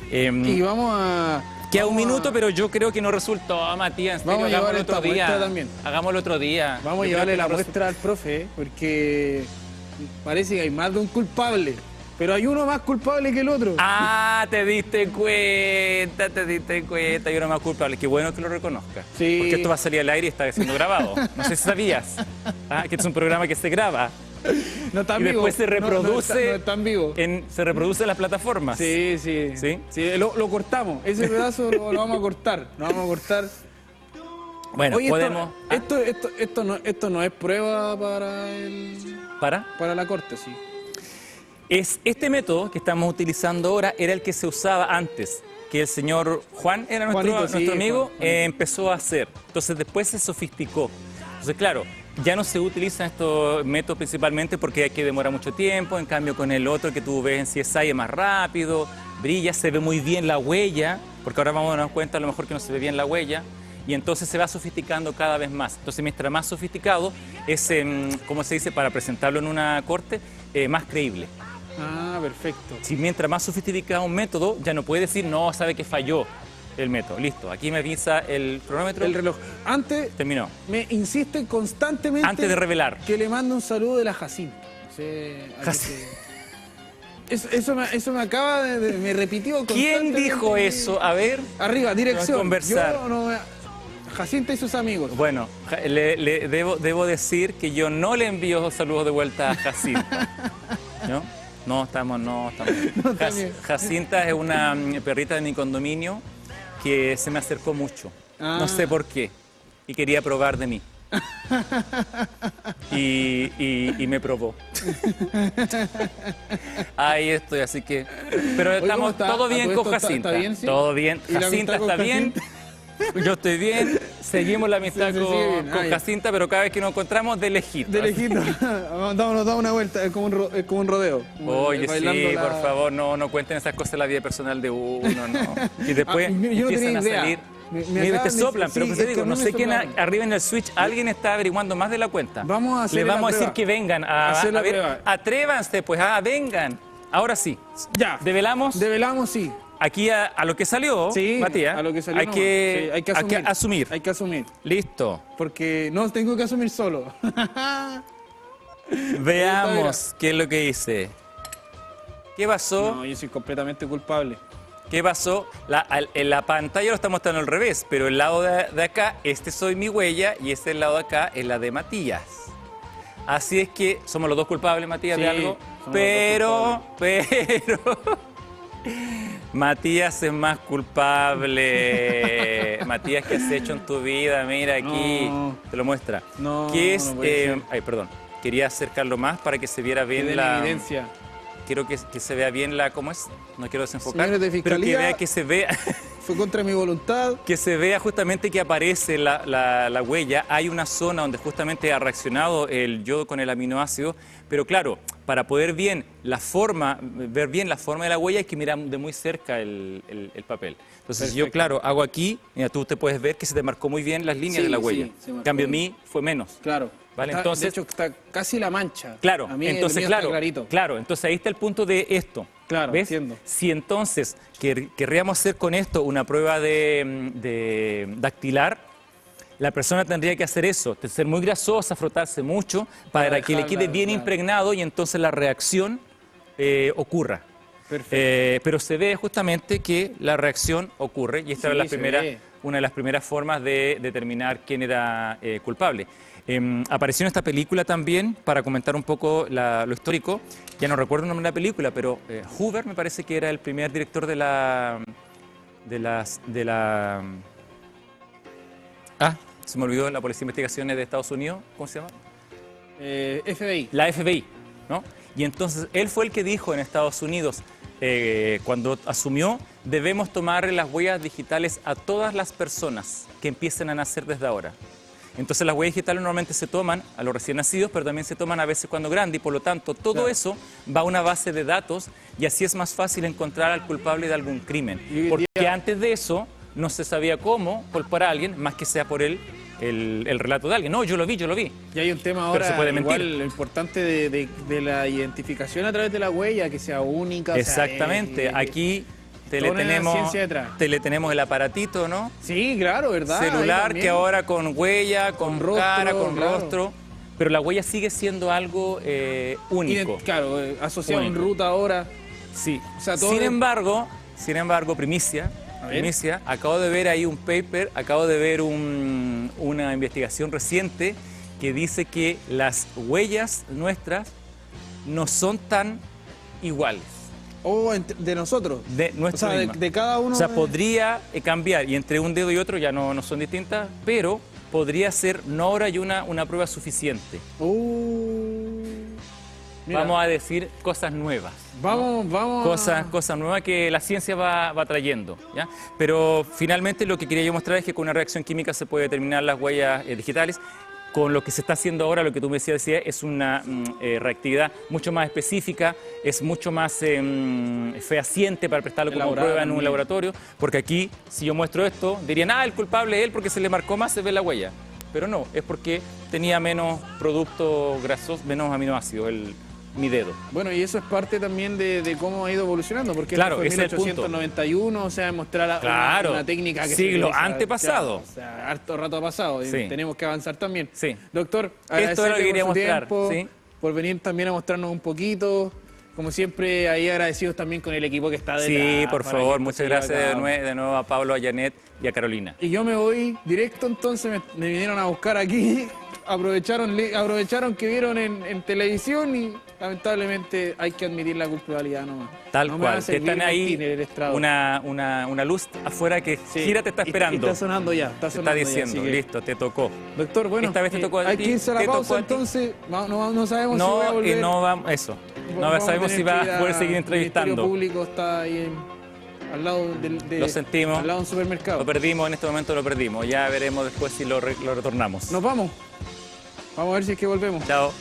Y vamos a... Queda un minuto, pero yo creo que no resultó, Matías. Vamos a llevar esta muestra también. Hagámoslo otro día. Vamos a llevarle la muestra al profe, porque parece que hay más de un culpable. Pero hay uno más culpable que el otro. Ah, te diste cuenta. Hay uno más culpable. Qué bueno que lo reconozca. Sí. Porque esto va a salir al aire y está siendo grabado. No sé si sabías. Que este es un programa que se graba. No está y vivo. después se reproduce. No están vivos. Se reproduce en las plataformas. Sí. Lo cortamos. Ese pedazo lo vamos a cortar. Lo vamos a cortar. Bueno, oye, podemos. Esto no es prueba para el. Para la corte, sí. Este método que estamos utilizando ahora era el que se usaba antes, que el señor Juan, era nuestro amigo, empezó a hacer. Entonces después se sofisticó. Entonces, claro, ya no se utilizan estos métodos principalmente porque hay que demorar mucho tiempo, en cambio con el otro que tú ves en CSI es más rápido, brilla, se ve muy bien la huella, porque ahora vamos a darnos cuenta a lo mejor que no se ve bien la huella, y entonces se va sofisticando cada vez más. Entonces, mientras más sofisticado es, ¿cómo se dice?, para presentarlo en una corte, más creíble. Ah, perfecto. Si mientras más sofisticado un método, ya no puede decir, no, sabe que falló el método. Listo, aquí me avisa el cronómetro. El reloj. Antes, terminó. Me insiste constantemente. Antes de revelar. Que le mando un saludo de la Jacinta. Eso me acaba me repitió constantemente. ¿Quién dijo eso? A ver. Arriba, dirección. Conversar. Jacinta y sus amigos. Bueno, debo decir que yo no le envío saludos de vuelta a Jacinta. ¿No? No estamos. Jacinta es una perrita de mi condominio que se me acercó mucho. No sé por qué. Y quería probar de mí. Y me probó. Ahí estoy, así que... Pero estamos todo bien con Jacinta. ¿Está bien, sí? Todo bien. Jacinta está bien. Yo estoy bien, seguimos la amistad con Jacinta, pero cada vez que nos encontramos, de lejito. De lejito. Nos da una vuelta, es como un rodeo. Oye, sí, por favor, no cuenten esas cosas en la vida personal de uno, no. Y después empiezan a salir. Mira, te soplan, pero te digo, no sé quién arriba en el switch, alguien está averiguando más de la cuenta. Le vamos a decir que vengan a ver, atrévanse, pues, vengan. Ahora sí. Ya. ¿Develamos? Develamos, sí. Aquí a lo que salió, sí, Matías, a lo que salió, hay que asumir. Hay que asumir. Listo. Porque no tengo que asumir solo. Veamos qué es lo que hice. ¿Qué pasó? No, yo soy completamente culpable. ¿Qué pasó? En la pantalla lo está mostrando al revés, pero el lado de acá, soy mi huella y el lado de acá es la de Matías. Así es que somos los dos culpables, Matías, de algo. Pero... Matías es más culpable. Matías, ¿qué has hecho en tu vida? Mira aquí, te lo muestra. ¿Qué es? Perdón, quería acercarlo más para que se viera bien la evidencia. Quiero que se vea bien ¿cómo es? No quiero desenfocar. Señores de Fiscalía, pero que vea que se vea. Fue contra mi voluntad. Que se vea justamente que aparece la huella. Hay una zona donde justamente ha reaccionado el yodo con el aminoácido. Pero claro, para poder ver bien la forma de la huella hay que mirar de muy cerca el papel. Entonces perfecto. Yo, claro, hago aquí, mira, tú te puedes ver que se te marcó muy bien las líneas de la huella. En cambio, a mí fue menos. Claro. ¿Vale? Entonces, de hecho, está casi la mancha. Claro, a mí entonces, claro, entonces ahí está el punto de esto. Claro, ¿ves? Entiendo. Si entonces querríamos hacer con esto una prueba de dactilar, la persona tendría que hacer eso, ser muy grasosa, frotarse mucho, para que le quede bien impregnado y entonces la reacción ocurra. Perfecto. Pero se ve justamente que la reacción ocurre y esta es una de las primeras formas de determinar quién era culpable. Apareció en esta película también, para comentar un poco lo histórico, ya no recuerdo el nombre de la película, pero Hoover me parece que era el primer director de la se me olvidó, la Policía de Investigaciones de Estados Unidos, ¿cómo se llama? FBI. La FBI, ¿no? Y entonces él fue el que dijo en Estados Unidos, cuando asumió, debemos tomar las huellas digitales a todas las personas que empiecen a nacer desde ahora. Entonces las huellas digitales normalmente se toman a los recién nacidos, pero también se toman a veces cuando grandes, y por lo tanto todo eso va a una base de datos y así es más fácil encontrar al culpable de algún crimen. Porque antes de eso no se sabía cómo culpar a alguien, más que sea por el relato de alguien. No, yo lo vi. Y hay un tema Pero ahora, se puede mentir. igual, lo importante de la identificación a través de la huella, que sea única. Exactamente, aquí te le tenemos el aparatito, ¿no? Sí, claro, ¿verdad? Celular que ahora con huella, con rostro, cara, con rostro. Pero la huella sigue siendo algo único. Claro, asociado en ruta ahora. Sí. O sea, todo Sin embargo, primicia, acabo de ver ahí un paper, acabo de ver una investigación reciente que dice que las huellas nuestras no son tan iguales. De nosotros. De nuestro de cada uno. O sea, podría cambiar, y entre un dedo y otro ya no son distintas, pero podría ser no ahora y una prueba suficiente. Vamos a decir cosas nuevas. Cosas nuevas que la ciencia va trayendo, ¿ya? Pero finalmente lo que quería yo mostrar es que con una reacción química se puede determinar las huellas digitales. Con lo que se está haciendo ahora, lo que tú me decías, es una reactividad mucho más específica, es mucho más fehaciente para prestarlo como prueba en un laboratorio, porque aquí, si yo muestro esto, dirían, el culpable es él porque se le marcó más, se ve la huella. Pero no, es porque tenía menos productos grasos, menos aminoácidos, mi dedo. Bueno, y eso es parte también de cómo ha ido evolucionando, porque claro, fue en ese es el 1891, o sea, mostrar una técnica que siglo antepasado. O sea, harto rato ha pasado, y tenemos que avanzar también. Sí. Doctor, esto es lo que quería mostrar, tiempo, por venir también a mostrarnos un poquito. Como siempre, ahí agradecidos también con el equipo que está detrás. Sí, por favor, muchas gracias de nuevo a Pablo, a Janet y a Carolina. Y yo me voy directo, entonces me vinieron a buscar aquí. Aprovecharon que vieron en televisión y lamentablemente hay que admitir la culpabilidad nomás. Tal cual, que están ahí una luz afuera que gira te está esperando. Y está sonando ya, está diciendo, listo, te tocó. Doctor, bueno, esta vez te tocó a ti. Hay que irse a la pausa, entonces no sabemos si voy a volver. No sabemos si va a poder seguir entrevistando. El Ministerio Público está ahí al lado lo sentimos. Al lado de un supermercado. Lo perdimos, en este momento lo perdimos. Ya veremos después si lo retornamos. Nos vamos. Vamos a ver si es que volvemos. Chao.